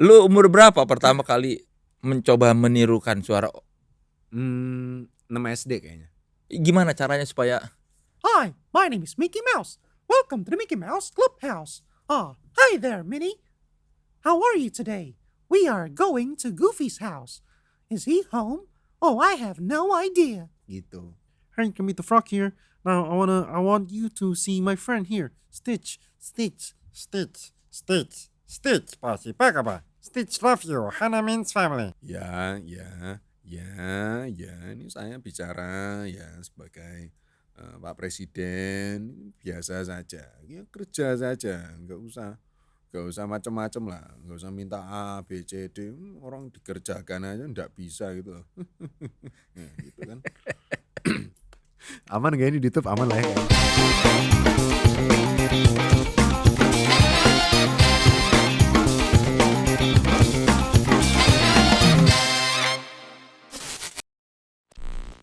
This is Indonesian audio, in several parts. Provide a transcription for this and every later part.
Lu umur berapa pertama kali mencoba menirukan suara? 6 SD kayaknya. Gimana caranya supaya Hi, my name is Mickey Mouse. Welcome to the Mickey Mouse Clubhouse. Hi there, Minnie. How are you today? We are going to Goofy's house. Is he home? Oh, I have no idea. Gitu. Hey, Kermit the Frog here. Now I want you to see my friend here. Stitch. Pasti apa? Stitch love you. Hana means family. Ya. Ini saya bicara ya sebagai Pak Presiden, biasa saja. Ya kerja saja, nggak usah macam-macam lah, nggak usah minta A, B, C, D. Orang dikerjakan aja nggak bisa gitu loh. Nah, gitu kan. Aman gak ini di YouTube? Aman lah ya.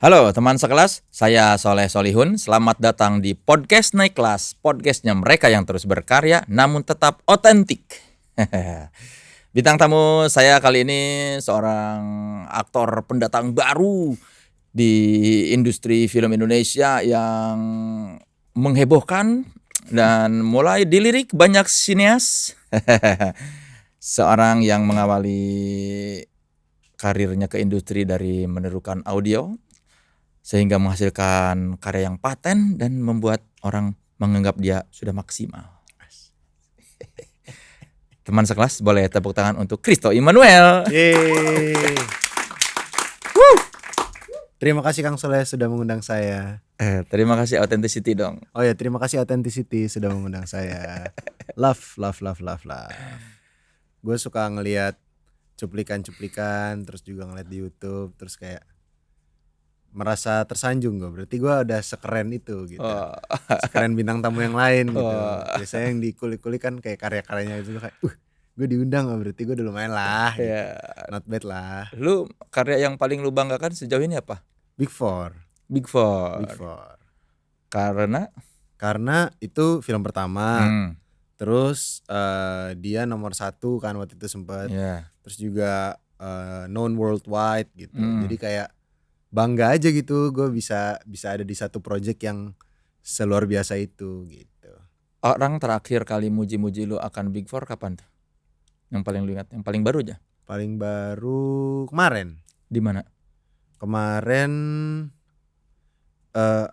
Halo teman sekelas, saya Soleh Solihun. Selamat datang di podcast Naik Kelas. Podcastnya mereka yang terus berkarya namun tetap otentik. Bintang tamu saya kali ini seorang aktor pendatang baru di industri film Indonesia yang menghebohkan dan mulai dilirik banyak sineas. Seorang yang mengawali karirnya ke industri dari menirukan audio sehingga menghasilkan karya yang paten dan membuat orang menganggap dia sudah maksimal. Teman sekelas, boleh tepuk tangan untuk Kristo Immanuel. Yeay. Terima kasih Kang Soleh sudah mengundang saya. Terima kasih Authenticity dong. Oh ya, terima kasih Authenticity sudah mengundang saya. Love. Gue suka ngelihat cuplikan-cuplikan, terus juga ngeliat di YouTube, terus kayak merasa tersanjung gue. Berarti gue udah sekeren itu gitu. Sekeren bintang tamu yang lain gitu. Biasanya yang dikulik-kulik kan kayak karya-karyanya gitu kayak gue diundang, berarti gue udah lumayan lah gitu. Not bad lah. Lu karya yang paling lu banggakan sejauh ini apa? Big Four. Karena itu film pertama. Terus dia nomor 1 kan waktu itu sempet. Terus juga known worldwide gitu. Jadi kayak bangga aja gitu gue bisa ada di satu project yang seluar biasa itu gitu. Orang terakhir kali muji-muji lu akan Big Four kapan tuh? Yang paling lu ingat, yang paling baru aja? Paling baru kemarin. Di mana? Kemarin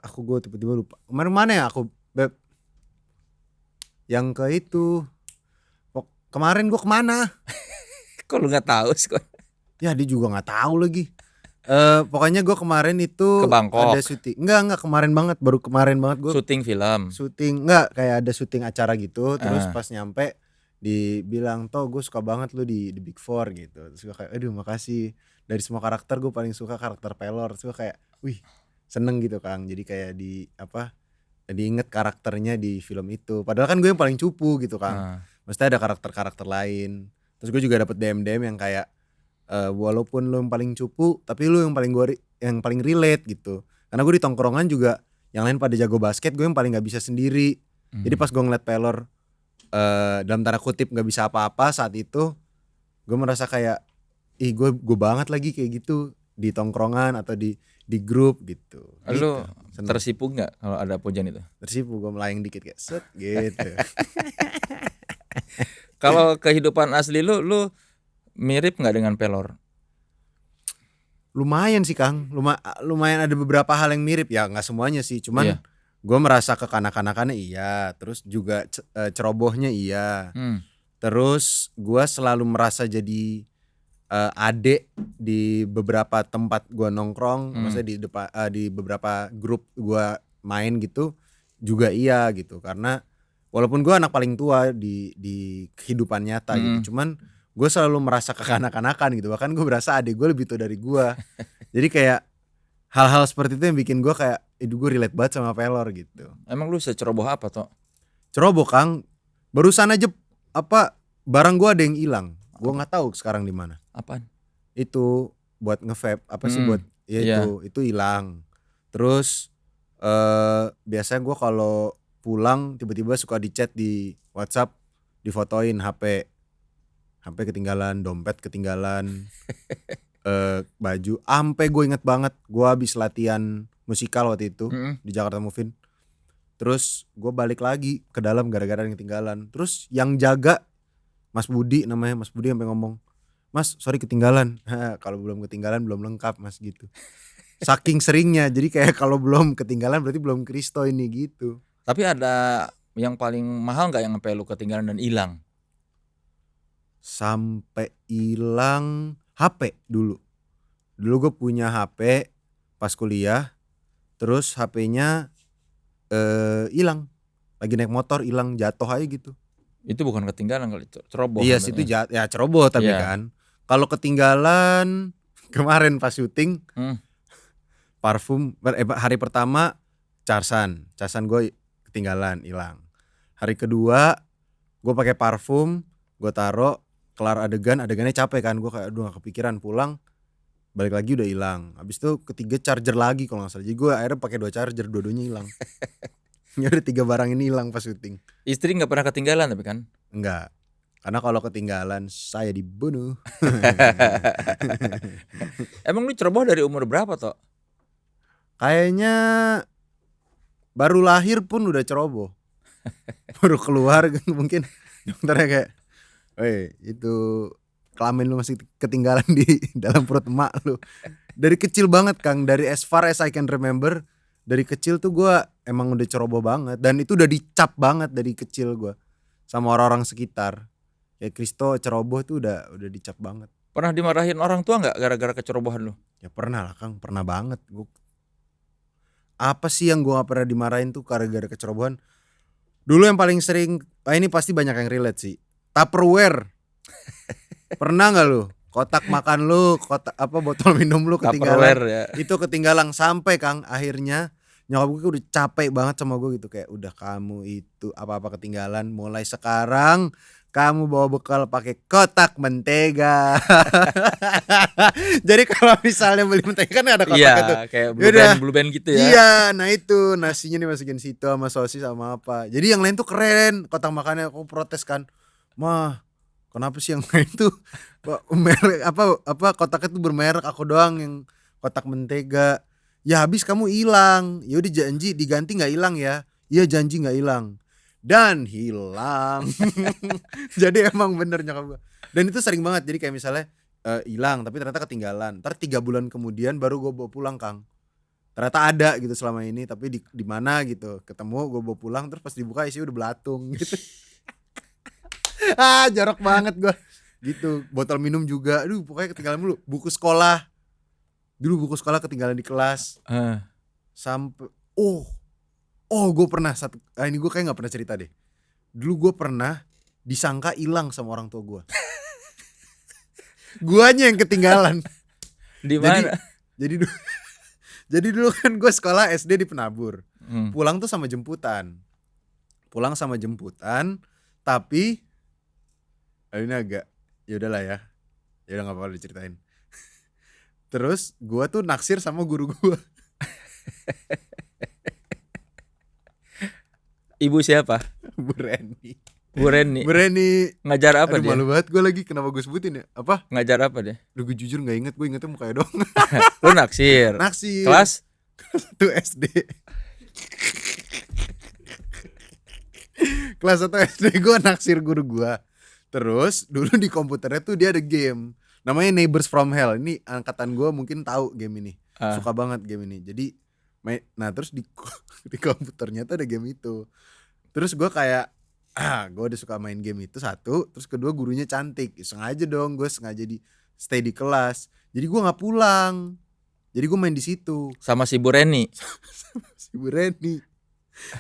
gue tiba-tiba lupa. Kemarin mana ya aku Beb? Yang ke itu. Kemarin gue kemana? Kok lu nggak tahu sih? Ya dia juga nggak tahu lagi. Pokoknya gue kemarin itu ke Bangkok. Ada syuting. Enggak kemarin banget, baru kemarin banget gue syuting film. Enggak, kayak ada syuting acara gitu. Terus pas nyampe dibilang, "Toh gue suka banget lu di Big Four" gitu. Terus gue kayak, aduh makasih. Dari semua karakter gue paling suka karakter Pelor. Terus gue kayak, wih seneng gitu Kang. Jadi kayak diinget karakternya di film itu. Padahal kan gue yang paling cupu gitu Kang. Maksudnya ada karakter-karakter lain. Terus gue juga dapet DM yang kayak, walaupun lu yang paling cupu tapi lu yang paling relate gitu. Karena gue di tongkrongan juga yang lain pada jago basket, gue yang paling gak bisa sendiri. Jadi pas gue ngeliat Pelor dalam tanda kutip gak bisa apa-apa saat itu, gue merasa kayak gue banget lagi kayak gitu di tongkrongan atau di grup gitu. Lu tersipu gak kalau ada pujian itu? Tersipu, gue melayang dikit kayak set gitu. Kalau kehidupan asli lu mirip nggak dengan Pelor? Lumayan sih Kang, lumayan ada beberapa hal yang mirip ya, nggak semuanya sih, cuman gue merasa kekanak-kanakannya iya, terus juga cerobohnya iya, terus gue selalu merasa jadi adek di beberapa tempat gue nongkrong, maksudnya di beberapa grup gue main gitu juga iya gitu, karena walaupun gue anak paling tua di kehidupan nyata gitu, cuman gue selalu merasa kekanak-kanakan gitu. Bahkan gue berasa adik gue lebih tua dari gue. Jadi kayak hal-hal seperti itu yang bikin gue kayak gue relate banget sama Pelor gitu. Emang lu seceroboh apa toh? Ceroboh Kang. Barusan aja barang gue ada yang hilang. Gue nggak tahu sekarang di mana. Apaan? Itu buat nge-vape apa sih buat itu hilang. Terus biasanya gue kalau pulang tiba-tiba suka di chat di WhatsApp, difotoin HP. HP ketinggalan, dompet ketinggalan, baju. Ampe gue inget banget, gue habis latihan musikal waktu itu di Jakarta Movin. Terus gue balik lagi ke dalam gara-gara yang ketinggalan. Terus yang jaga Mas Budi namanya, Mas Budi sampai ngomong, "Mas, sorry ketinggalan." Kalau belum ketinggalan belum lengkap Mas gitu. Saking seringnya, jadi kayak kalau belum ketinggalan berarti belum Kristo ini gitu. Tapi ada yang paling mahal nggak yang sampai lu ketinggalan dan hilang? Sampai hilang HP dulu. Dulu gue punya HP pas kuliah, terus HP-nya hilang. Lagi naik motor hilang, jatuh aja gitu. Itu bukan ketinggalan kali, ceroboh. Iya sih itu ya ceroboh tapi Iya. kan. Kalau ketinggalan kemarin pas syuting parfum hari pertama casan gue ketinggalan hilang. Hari kedua gue pakai parfum, gue taruh, kelar adegannya capek kan, gue kayak aduh gak kepikiran, pulang balik lagi udah hilang. Habis itu ketiga charger lagi kalau nggak salah. Jadi gue akhirnya pakai 2 charger, dua-duanya hilang. Ya udah 3 barang ini hilang pas syuting. Istri nggak pernah ketinggalan tapi kan? Enggak. Karena kalau ketinggalan saya dibunuh. Emang lu ceroboh dari umur berapa toh? Kayaknya baru lahir pun udah ceroboh. Baru keluar mungkin dokternya kayak, "Woi, itu kelamin lu masih ketinggalan di dalam perut emak lu." Dari kecil banget Kang, dari as far as I can remember, dari kecil tuh gue emang udah ceroboh banget. Dan itu udah dicap banget dari kecil gue sama orang-orang sekitar. Kayak Kristo ceroboh tuh udah dicap banget. Pernah dimarahin orang tua nggak gara-gara kecerobohan lu? Ya pernah lah Kang, pernah banget. Apa sih yang gue gak pernah dimarahin tuh gara-gara kecerobohan? Dulu yang paling sering, ini pasti banyak yang relate sih, Tupperware. Pernah gak lu? Kotak makan lu, botol minum lu ketinggalan. Tupperware ya. Itu ketinggalan sampai Kang akhirnya nyokap gue udah capek banget sama gue gitu. Kayak udah kamu itu apa-apa ketinggalan, mulai sekarang kamu bawa bekal pakai kotak mentega. Jadi kalau misalnya beli mentega kan ada kotaknya tuh. Iya, kayak Yaudah. blue band gitu ya. Iya, nah itu nasinya dimasukin situ sama sosis sama apa. Jadi yang lain tuh keren, kotak makannya. Aku protes kan, "Mah, kenapa sih yang lain tuh merek apa kotaknya tuh bermerek, aku doang yang kotak mentega." "Ya habis kamu hilang." "Ya udah janji diganti nggak hilang ya." "Iya janji nggak hilang." Dan hilang. Jadi emang bener nyokap gue. Dan itu sering banget. Jadi kayak misalnya hilang tapi ternyata ketinggalan. Ntar 3 bulan kemudian baru gue bawa pulang Kang. Ternyata ada gitu selama ini, tapi di mana gitu. Ketemu gue bawa pulang, terus pas dibuka isinya udah belatung gitu. Jorok banget gue. Gitu. Botol minum juga. Aduh pokoknya ketinggalan mulu. Buku sekolah. Dulu buku sekolah ketinggalan di kelas. Sampai gue pernah ini gue kayak gak pernah cerita deh. Dulu gue pernah disangka hilang sama orang tua gue. Guanya yang ketinggalan. Di mana? Jadi dulu kan gue sekolah SD di Penabur. Pulang tuh sama jemputan. Tapi ini agak ya udahlah ya. Ya udah enggak apa-apa diceritain. Terus gue tuh naksir sama guru gue. Ibu siapa? Bu Reni. Bu Reni. Ngajar apa Aduh, dia? malu banget gue lagi, kenapa gue sebutin ya? Apa? Ngajar apa dia? Duh gue jujur gak inget, gue ingetnya mukanya doang. Lu naksir. Naksir. Kelas? 1 SD. Kelas 1 SD gue naksir guru gue. Terus dulu di komputernya tuh dia ada game namanya Neighbors from Hell. Ini angkatan gue mungkin tahu game ini. Suka banget game ini. Jadi terus di komputernya tuh ada game itu. Terus gue kayak gue udah suka main game itu satu. Terus kedua gurunya cantik. Sengaja dong gue stay di kelas. Jadi gue gak pulang. Jadi gue main di situ Sama si Bu Reni. si Bu Reni.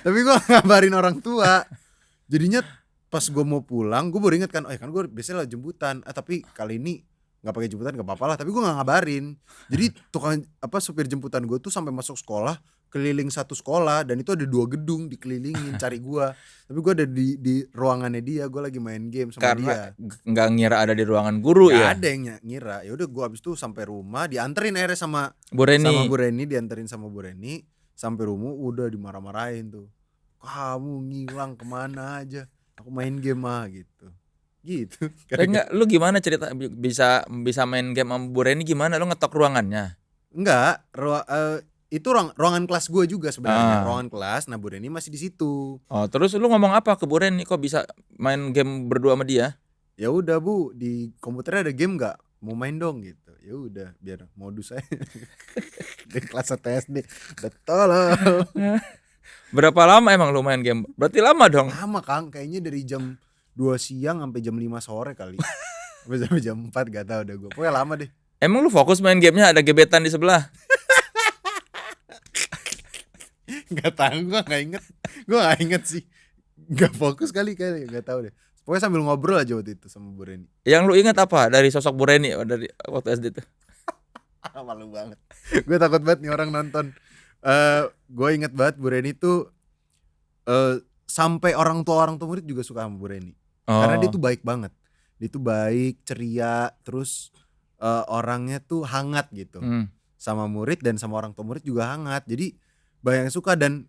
Tapi gue gak ngabarin orang tua. Jadinya pas gue mau pulang, gue baru inget kan, kan gue biasanya lah jemputan. Tapi kali ini gak pakai jemputan gak apa-apa lah. Tapi gue gak ngabarin. Jadi tukang supir jemputan gue tuh sampai masuk sekolah, keliling satu sekolah, dan itu ada 2 gedung dikelilingin cari gue. Tapi gue ada di ruangannya dia, gue lagi main game sama Karena dia. nggak ngira ada di ruangan guru ya. Gak ada yang ngira. Ya udah gue abis itu sampai rumah, dianterin akhirnya sama Bu Reni. dianterin sama Bu Reni sampai rumah, udah dimarah-marahin tuh. "Kamu ngilang kemana aja? Aku main game mah," gitu. gitu. Enggak, lu gimana cerita bisa main game sama Bu Reni gimana? Lu ngetok ruangannya? Enggak, itu ruangan kelas gue juga sebenarnya, Ah. ruangan kelas. Nah Bu Reni masih di situ. Oh, terus lu ngomong apa ke Bu Reni kok bisa main game berdua sama dia? Ya udah Bu, di komputernya ada game nggak? Mau main dong gitu. Ya udah, biar modus aja. Di kelas 1 SD. Betul. Berapa lama emang lu main game? Berarti lama dong. Lama Kang, kayaknya dari jam 2 siang sampai jam 5 sore kali. Sampai jam 4 gak tau udah gue. Pokoknya lama deh. Emang lu fokus main gamenya ada gebetan di sebelah? Gak tahu, gue gak inget. Gue gak inget sih. Gak fokus kali, gak tahu deh. Pokoknya sambil ngobrol aja waktu itu sama Bu Reni. Yang lu ingat apa dari sosok Bu Reni dari waktu SD itu? Malu banget. Gue takut banget nih orang nonton. Gue inget banget Bu Reni tuh sampai orang tua murid juga suka sama Bu Reni. Karena dia tuh baik banget. Dia tuh baik, ceria, terus orangnya tuh hangat gitu. Sama murid dan sama orang tua murid juga hangat. Jadi banyak yang suka dan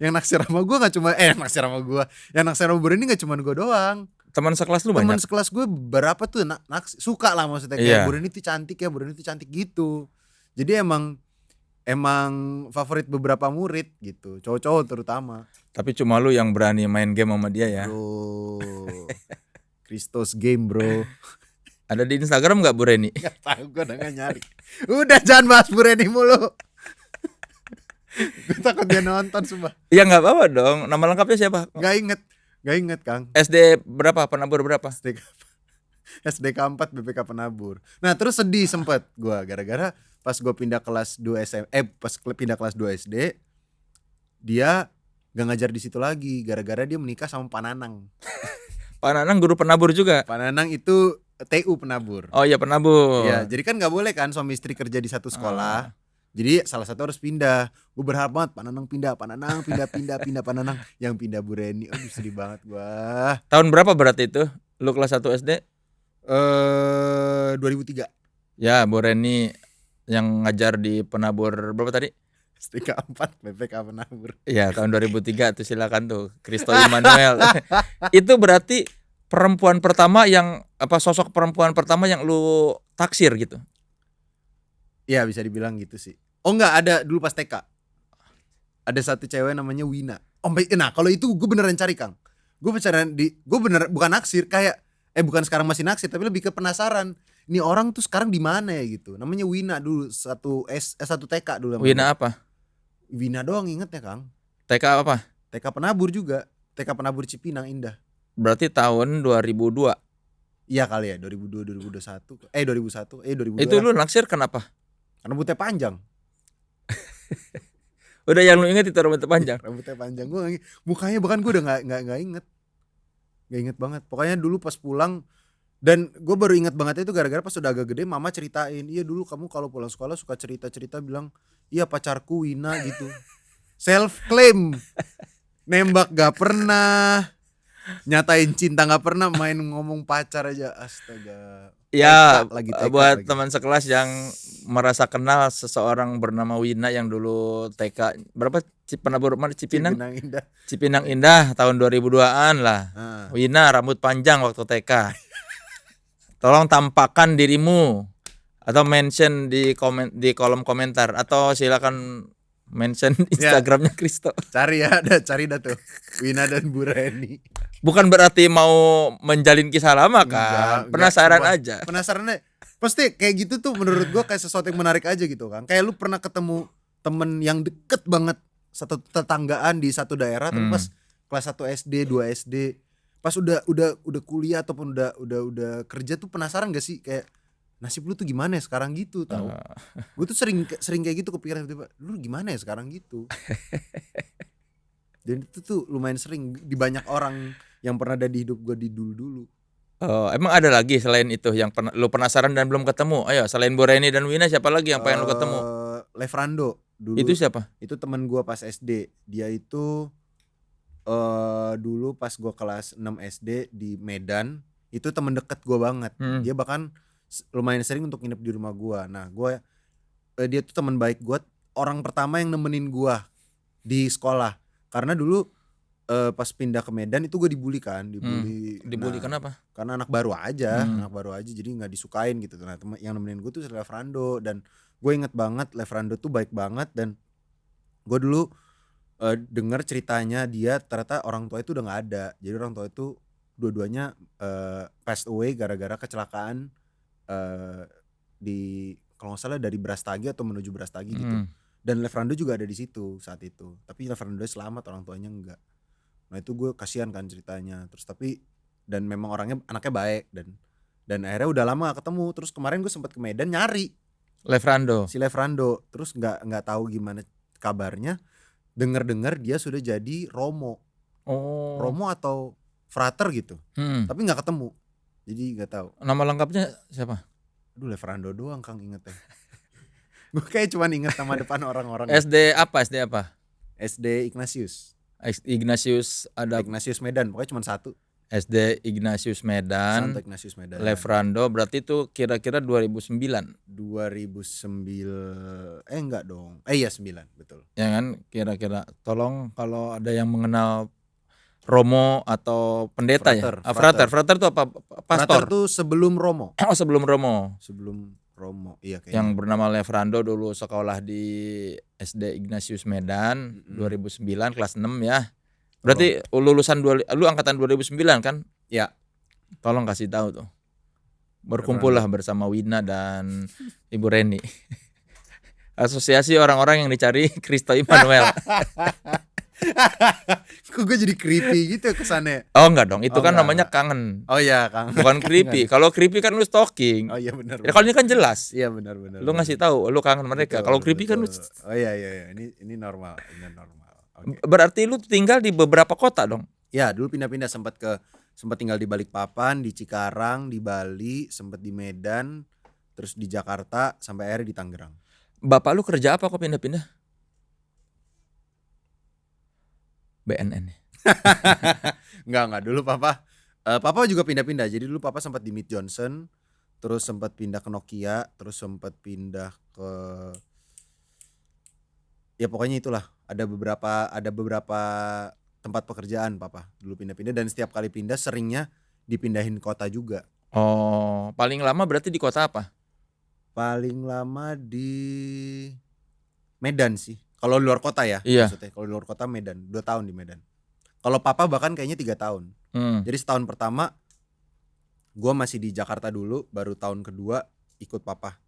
yang naksir sama gue gak cuma naksir sama gue. Yang naksir sama Bu Reni gak cuma gue doang. Teman sekelas lu Teman banyak? sekelas gue berapa tuh suka lah maksudnya kayak Iya. Bu Reni tuh cantik ya, Bu Reni tuh cantik gitu. Jadi emang favorit beberapa murid gitu, cowok-cowok terutama. Tapi cuma lu yang berani main game sama dia ya. Bro, Kristos game bro. Ada di Instagram gak Bu Reni? Gak tahu, gue udah gak nyari. Udah jangan bahas Bu Reni mulu. Gue takut dia nonton sumpah. Ya gak apa-apa dong. Nama lengkapnya siapa? Gak inget Kang. SD berapa? Penabur berapa? SDK 4 BPK Penabur. Nah terus sedih sempet gue gara-gara pas gue pindah kelas 2 pas pindah kelas 2 SD, dia gak ngajar di situ lagi gara-gara dia menikah sama Pak Nanang. Pak Nanang guru penabur juga. Pak Nanang itu TU penabur. Oh iya penabur. Iya, jadi kan gak boleh kan suami istri kerja di satu sekolah. Jadi salah satu harus pindah. Gue berharap banget Pak Nanang pindah Pak Nanang. Yang pindah Bu Reni. Aduh sedih banget gua. Tahun berapa berarti itu? Lu kelas 1 SD? 2003. Ya Bu Reni yang ngajar di penabur berapa tadi? SDK 4 BPK Penabur. Iya tahun 2003 tuh silakan tuh Kristo Immanuel. Itu berarti perempuan pertama yang sosok perempuan pertama yang lu taksir gitu. Iya bisa dibilang gitu sih. Oh enggak, ada dulu pas TK. Ada satu cewek namanya Wina. Nah kalau itu gue beneran cari Kang. Gue bener bukan naksir kayak bukan sekarang masih naksir tapi lebih ke penasaran. Ini orang tuh sekarang di mana ya gitu. Namanya Wina dulu satu TK dulu. Wina apa? Wina doang inget ya Kang. TK apa? TK Penabur juga. TK Penabur Cipinang Indah. Berarti tahun 2002. Iya kali ya 2002 2001 2002. Itu lu naksir kenapa? Karena rambutnya panjang. Udah yang lu inget itu rambutnya panjang. Rambutnya panjang. Gue mukanya bahkan gue udah nggak inget. Gak inget banget. Pokoknya dulu pas pulang, dan gue baru inget banget itu gara-gara pas udah agak gede mama ceritain, iya dulu kamu kalau pulang sekolah suka cerita-cerita bilang iya pacarku Wina gitu. Self claim. Nembak gak pernah, nyatain cinta gak pernah, main ngomong pacar aja. Astaga. Ya TK buat lagi. teman sekelas yang merasa kenal seseorang bernama Wina yang dulu TK berapa penabur mana Cipinang? Cipinang Indah. Cipinang Indah tahun 2002-an lah. Nah. Wina rambut panjang waktu TK. Tolong tampakkan dirimu atau mention di kolom komentar atau silakan mention Instagramnya Kristo. Cari dah tuh Wina dan Bu Reni. Bukan berarti mau menjalin kisah lama kan. Penasaran aja. Penasaran aja. Pasti kayak gitu tuh menurut gua kayak sesuatu yang menarik aja gitu kan. Kayak lu pernah ketemu temen yang deket banget, satu tetanggaan di satu daerah, tapi pas kelas 1 SD, 2 SD, pas udah kuliah ataupun udah kerja tuh penasaran gak sih kayak nasib lu tuh gimana ya sekarang gitu tahu. Gue tuh sering kayak gitu kepikiran tiba-tiba, lu gimana ya sekarang gitu. Dan itu tuh lumayan sering di banyak orang yang pernah ada di hidup gue di dulu. Oh, emang ada lagi selain itu yang lu penasaran dan belum ketemu? Ayo, selain Bu Reni dan Wina siapa lagi yang pengen lu ketemu? Levrando dulu. Itu siapa? Itu teman gue pas SD. Dia itu dulu pas gue kelas 6 SD di Medan, itu temen deket gue banget. Dia bahkan lumayan sering untuk nginep di rumah gue. Nah dia tuh teman baik gue, orang pertama yang nemenin gue di sekolah. Karena dulu pas pindah ke Medan itu gue dibully kan, dibully. Dibully Nah, kenapa? karena anak baru aja jadi nggak disukain gitu. Nah yang nemenin gue tuh Levrando, dan gue inget banget Levrando tuh baik banget. Dan gue dulu dengar ceritanya dia ternyata orang tua itu udah nggak ada, jadi orang tua itu dua-duanya passed away gara-gara kecelakaan di kalau nggak salah dari Brastagi atau menuju Brastagi gitu. Dan Levrando juga ada di situ saat itu, tapi Levrando selamat, orang tuanya enggak. Nah itu gue kasihan kan ceritanya. Terus tapi dan memang anaknya baik, dan akhirnya udah lama gak ketemu. Terus kemarin gue sempat ke Medan nyari Levrando. si Levrando, terus nggak tahu gimana kabarnya. Dengar dia sudah jadi Romo atau Frater gitu, tapi nggak ketemu, jadi nggak tahu. Nama lengkapnya siapa? Aduh, Levrando doang Kang ingetnya. Gue kayak cuma inget nama depan orang-orang. SD apa? SD Ignatius Ada Medan, pokoknya cuma satu. SD Ignatius Medan. Santo Ignatius Medan. Levrando berarti itu kira-kira 2009. 2009 enggak dong. Iya 9, betul. Ya kan, kira-kira tolong kalau ada yang mengenal Romo atau pendeta Frater. Frater itu apa? Pastor. Frater tuh sebelum Romo. Oh, sebelum Romo. Iya kayaknya. Yang bernama Levrando dulu sekolah di SD Ignatius Medan 2009 kelas 6 ya. Berarti lu angkatan 2009 kan? Ya. Tolong kasih tahu tuh. Berkumpullah bersama Wina dan Ibu Reni. Asosiasi orang-orang yang dicari Kristo Immanuel. Kok gue jadi creepy gitu kesannya? Oh enggak dong, itu kan enggak. namanya kangen. Oh iya Kang. Bukan creepy. Kalau creepy kan lu stalking. Oh iya benar. Ya, kalau ini kan jelas. Iya benar. Lu ngasih tahu lu kangen mereka. Kalau creepy kan lu. Oh iya. Ini normal. Okay. Berarti lu tinggal di beberapa kota dong? Ya, dulu pindah-pindah, sempat tinggal di Balikpapan, di Cikarang, di Bali, sempat di Medan, terus di Jakarta, sampai akhirnya di Tangerang. Bapak lu kerja apa kok pindah-pindah? BNN. Enggak dulu papa juga pindah-pindah. Jadi dulu papa sempat di Mead Johnson, terus sempat pindah ke Nokia, terus sempat pindah ke, ya pokoknya itulah, ada beberapa tempat pekerjaan papa dulu pindah-pindah, dan setiap kali pindah seringnya dipindahin kota juga. Oh, paling lama berarti di kota apa? Paling lama di Medan sih. Kalau luar kota ya, Iya. maksudnya. Kalau luar kota Medan, 2 tahun di Medan. Kalau papa bahkan kayaknya 3 tahun. Jadi setahun pertama gue masih di Jakarta dulu, baru tahun kedua ikut papa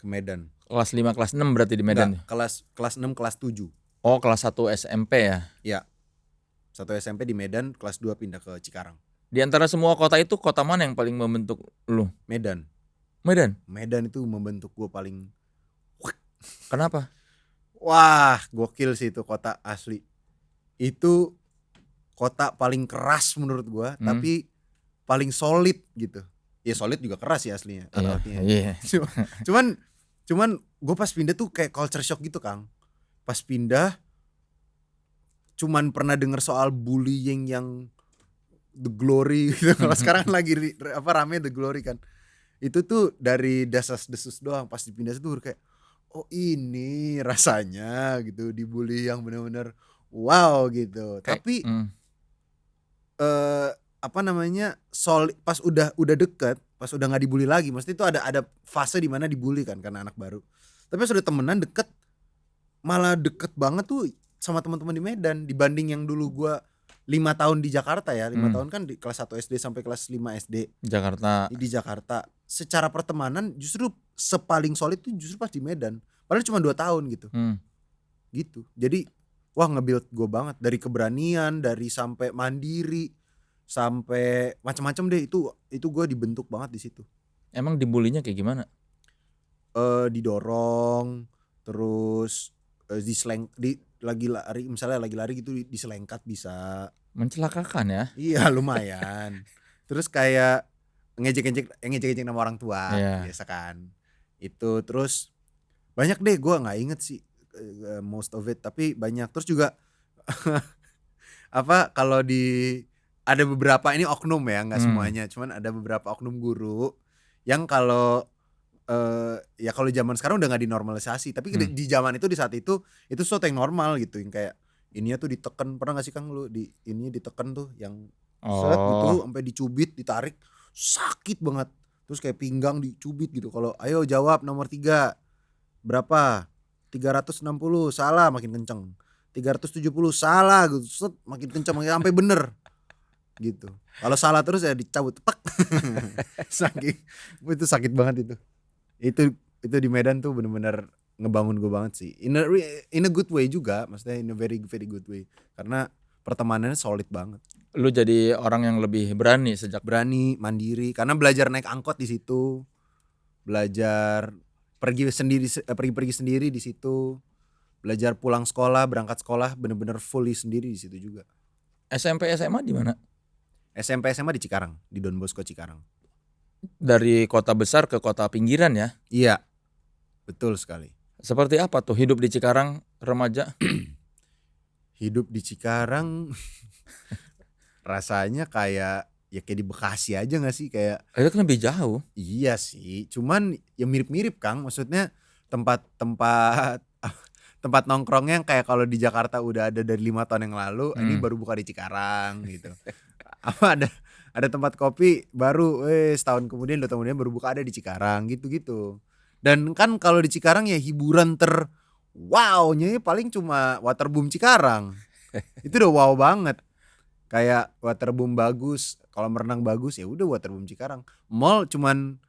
ke Medan. Kelas 5, kelas 6 berarti di Medan. Enggak, kelas 6, kelas 7. Oh, kelas 1 SMP ya? Iya. 1 SMP di Medan, kelas 2 pindah ke Cikarang. Di antara semua kota itu, kota mana yang paling membentuk lu? Medan itu membentuk gue paling. Kenapa? Wah, gokil sih itu kota asli. Itu kota paling keras menurut gue, tapi paling solid gitu. Ya solid juga keras sih aslinya. Iya. Cuman gue pas pindah tuh kayak culture shock gitu Kang. Pas pindah cuman pernah dengar soal bullying yang The Glory gitu. Kalau sekarang lagi rame The Glory kan. Itu tuh dari desas-desus doang. Pas dipindah itu kayak, oh ini rasanya gitu, dibully yang benar-benar wow gitu. Tapi pas udah deket, pas udah nggak dibully lagi, maksudnya itu ada fase di mana dibully kan karena anak baru. Tapi pas udah temenan deket, malah deket banget tuh sama teman-teman di Medan dibanding yang dulu gua 5 tahun di Jakarta ya. 5 tahun kan di kelas 1 SD sampai kelas 5 SD Jakarta. di Jakarta. Secara pertemanan justru sepaling solid tuh justru pas di Medan. Padahal cuma 2 tahun gitu. Gitu. Jadi wah nge-build gue banget, dari keberanian, dari sampai mandiri, sampai macam-macam deh, itu gue dibentuk banget di situ. Emang dibulinya kayak gimana? Didorong, terus lagi lari gitu diselengkat bisa. Mencelakakan ya? Iya lumayan. Terus kayak ngejek-ngejek nama orang tua, biasa kan. Itu terus banyak deh, gue nggak inget sih most of it, tapi banyak. Terus juga kalau ada beberapa, ini oknum ya, nggak semuanya, cuman ada beberapa oknum guru yang kalau zaman sekarang udah nggak dinormalisasi, tapi di zaman itu, di saat itu sesuatu yang normal gitu, yang kayak ininya tuh diteken, pernah gak sih Kang lu di ininya diteken tuh yang set gitu sampai dicubit, ditarik, sakit banget. Terus kayak pinggang dicubit gitu. Kalau ayo jawab nomor 3 berapa? 360 salah, makin kenceng. 370 salah gitu. Set, makin kenceng sampai bener gitu. Kalau salah terus ya dicabut tek. Saking itu sakit banget itu. Itu di Medan tuh bener-bener ngebangun gue banget sih. In a good way juga, maksudnya in a very very good way. Karena pertemanannya solid banget. Lu jadi orang yang lebih berani sejak Berani, mandiri, karena belajar naik angkot di situ. Belajar pergi sendiri di situ. Belajar pulang sekolah, berangkat sekolah bener-bener fully sendiri di situ juga. SMP SMA di mana? SMP SMA di Cikarang, di Don Bosco Cikarang. Dari kota besar ke kota pinggiran ya. Iya. Betul sekali. Seperti apa tuh hidup di Cikarang remaja? Hidup di Cikarang rasanya kayak di Bekasi aja gak sih, kayak Itu kan lebih jauh. iya sih, cuman ya mirip-mirip Kang, maksudnya tempat-tempat tempat nongkrongnya yang kayak kalau di Jakarta udah ada dari 5 tahun yang lalu, ini baru buka di Cikarang gitu. Apa ada tempat kopi baru setahun kemudian 2 tahun kemudian baru buka ada di Cikarang gitu-gitu. Dan kan kalau di Cikarang ya hiburan wow-nya paling cuma Waterboom Cikarang. Itu udah wow banget. Kayak Waterboom bagus, kolam renang bagus, ya udah Waterboom Cikarang. Mall cuman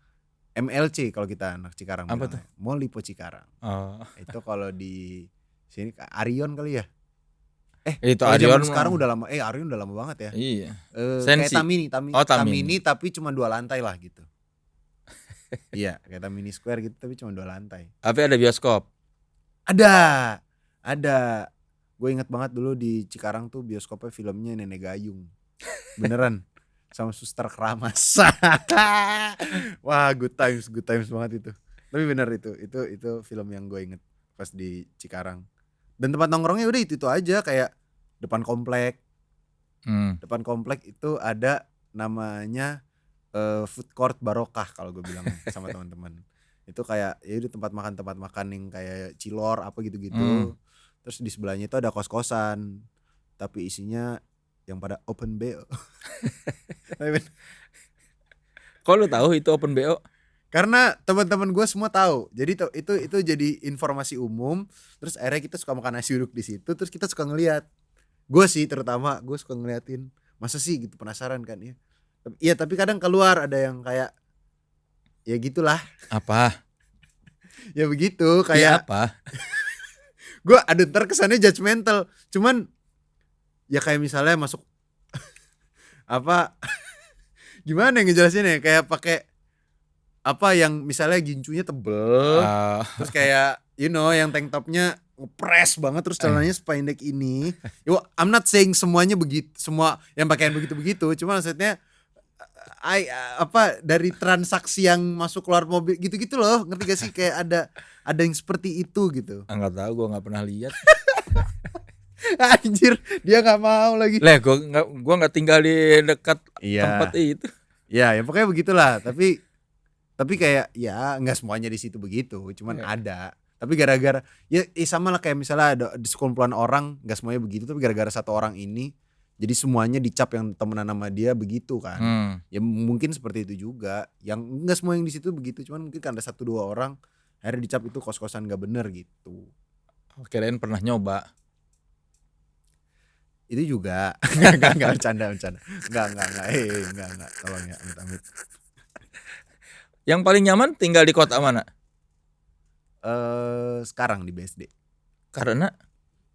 MLC kalau kita anak Cikarang. Apa tuh? Mall Lipo Cikarang. Oh. Itu kalau di sini Arion kali ya. Itu kalau Arion zaman sekarang udah lama. Arion udah lama banget ya. Iya. Kayak Sensi. Tamini, Oh, Tamini tapi cuma 2 lantai lah gitu. Iya, kayak Tamini Square gitu tapi cuma 2 lantai. Tapi ada bioskop. Ada. Gue inget banget dulu di Cikarang tuh bioskopnya filmnya Nenek Gayung. Beneran. Sama Suster Keramas. Wah, good times banget itu. Tapi bener itu film yang gue inget pas di Cikarang. Dan tempat nongkrongnya udah itu aja, kayak depan komplek. Depan komplek itu ada namanya food court Barokah kalau gue bilang sama teman-teman. Itu kayak ya udah tempat makan yang kayak cilor apa gitu-gitu. Terus di sebelahnya itu ada kos-kosan, tapi isinya yang pada open BO. Kok lu tahu itu open BO? Karena teman-teman gue semua tahu. Jadi itu jadi informasi umum. Terus akhirnya kita suka makan nasi uduk di situ. Terus kita suka ngeliat. Gue sih terutama gue suka ngeliatin. Masa sih gitu, penasaran kan ya. Iya tapi kadang keluar ada yang kayak ya gitulah. Apa? Ya begitu Ya kayak. apa? Gue ada ntar kesannya judgmental. Cuman ya kayak misalnya masuk apa gimana yang ngejelasinnya, kayak pakai apa yang misalnya gincunya tebel, terus kayak yang tank topnya ngepres banget, terus celananya sependek ini. Yo, I'm not saying semuanya begitu, semua yang pakaian begitu, cuma maksudnya dari transaksi yang masuk keluar mobil gitu-gitu loh, ngerti gak sih, kayak ada yang seperti itu gitu. Enggak tahu, gue nggak pernah lihat. Anjir, dia nggak mau lagi. Lah, gue nggak tinggal di dekat tempat itu. Ya pokoknya begitulah. Tapi kayak ya nggak semuanya di situ begitu, cuman ada. Tapi gara-gara ya sama lah kayak misalnya ada di sekumpulan orang nggak semuanya begitu, tapi gara-gara satu orang ini jadi semuanya dicap yang temenan sama dia begitu kan. Ya mungkin seperti itu juga. Yang nggak semua yang di situ begitu, cuman mungkin kan ada 1-2 orang akhirnya dicap itu kos-kosan nggak bener gitu. Kirain pernah nyoba. Itu juga enggak bercanda. Enggak, tolong ya, amit-amit. Yang paling nyaman tinggal di kota mana? Sekarang di BSD. Karena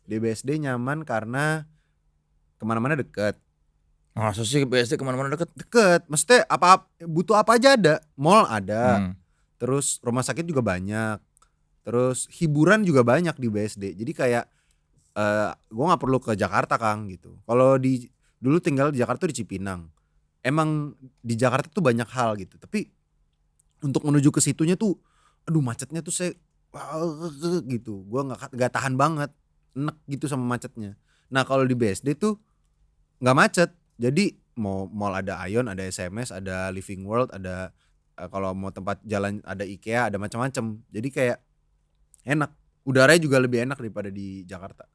Di BSD nyaman karena kemana-mana deket. masa sih BSD kemana-mana deket? Deket, maksudnya butuh apa aja ada. Mall ada, terus rumah sakit juga banyak, terus hiburan juga banyak di BSD. Jadi kayak gue nggak perlu ke Jakarta Kang gitu. Kalau dulu tinggal di Jakarta di Cipinang, emang di Jakarta tuh banyak hal gitu. Tapi untuk menuju ke situnya tuh, aduh macetnya tuh gitu. Gue nggak tahan banget, enek gitu sama macetnya. Nah kalau di BSD tuh nggak macet. Jadi mall ada Ion, ada SMS, ada Living World, ada kalau mau tempat jalan ada IKEA, ada macam-macam. Jadi kayak enak. Udaranya juga lebih enak daripada di Jakarta.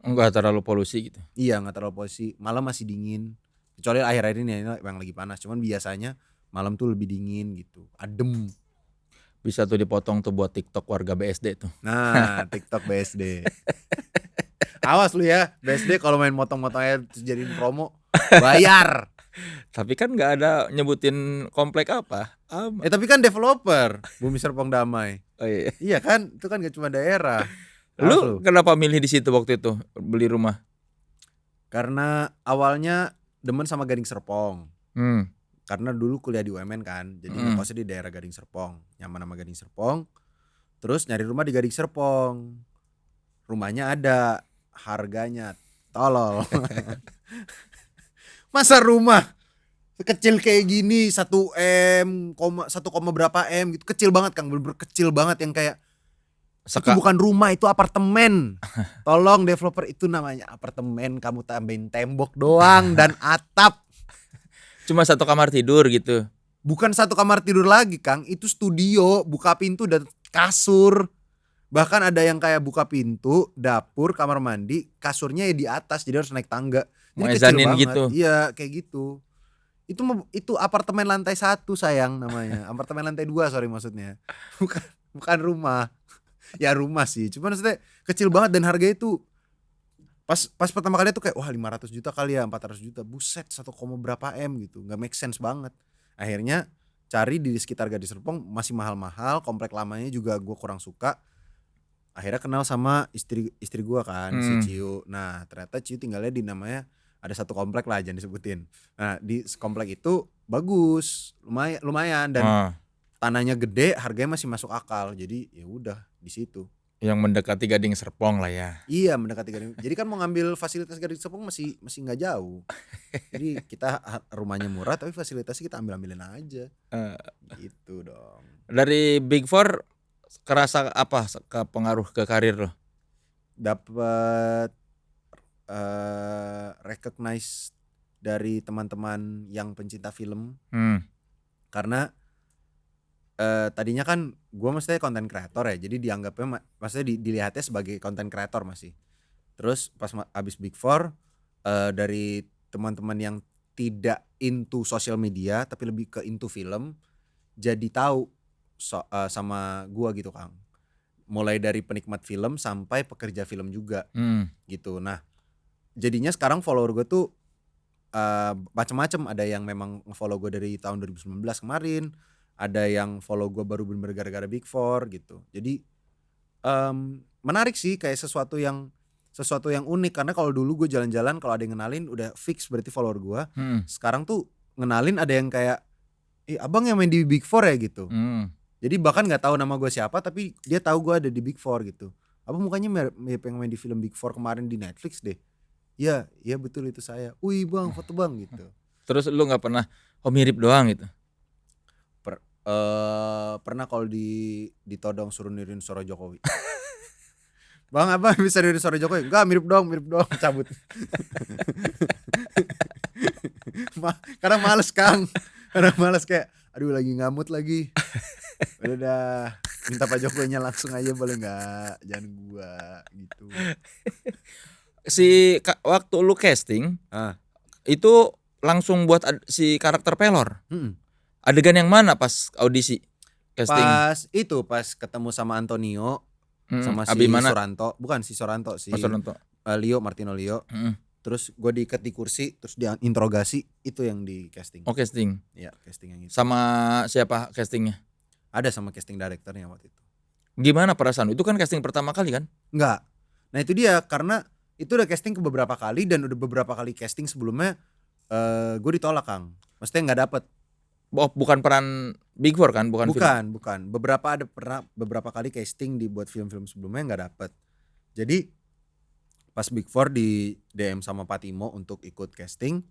Enggak terlalu polusi gitu. Iya nggak terlalu polusi, malam masih dingin. Kecuali akhir-akhir ini ya, emang lagi panas. Cuman biasanya malam tuh lebih dingin gitu, adem. Bisa tuh dipotong tuh buat TikTok warga BSD tuh. Nah TikTok BSD. Awas lu ya BSD kalau main motong-motongnya terus jadiin promo bayar. Tapi kan nggak ada nyebutin komplek apa. Tapi kan developer Bumi Serpong Damai. Oh iya. Iya kan, itu kan gak cuma daerah. Lu kenapa milih di situ waktu itu beli rumah? Karena awalnya demen sama Gading Serpong. Hmm. Karena dulu kuliah di UMN kan, jadi ngekosnya di daerah Gading Serpong, nyaman sama Gading Serpong. Terus nyari rumah di Gading Serpong. Rumahnya ada, harganya tolol. Masa rumah kecil kayak gini 1 M, 1, berapa M gitu, kecil banget Kang, bener-bener kecil banget yang kayak itu bukan rumah, itu apartemen. Tolong developer, itu namanya apartemen, kamu tambahin tembok doang dan atap. Cuma 1 kamar tidur gitu. Bukan 1 kamar tidur lagi Kang, itu studio, buka pintu dan kasur. Bahkan ada yang kayak buka pintu, dapur, kamar mandi, kasurnya ya di atas, jadi harus naik tangga. Jadi kecil banget. Gitu. Iya kayak gitu. Itu apartemen lantai 1 sayang namanya. Apartemen lantai 2 sorry maksudnya. Bukan rumah. Ya rumah sih, cuman maksudnya kecil banget dan harganya itu pas pertama kali tuh kayak wah 500 juta kali ya, 400 juta, buset 1, berapa M gitu, nggak make sense banget. Akhirnya cari di sekitar Gading Serpong masih mahal-mahal, komplek lamanya juga gue kurang suka. Akhirnya kenal sama istri gue kan, si Ciu. Nah ternyata Ciu tinggalnya di namanya ada 1 komplek lah, jangan disebutin. Nah di komplek itu bagus, lumayan dan tanahnya gede, harganya masih masuk akal. Jadi ya udah di situ. Yang mendekati Gading Serpong lah ya. Iya mendekati Gading. Jadi kan mau ngambil fasilitas Gading Serpong masih nggak jauh. Jadi kita rumahnya murah tapi fasilitasnya kita ambilin aja. Gitu dong. Dari Big Four kerasa apa pengaruh ke karir lo? Dapat recognize dari teman-teman yang pencinta film. Karena tadinya kan gue maksudnya konten kreator ya, jadi dianggapnya maksudnya dilihatnya sebagai konten kreator masih. Terus pas abis Big Four dari teman-teman yang tidak into sosial media tapi lebih ke into film, jadi tahu sama gue gitu Kang. Mulai dari penikmat film sampai pekerja film juga gitu. Nah jadinya sekarang follower gue tuh macam-macam. Ada yang memang follow gue dari tahun 2019 kemarin. Ada yang follow gue baru bener gara-gara Big Four gitu. Jadi menarik sih, kayak sesuatu yang unik. Karena kalau dulu gue jalan-jalan kalau ada yang ngenalin udah fix berarti follower gue. Sekarang tuh ngenalin ada yang kayak abang yang main di Big Four ya gitu. Jadi bahkan nggak tahu nama gue siapa tapi dia tahu gue ada di Big Four gitu. Abang mukanya mirip yang main di film Big Four kemarin di Netflix deh. Iya betul itu saya. Wih bang, foto bang gitu. Terus lu nggak pernah mirip doang gitu? Pernah kalau ditodong suruh niruin suara Jokowi. Bang apa bisa niruin suara Jokowi? Enggak, mirip doang cabut. Karena males Kang. Karena males kayak aduh lagi ngamut lagi. Udah dah, minta Pak Jokowinya langsung aja boleh enggak? Jangan gua gitu. Waktu lu casting itu langsung buat si karakter pelor. Adegan yang mana pas audisi casting? Pas ketemu sama Antonio sama si Soranto, bukan si Soranto, Martino Leo. Terus gue diikat di kursi, terus diinterogasi, itu yang di casting. Oh casting? Iya casting yang itu. Sama siapa castingnya? Ada sama casting directornya waktu itu. Gimana perasaan? Itu kan casting pertama kali kan? Enggak. Nah itu dia, karena itu udah casting ke beberapa kali dan udah beberapa kali casting sebelumnya gue ditolak Kang. Maksudnya nggak dapet. Oh, bukan peran Big Four kan? Bukan. Beberapa kali casting dibuat film-film sebelumnya nggak dapet. Jadi pas Big Four di DM sama Pak Timo untuk ikut casting,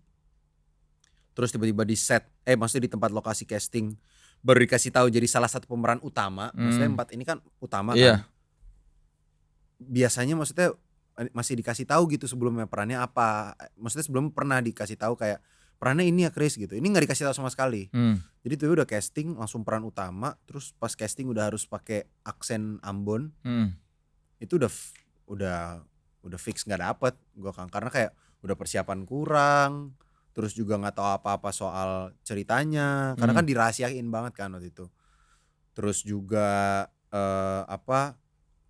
terus tiba-tiba di set, maksudnya di tempat lokasi casting baru dikasih tahu jadi salah satu pemeran utama. Maksudnya 4 ini kan utama kan. Biasanya maksudnya masih dikasih tahu gitu sebelumnya perannya apa. Maksudnya sebelum pernah dikasih tahu kayak perannya ini ya Chris gitu. Ini nggak dikasih tahu sama sekali. Jadi tuh udah casting langsung peran utama, terus pas casting udah harus pakai aksen Ambon. Itu udah udah fix nggak dapet gue Kang, karena kayak udah persiapan kurang, terus juga nggak tahu apa-apa soal ceritanya karena kan dirahasiain banget kan waktu itu. Terus juga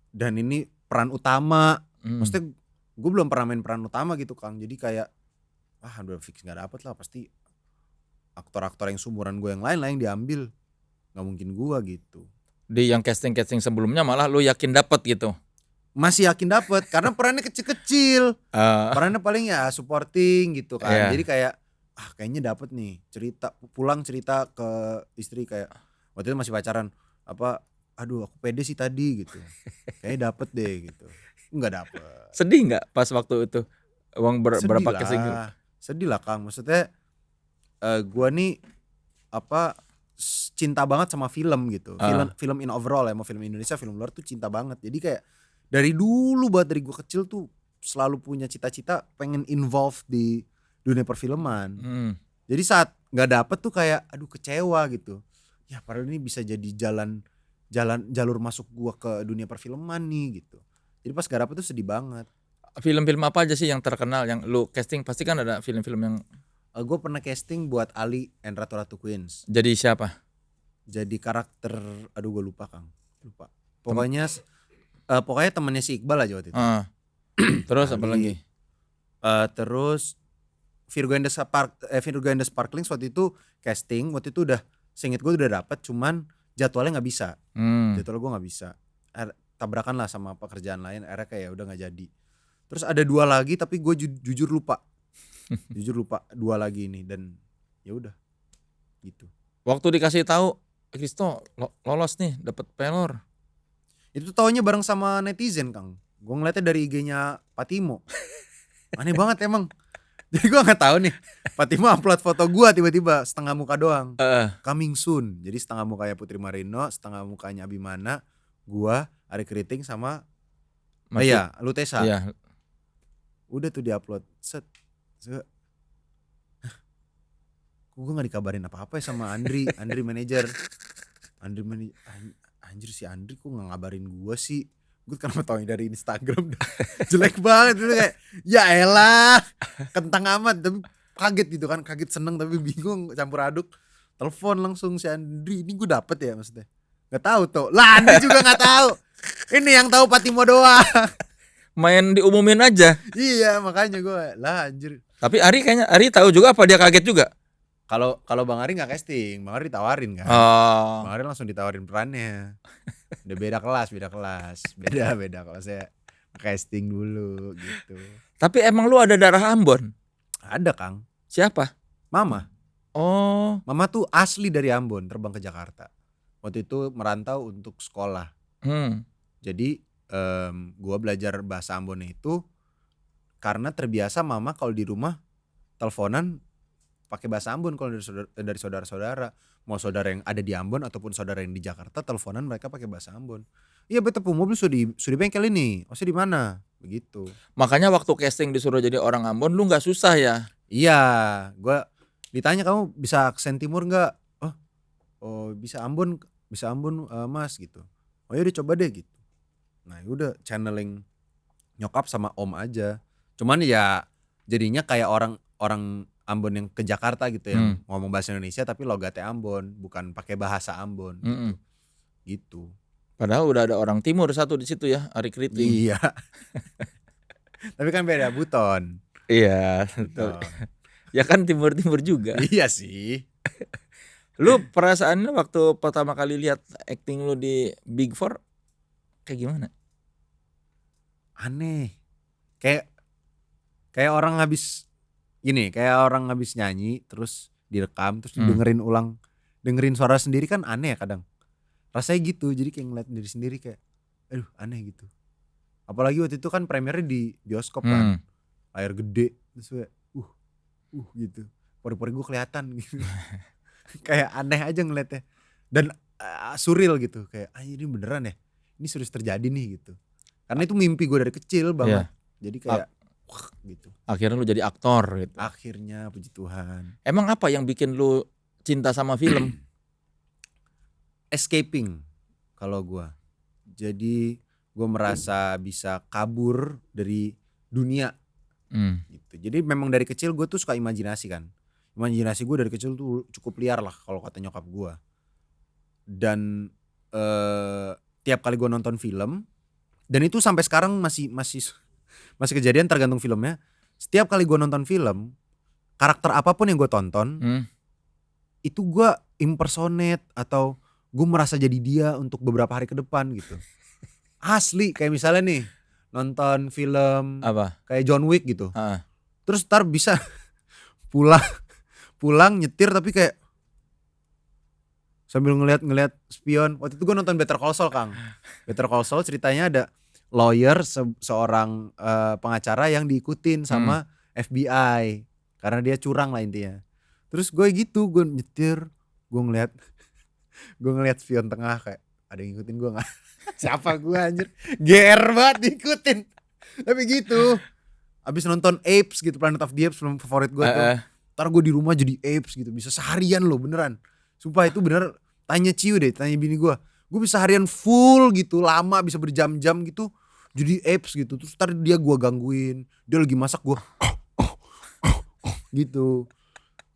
dan ini peran utama, maksudnya gue belum pernah main peran utama gitu Kang, jadi kayak udah fix nggak dapet lah, pasti aktor-aktor yang sumuran gue yang lain diambil, nggak mungkin gue gitu. Di yang casting sebelumnya malah lu yakin dapet gitu. Masih yakin dapet karena perannya kecil-kecil, perannya paling ya supporting gitu kan. Iya. Jadi kayak kayaknya dapet nih, pulang cerita ke istri kayak waktu itu masih pacaran, aduh aku pede sih tadi gitu, kayaknya dapet deh gitu, nggak dapet. Sedih nggak pas waktu itu uang berapa casting? Sedih lah Kang, maksudnya gua nih cinta banget sama film gitu, film in overall ya, mau film Indonesia film luar tuh cinta banget. Jadi kayak dari dulu banget, dari gue kecil tuh selalu punya cita-cita pengen involve di dunia perfilman. Jadi saat nggak dapet tuh kayak aduh kecewa gitu. Ya padahal ini bisa jadi jalur masuk gue ke dunia perfilman nih gitu. Jadi pas gak dapet tuh sedih banget. Film-film apa aja sih yang terkenal yang lu casting? Pasti kan ada film-film yang gue pernah casting buat Ali and Ratu Queens. jadi siapa? Jadi karakter, aduh gue lupa Kang, lupa. Pokoknya temannya si Iqbal aja waktu itu. Terus apa lagi? Terus Virgo and the Sparklings waktu itu casting, waktu itu udah seinget gue udah dapet, cuman jadwalnya nggak bisa. Jadwal gue nggak bisa. Tabrakan lah sama pekerjaan lain, akhirnya kayak udah nggak jadi. Terus ada 2 lagi tapi gue jujur lupa. Jujur lupa 2 lagi ini, dan ya udah gitu. Waktu dikasih tahu Kristo lolos nih dapat pelor. Itu taunya bareng sama netizen Kang. Gue ngeliatnya dari IG-nya Patimo. Aneh banget emang. Jadi gue gak tahu nih, Patimo upload foto gue tiba-tiba setengah muka doang. Coming soon. Jadi setengah mukanya Putri Marino, setengah mukanya Abimana, gue, Ari Keriting sama Lutesa. Iya. Udah tuh diupload. Set. Gue gak dikabarin apa-apa ya sama Andri manajer. Anjir si Andri kok gak ngabarin gue sih. Gue kenapa tau dari Instagram. Jelek banget itu, kayak ya elah kentang amat, tapi kaget gitu kan, kaget seneng tapi bingung campur aduk. Telepon langsung si Andri, ini gue dapet ya maksudnya. Gak tahu tuh lah, Andri juga gak tahu. Ini yang tahu Patimo doang. Main diumumin aja. Iya makanya gue lah anjir. Tapi Ari tahu juga apa dia kaget juga? Kalau Bang Ari nggak casting, Bang Ari ditawarin kan. Bang Ari langsung ditawarin perannya. Udah beda kelas, beda kelasnya. Casting dulu gitu. Tapi emang lu ada darah Ambon? Ada Kang. Siapa? Mama. Oh. Mama tuh asli dari Ambon, terbang ke Jakarta. Waktu itu merantau untuk sekolah. Jadi gua belajar bahasa Ambonnya itu karena terbiasa mama kalau di rumah teleponan pakai bahasa Ambon kalau dari saudara-saudara. Mau saudara yang ada di Ambon ataupun saudara yang di Jakarta, teleponan mereka pakai bahasa Ambon. Iya bete mobil sudah di bengkel ini. Maksudnya di mana? Begitu. Makanya waktu casting disuruh jadi orang Ambon lu nggak susah ya? Iya, gua ditanya kamu bisa aksen timur nggak? Oh bisa Ambon Mas gitu. Oh ya udah coba deh gitu. Nah udah channeling nyokap sama om aja. Cuman ya jadinya kayak orang Ambon yang ke Jakarta gitu yang ngomong bahasa Indonesia tapi logatnya Ambon, bukan pakai bahasa Ambon gitu. Gitu. Padahal udah ada orang timur satu di situ ya, Ari Keriting. Iya. Tapi kan beda Buton. Iya, betul. Ya kan timur-timur juga. Iya sih. Lu perasaannya waktu pertama kali lihat acting lu di Big Four kayak gimana? Aneh. Kayak orang habis nyanyi terus direkam terus dengerin suara sendiri kan aneh ya kadang. Rasanya gitu, jadi kayak ngeliat diri sendiri kayak aduh aneh gitu. Apalagi waktu itu kan premiernya di bioskop kan. Layar gede terus kayak gitu. Pori-pori gue kelihatan gitu. Kayak aneh aja ngeliatnya. Dan surreal gitu, kayak ini beneran ya. Ini serius terjadi nih gitu. Karena itu mimpi gue dari kecil banget. Jadi kayak gitu. Akhirnya lu jadi aktor gitu. Akhirnya puji Tuhan. Emang apa yang bikin lu cinta sama film? Escaping kalau gue. Jadi gue merasa bisa kabur dari dunia Hmm. gitu. Jadi memang dari kecil gue tuh suka imajinasi kan. Imajinasi gue dari kecil tuh cukup liar lah kalau kata nyokap gue. Dan tiap kali gue nonton film, dan itu sampai sekarang masih kejadian tergantung filmnya. Setiap kali gue nonton film, karakter apapun yang gue tonton, itu gue impersonate atau gue merasa jadi dia untuk beberapa hari ke depan gitu. Asli, kayak misalnya nih nonton film Apa? kayak John Wick gitu. Ah. Terus ntar bisa pulang nyetir tapi kayak sambil ngeliat spion. Waktu itu gue nonton Better Call Saul, Kang. Better Call Saul ceritanya ada lawyer seorang pengacara yang diikutin sama FBI karena dia curang lah intinya. Terus gue gitu, gue nyetir, gue ngeliat spion tengah kayak ada yang ngikutin gue nggak? Siapa gue anjir? GR banget diikutin. Tapi gitu. Abis nonton Apes gitu, Planet of the Apes, film favorit gue tuh. Ntar gue di rumah jadi Apes gitu, bisa seharian loh beneran. Sumpah itu bener, tanya Ciu deh, tanya bini gue. Gue bisa harian full gitu, lama bisa berjam-jam gitu. Jadi Apes gitu, terus ntar dia gue gangguin. Dia lagi masak gue gitu.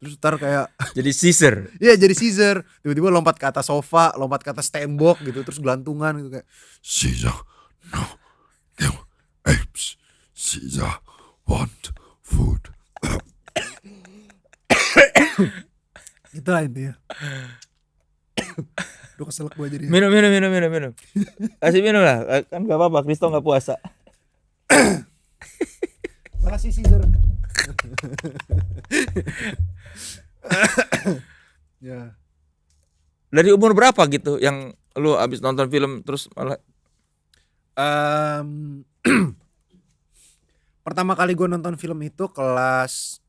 Terus ntar kayak Jadi Caesar. iya jadi Caesar. Tiba-tiba lompat ke atas sofa, lompat ke atas tembok gitu. Terus gelantungan gitu kayak Caesar, no, no, apes. Caesar want food. gitu lah intinya. Udah keselak gue jadi. Minum. Kasih minum lah. Kan gak apa-apa, Kristo gak puasa. Makasih Caesar. Ya. Dari umur berapa gitu yang lu abis nonton film terus malah Pertama kali gue nonton film itu kelas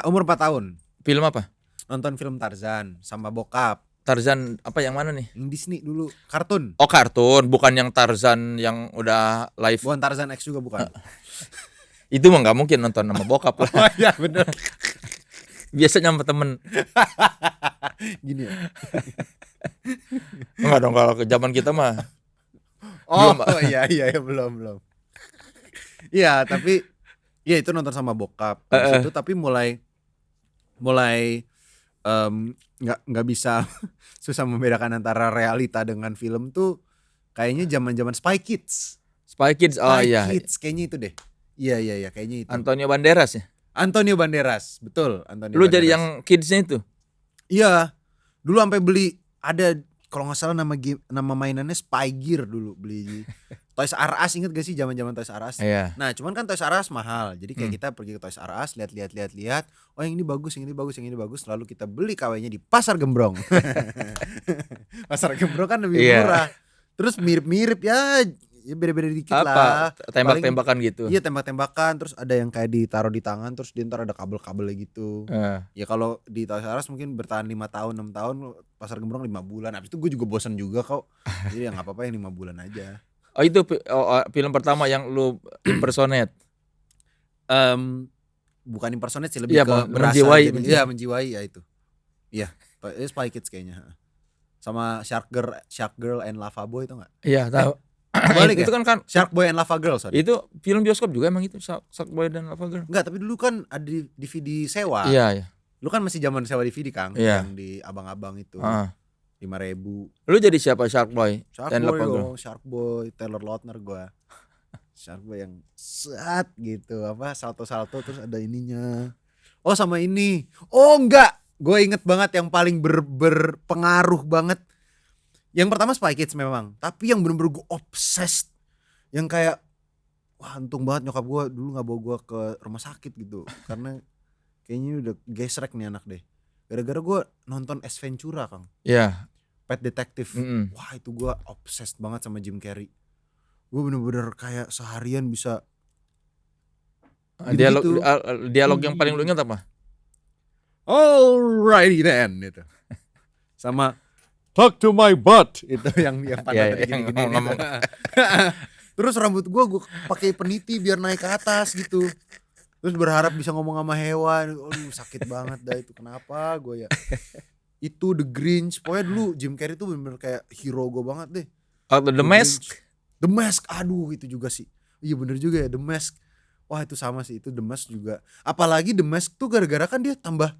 umur 4 tahun. film apa? Nonton film Tarzan sama bokap. Tarzan apa yang mana nih? Yang Disney dulu, kartun. Oh kartun, bukan yang Tarzan yang udah live. Bukan Tarzan X juga bukan. Itu mah nggak mungkin nonton sama bokap lah. Oh iya bener. Biasanya sama temen. Gini ya. Enggak dong, kalau ke zaman kita mah. Oh, Belum. iya belum. Iya tapi ya itu nonton sama bokap. Habis itu tapi mulai nggak bisa susah membedakan antara realita dengan film tuh kayaknya zaman Spy Kids. Spy Kids, oh Spy iya. Kids kayaknya itu deh. Iya kayaknya itu. Antonio Banderas ya. Antonio Banderas, betul. Antonio Lu Banderas. jadi yang kidsnya itu. Iya. Dulu sampai beli ada kalau nggak salah nama mainannya Spy Gear dulu beli. Toys R Us, inget gak sih zaman Toys R Us? Iya. Nah, cuman kan Toys R Us mahal. Jadi kayak kita pergi ke Toys R Us, lihat. Oh, yang ini bagus. Lalu kita beli KW-nya di Pasar Gembrong. Pasar Gembrong kan lebih Iya. murah. Terus mirip-mirip ya beda-beda dikit lah. Apa? Tembak-tembakan gitu. Iya, tembak-tembakan. Terus ada yang kayak ditaruh di tangan, terus di ntar ada kabel-kabelnya gitu. Ya kalau di Toys R Us mungkin bertahan 5 tahun, 6 tahun, Pasar Gembrong 5 bulan. Habis itu gue juga bosan juga kok. Jadi ya gak apa-apa yang 5 bulan aja. Oh itu film pertama yang lu impersonate. Bukan impersonate sih, lebih Iya, ke berasa menjiwai, jadi, menjiwai. iya menjiwai ya itu. Iya, Spy Kids kayaknya. Sama Shark Girl and Lava Boy itu enggak? Iya, tahu. Balik Itu ya? kan Shark Boy and Lava Girl, sorry. itu film bioskop juga emang itu Shark Boy dan Lava Girl. Enggak, tapi dulu kan ada di DVD sewa. Iya. Lu kan masih zaman sewa DVD, Kang, Iya. yang di abang-abang itu. Heeh. 5.000. Lu jadi siapa Shark Boy? Shark Dan Boy Lava Girl. dong, Shark Boy, Taylor Lautner gua. Shark Boy yang set gitu, salto-salto terus ada ininya. Oh sama ini. Oh enggak, gue inget banget yang paling berpengaruh banget. Yang pertama Spy Kids memang, tapi yang bener-bener gue obsessed. Yang kayak wah untung banget nyokap gue dulu gak bawa gue ke rumah sakit gitu. Karena kayaknya udah gesrek nih anak deh. Gara-gara gue nonton Ace Ventura, Kang. Iya. Pet Detective. Mm-mm. Wah itu gue obsessed banget sama Jim Carrey. Gue bener-bener kayak seharian bisa gitu-gitu. Dialog yang paling lu ingat apa? Alrighty then itu. Sama talk to my butt itu yang Iya, pantatnya yang gini-gini. ngomong. Terus rambut gue pakai peniti biar naik ke atas gitu. Terus berharap bisa ngomong sama hewan. Aduh sakit banget dah itu. Kenapa gue ya. Itu The Grinch. Pokoknya dulu Jim Carrey tuh bener-bener kayak hero gue banget deh. Oh, The Mask. The Mask. Aduh itu juga sih. Iya bener juga ya The Mask. Wah itu sama sih, itu The Mask juga. Apalagi The Mask tuh gara-gara kan dia tambah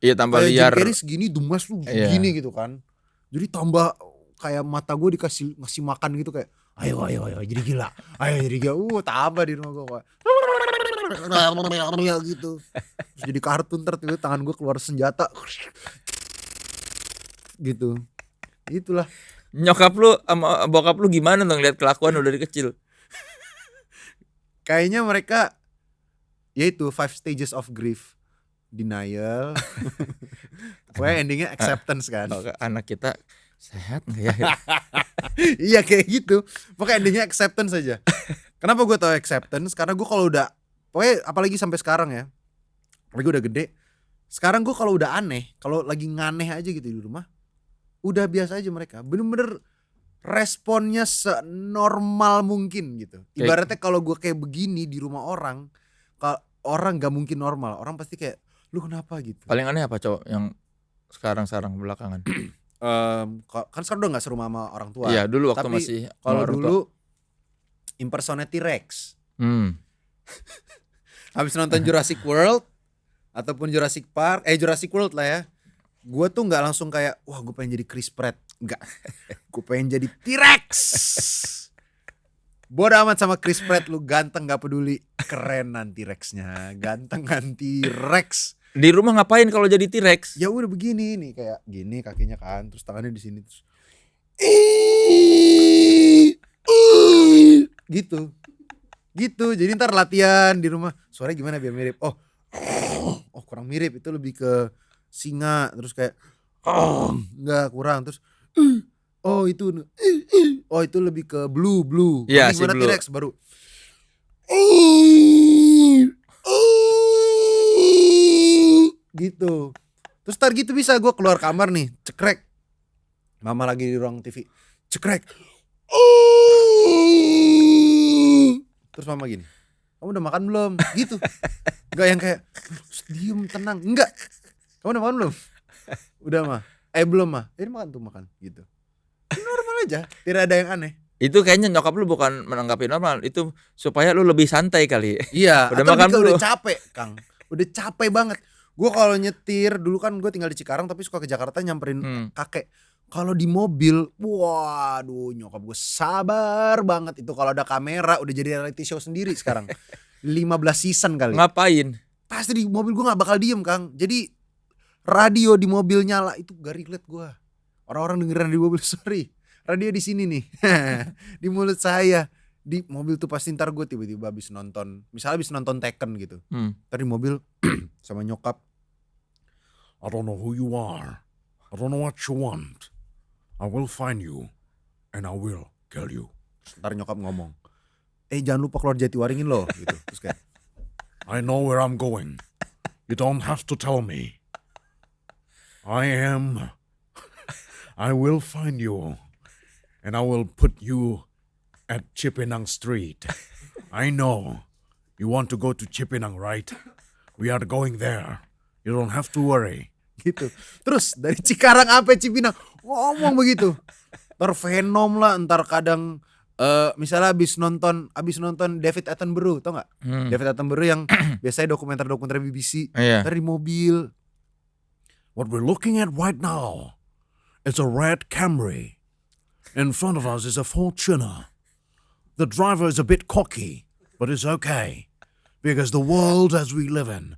Iya tambah kayak Jim liar. Carrey segini, The Mask tuh Iya. segini gitu kan. Jadi tambah kayak mata gue ngasih makan gitu kayak ayo jadi gila. Ayo jadi gila. Tambah di rumah gue kayak gitu. Terus jadi kartun tiba-tiba tangan gue keluar senjata. Gitu. Itulah. Nyokap lu sama bokap lu gimana tuh ngeliat kelakuan lu dari kecil? Kayaknya mereka yaitu 5 stages of grief. Denial. Pokoknya endingnya acceptance kan. Oh, anak kita sehat nggak ya? Iya kayak gitu. Pokoknya endingnya acceptance aja. Kenapa gue tau acceptance? Karena gue kalau udah, pokoknya apalagi sampai sekarang ya, apalagi udah gede. Sekarang gue kalau udah aneh, kalau lagi nganeh aja gitu di rumah, udah biasa aja mereka. Bener-bener responnya senormal mungkin gitu. Ibaratnya kalau gue kayak begini di rumah orang, kalau orang gak mungkin normal. Orang pasti kayak, lu kenapa gitu. Paling aneh apa cowok yang sekarang belakangan? Kan sekarang udah gak serumah sama orang tua. Iya dulu waktu Tapi masih kalau orang tua. dulu impersonate T-Rex. Habis nonton Jurassic World ataupun Jurassic World lah ya. Gue tuh nggak langsung kayak wah gue pengen jadi Chris Pratt. Enggak. Gue pengen jadi T-Rex. Bodoh amat sama Chris Pratt, lu ganteng gak peduli. Kerenan T-Rexnya. Gantengan T-Rex. Di rumah ngapain kalau jadi T-Rex? Ya udah begini nih kayak gini kakinya kan, terus tangannya di sini terus. Gitu. Jadi ntar latihan di rumah. Suaranya gimana biar mirip? Oh kurang mirip, itu lebih ke singa. Terus kayak enggak kurang. Terus itu lebih ke blue. Iya, Nanti si gimana Blue. T-Rex baru gitu. Terus ntar gitu bisa gue keluar kamar nih, cekrek. Mama lagi di ruang TV, cekrek. Terus mama gini, kamu udah makan belum? Gitu. Enggak yang kayak diem tenang, enggak. Kamu udah makan belum? Udah mah. Belum mah. Ini makan gitu. Normal aja, tidak ada yang aneh. Itu kayaknya nyokap lu bukan menanggapi normal, itu supaya lu lebih santai kali. Iya, Udah atau makan lebih ke belum? udah capek, Kang. Udah capek banget. Gue kalau nyetir, dulu kan gue tinggal di Cikarang tapi suka ke Jakarta nyamperin kakek. Kalau di mobil, waduh nyokap gue sabar banget. Itu kalau ada kamera udah jadi reality show sendiri sekarang. 15 season kali. Ngapain? Pasti di mobil gue gak bakal diem, Kang. Jadi radio di mobil nyala, itu gak relate gue. Orang-orang dengeran di mobil, sorry. Radio di sini nih. Di mulut saya. Di mobil tuh pasti ntar gue tiba-tiba habis nonton, misalnya habis nonton Tekken gitu. Ntar di mobil sama nyokap, I don't know who you are. I don't know what you want. I will find you and I will kill you. ntar nyokap ngomong, jangan lupa keluar Jatiwaringin loh gitu. Terus kayak I know where I'm going. You don't have to tell me. I will find you and I will put you at Chipinang Street. I know. You want to go to Chipinang, right? We are going there. You don't have to worry. gitu. Terus dari Cikarang sampai Cipinang ngomong begitu. Ntar Venom lah, ntar kadang misalnya abis nonton David Attenborough, tau gak? David Attenborough yang biasanya dokumenter BBC. Iya. Ntar di mobil. What we're looking at right now is a red Camry. In front of us is a Fortuner. The driver is a bit cocky, but it's okay. Because the world as we live in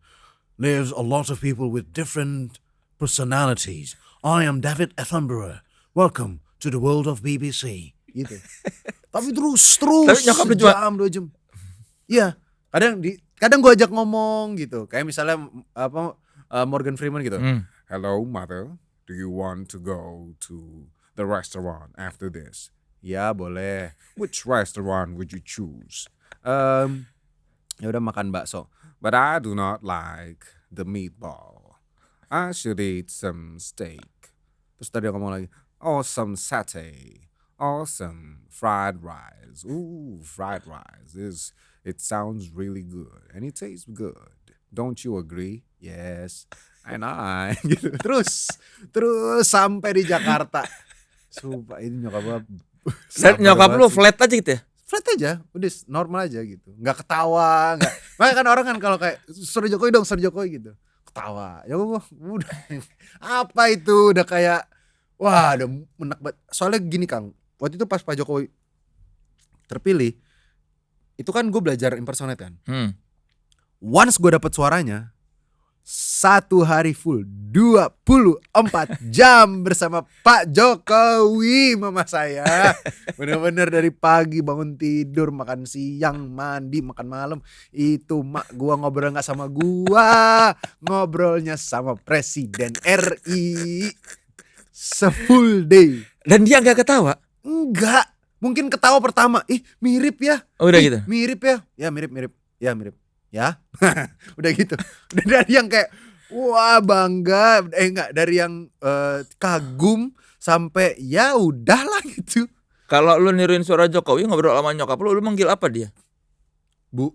lives a lot of people with different personalities. I am David Attenborough. Welcome to the world of BBC. Gitu. Tapi terus Tapi nyokap lu juga- sejam 2 jam. Iya, kadang gue ajak ngomong gitu. Kayak misalnya Morgan Freeman gitu. Hello mother, do you want to go to the restaurant after this? Ya boleh. Which restaurant would you choose? Ya udah makan bakso. But I do not like the meatball. I should eat some steak. Terus tadi ngomong lagi, some satay. Some fried rice. Ooh, fried rice. It sounds really good. And it tastes good. Don't you agree? Yes. And I. Gitu. Terus sampai di Jakarta. Sumpah ini nyokap gue. Nyokap lu flat aja gitu ya? flat aja, udah normal aja gitu, nggak ketawa, nggak. Makanya kan orang kan kalau kayak Suara Jokowi dong, Suara Jokowi gitu, ketawa. Ya udah, apa itu udah kayak, wah udah menek banget. Soalnya gini Kang, waktu itu pas Pak Jokowi terpilih, itu kan gue belajar impersonate kan. Once gue dapet suaranya, 1 hari full 24 jam bersama Pak Jokowi mama saya. Bener-bener dari pagi bangun tidur, makan siang, mandi, makan malam. Itu mak gua ngobrol gak sama gua, ngobrolnya sama Presiden RI. Se-full day. Dan dia nggak ketawa. Enggak, mungkin ketawa pertama, mirip ya. Oh, udah gitu. Mirip ya. Ya mirip. Ya mirip. Ya. Udah gitu. Udah dari yang kayak wah bangga, enggak, dari yang kagum sampai ya udahlah gitu. Kalau lu niruin suara Jokowi ngobrol sama nyokap lu manggil apa dia? Bu.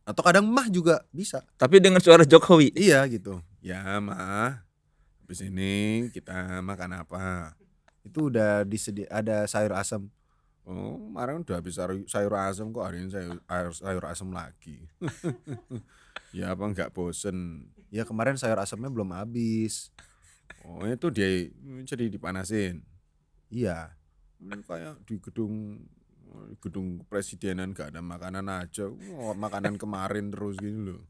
Atau kadang mah juga bisa. Tapi dengan suara Jokowi. Iya gitu. Ya mah, habis ini kita makan apa? Itu udah ada sayur asam. Oh, kemarin udah habis sayur asam, kok hari ini sayur asam lagi. Ya apa nggak bosen? Ya kemarin sayur asamnya belum habis. Oh itu dia jadi dipanasin. Iya. Kayak di gedung presidenan gak ada makanan aja. Makanan kemarin terus gitu loh.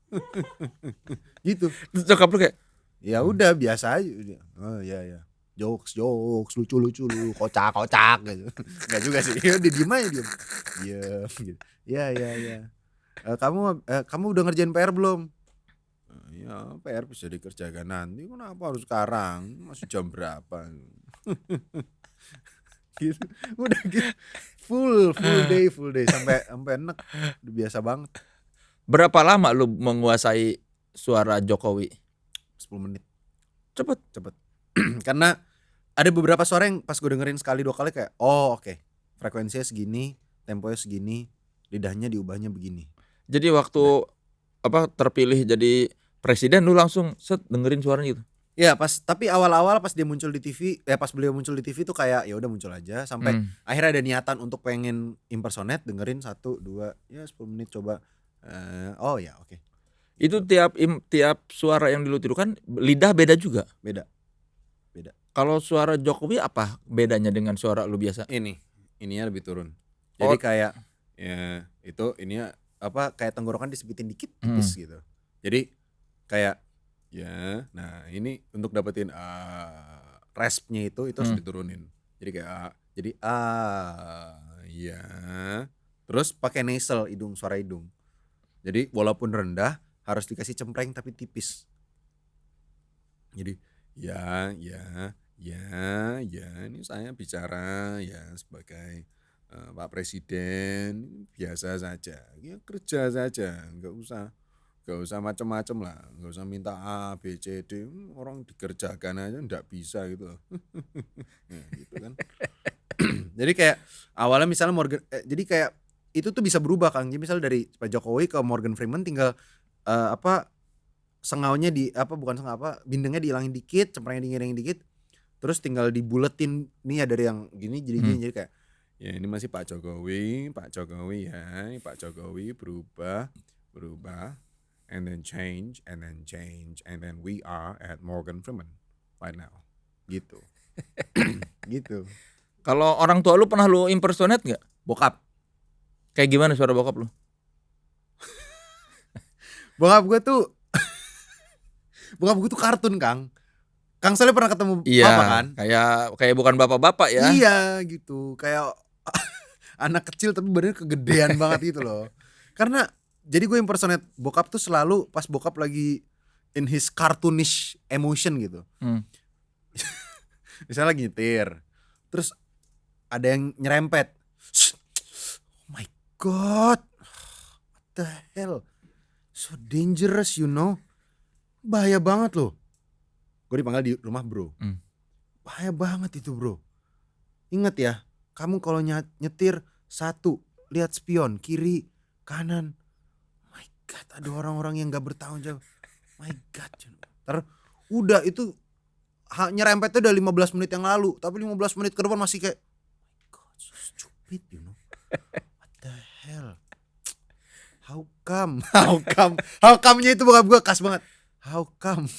Gitu. Terus nyokap lu kayak, Ya udah biasa aja. Oh iya. Jokes lucu lu, kocak gitu. Enggak juga sih. Dia diem aja diem. Gitu. Ya. Kamu udah ngerjain PR belum? Ya PR bisa dikerjakan nanti. Kenapa harus sekarang? Masih jam berapa? Gitu. Udah gitu. Full day sampai enak. Udah biasa banget. berapa lama lu menguasai suara Jokowi? 10 menit. Cepet. Karena ada beberapa suara yang pas gue dengerin sekali 2 kali kayak oke. Frekuensinya segini, temponya segini, lidahnya diubahnya begini. Jadi waktu terpilih jadi presiden lu langsung dengerin suaranya gitu. Ya tapi awal-awal pas dia muncul di TV, pas beliau muncul di TV tuh kayak ya udah muncul aja sampai akhirnya ada niatan untuk pengen impersonate, dengerin 1 2 ya 10 menit coba. Oh ya oke. Itu tiap suara yang lu tirukan lidah beda juga. Beda. Kalau suara Jokowi apa bedanya dengan suara lu biasa? Ininya lebih turun. Jadi kayak ya itu ininya kayak tenggorokan disebutin dikit tipis gitu. Jadi kayak ya, nah ini untuk dapetin raspnya itu harus diturunin. Jadi kayak ya. Terus pakai nasal suara hidung. Jadi walaupun rendah harus dikasih cempreng tapi tipis. Jadi ya ini saya bicara ya sebagai Pak Presiden biasa saja, ya kerja saja, nggak usah macam-macam lah, nggak usah minta A B C D, orang dikerjakan aja nggak bisa gitu. Nah, gitu kan. Jadi kayak awalnya misalnya Morgan, jadi kayak itu tuh bisa berubah Kang. Jadi misalnya dari Pak Jokowi ke Morgan Freeman tinggal sengaunya bindengnya dihilangin dikit, cemprengnya dihilangin dikit, terus tinggal dibuletin nih ya dari yang gini jadi gini. Jadi kayak ya ini masih Pak Jokowi ya, Pak Jokowi berubah and then change and then we are at Morgan Freeman right now gitu. Gitu. Kalau orang tua lu pernah lu impersonate nggak? Bokap Kayak gimana suara bokap lu? Bokap gue tuh kartun Kang soalnya pernah ketemu papa kan? Kayak bukan bapak-bapak ya? Iya gitu, kayak anak kecil tapi badannya kegedean banget gitu loh. Karena jadi gue impersonate bokap tuh selalu pas bokap lagi in his cartoonish emotion gitu. Misalnya lagi nyetir, terus ada yang nyerempet. Oh my god, what the hell, so dangerous you know, bahaya banget loh. Gue dipanggil di rumah bro, bahaya banget itu bro. Ingat ya, kamu kalau nyetir 1 lihat spion kiri kanan. Oh my god, ada orang-orang yang gak bertanggung jawab. My god, udah itu nyerempetnya udah 15 menit yang lalu, tapi 15 menit ke depan masih kayak oh my god, so stupid you know. What the hell? How come? How come? How come-nya itu bokap gue khas banget. How come?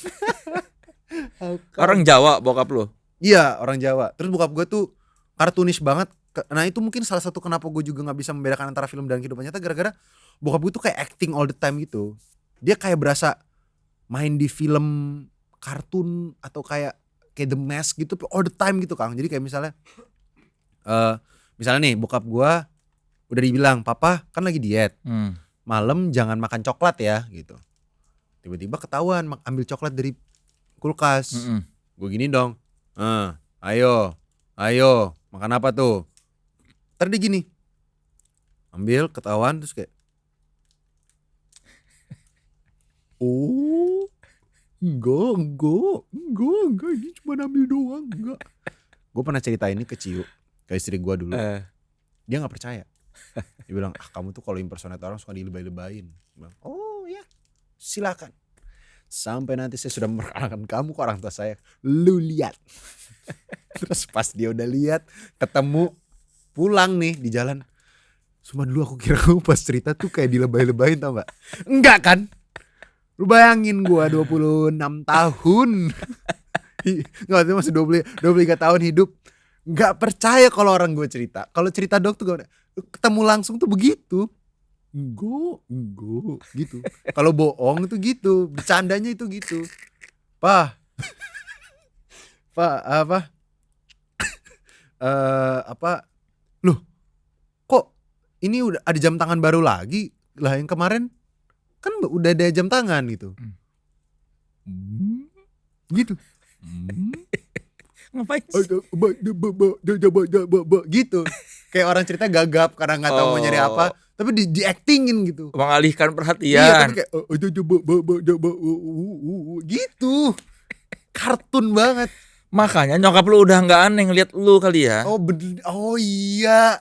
How come? Orang Jawa bokap lu. Iya, orang Jawa. Terus bokap gue tuh kartunis banget. Nah itu mungkin salah satu kenapa gue juga gak bisa membedakan antara film dan kehidupan nyata, gara-gara bokap gue tuh kayak acting all the time gitu. Dia kayak berasa main di film kartun atau kayak The Mask gitu all the time gitu Kang. Jadi kayak misalnya misalnya nih bokap gue udah dibilang, papa kan lagi diet, malam jangan makan coklat ya gitu. Tiba-tiba ketahuan ambil coklat dari kulkas. Gue gini dong, ayo makan apa tuh? Ntar dia gini, ambil ketahuan terus kayak, oh enggak ini cuma ambil doang, enggak. Gue pernah cerita ini ke Ciu, ke istri gue dulu. Dia gak percaya. Dia bilang, kamu tuh kalau impersonate orang suka dilebay-lebayin. Bilang, oh ya silakan. Sampai nanti saya sudah memperkenalkan kamu ke orang tua saya, lu lihat. Terus pas dia udah lihat, ketemu, pulang nih di jalan. Cuma dulu aku kira kamu pas cerita tuh kayak dilebay-lebayin, tau gak? Enggak kan? Lu bayangin gua 26 tahun. Enggak, itu masih 23 tahun hidup. Enggak percaya kalau orang gue cerita. Kalau cerita dok tuh ketemu langsung tuh begitu. Enggak gitu. Kalau bohong tuh gitu, bercandanya itu gitu. Pak loh kok ini udah ada jam tangan baru lagi lah, yang kemarin kan udah ada jam tangan gitu. Gitu. Ngapain sih? Gitu. Kayak orang cerita gagap karena nggak tahu mau nyari apa, tapi di actingin gitu. Mengalihkan Iya, perhatian. tapi kayak gitu. Kartun banget. Makanya nyokap lu udah nggak aneh ngeliat lu kali ya. Oh iya.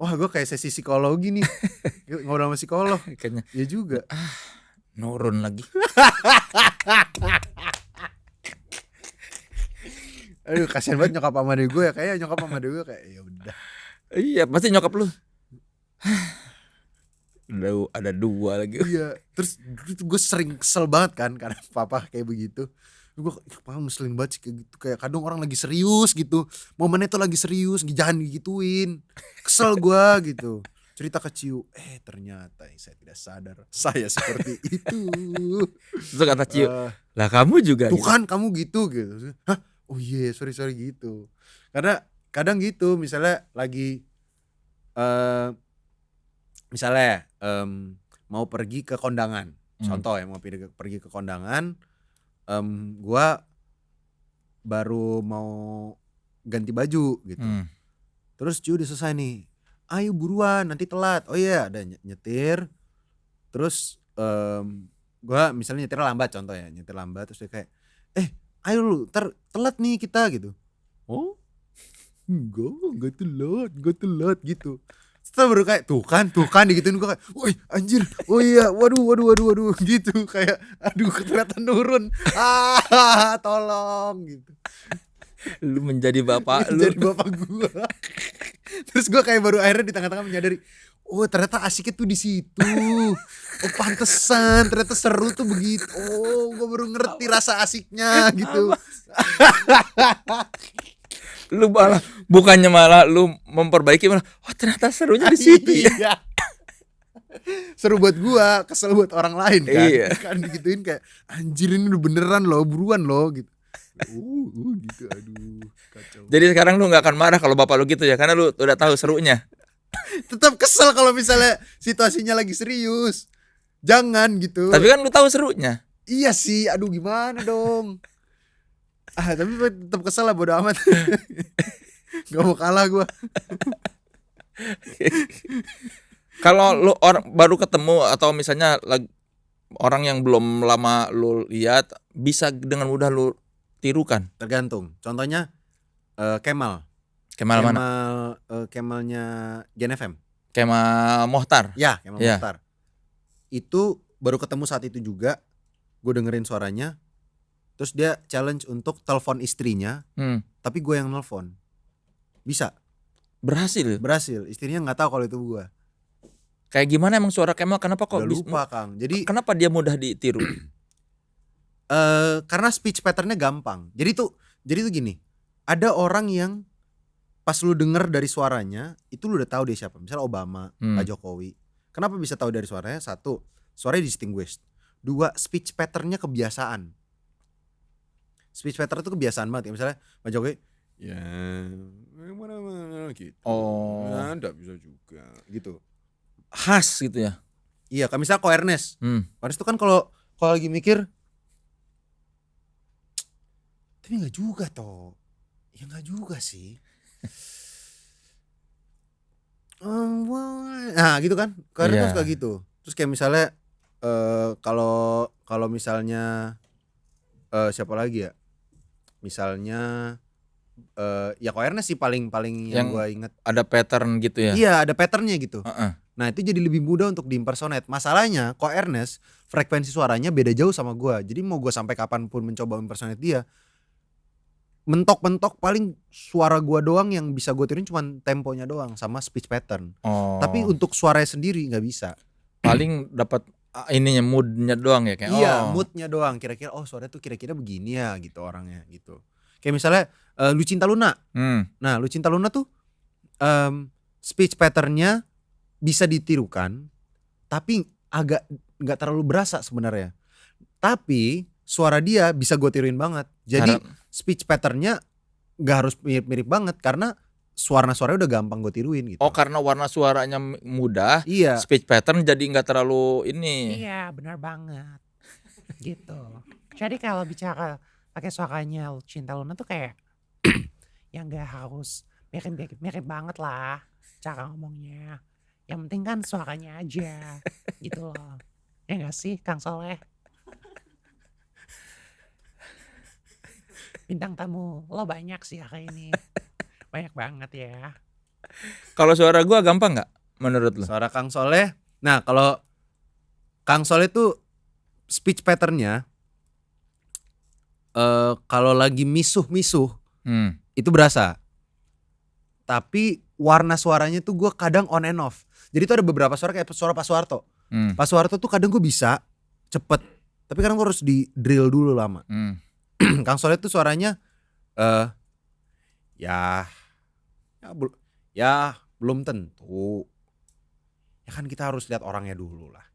Wah, gue kayak sesi psikologi nih. Ngobrol sama psikolog. Kayaknya Ya juga. nurun lagi. Aduh, kasihan banget nyokap sama adek gue ya. Kayaknya nyokap sama adek gue kayak ya udah. Iya, pasti nyokap lu. Udah ada dua lagi. Iya. Terus gue sering kesel banget kan karena papa kayak begitu. Gue papa ngeselin banget sih kayak gitu. Kayak kadang orang lagi serius gitu, momennya tuh lagi serius, jangan digituin. Kesel gue gitu. Cerita ke Ciu, ternyata saya tidak sadar saya seperti itu. Terus kata Ciu, lah kamu juga Tuh gitu. kan kamu gitu. Hah? Oh iya, sorry gitu. Karena kadang gitu, misalnya lagi mau pergi ke kondangan. Contoh ya, mau pergi ke kondangan, gua baru mau ganti baju gitu. Terus Ciu udah selesai nih. Ayo buruan, nanti telat. Oh iya, ada nyetir. Terus gua misalnya nyetir lambat, contoh ya, nyetir lambat terus dia kayak, ayo lu, ntar telat nih kita gitu. Oh, enggak telat gitu. Setelah baru kayak tuh kan digituin gue kayak, woi anjir, oh iya, waduh gitu, kayak aduh ternyata nurun, tolong gitu. Lu menjadi bapak lu. Jadi bapak gue. Terus gue kayak baru akhirnya di tengah-tengah menyadari, oh ternyata asiknya tuh di situ. Oh pantesan, ternyata seru tuh begitu. Oh gue baru ngerti rasa asiknya gitu. Lu malah bukannya malah lu memperbaiki, malah oh ternyata serunya di situ ya. Iya. Seru buat gua, kesel buat orang lain kan. Iya. Kan digituin kayak anjir ini udah beneran loh, buruan loh gitu. Gitu, aduh kacau. Jadi sekarang lu nggak akan marah kalau bapak lu gitu ya, karena lu udah tahu serunya. Tetap kesel kalau misalnya situasinya lagi serius. Jangan gitu. Tapi kan lu tahu serunya. Iya sih, aduh gimana dong. Tapi tetap kesel lah, bodo amat. Gak mau kalah gua. Kalau lu baru ketemu atau misalnya orang yang belum lama lu lihat, bisa dengan mudah lu tirukan. Tergantung. Contohnya Kemal Mana? Kemalnya Gen FM. Kemal Mohtar. Ya, Kemal Ya. Mohtar. Itu baru ketemu saat itu juga. Gue dengerin suaranya. Terus dia challenge untuk telepon istrinya, tapi gue yang nelfon. Bisa. Berhasil. Berhasil. Istrinya nggak tahu kalau itu gua. Kayak gimana emang suara Kemal? Kenapa kok Udah lupa Kang. Jadi kenapa dia mudah ditiru? karena speech patternnya gampang. Jadi tuh gini. Ada orang yang pas lu denger dari suaranya itu lu udah tahu dia siapa. Misalnya Obama, Pak Jokowi. Kenapa bisa tahu dari suaranya? Satu, suaranya distinguished. Dua, speech patternnya kebiasaan. Speech pattern itu kebiasaan banget. Misalnya Pak Jokowi, ya mana gitu. Oh. Nah, enggak bisa juga gitu. Khas gitu ya. Iya, kayak misalnya Ko Ernest. Hmm. Itu kan kalau lagi mikir, tapi nggak juga toh. Ya nggak juga sih. Nah gitu kan. Ko Ernest Iya. suka gitu. Terus kayak misalnya kalau misalnya siapa lagi ya? Misalnya ya Ko Ernest sih paling yang gue inget. Ada pattern gitu ya. Iya, ada patternnya gitu. Heeh. Nah itu jadi lebih mudah untuk diimpersonate. Masalahnya Ko Ernest frekuensi suaranya beda jauh sama gue. Jadi mau gue sampai kapanpun mencoba impersonate dia, mentok-mentok paling suara gue doang yang bisa gue tiruin cuman temponya doang sama speech pattern. Oh. Tapi untuk suaranya sendiri nggak bisa. paling dapat ininya moodnya doang ya kayak. Iya, oh. moodnya doang. Kira-kira suara tuh kira-kira begini ya gitu orangnya gitu. Kayak misalnya Lucinta Luna. Nah Lucinta Luna tuh speech patternnya bisa ditirukan, tapi agak nggak terlalu berasa sebenarnya. Tapi suara dia bisa gue tiruin banget. Jadi speech patternnya nggak harus mirip-mirip banget karena suaranya udah gampang gue tiruin gitu. Oh karena warna suaranya mudah, Iya. speech pattern jadi nggak terlalu ini. Iya, benar banget. Gitu. Jadi kalau bicara pakai suaranya Cinta Luna tuh kayak yang gak harus mirip banget lah cara ngomongnya. Yang penting kan suaranya aja gitu loh. Ya gak sih Kang Soleh? Bintang tamu lo banyak sih hari ini. Banyak banget ya. Kalau suara gua gampang nggak menurut lo? Suara Kang Soleh. Nah kalau Kang Soleh tuh speech patternnya kalau lagi misuh-misuh itu berasa. Tapi warna suaranya tuh gue kadang on and off. Jadi tuh ada beberapa suara kayak suara Pak Soeharto. Pak Soeharto tuh kadang gue bisa cepet, tapi kadang gue harus di drill dulu lama. Kang Soleh tuh suaranya ya belum tentu. Ya kan kita harus lihat orangnya dulu lah.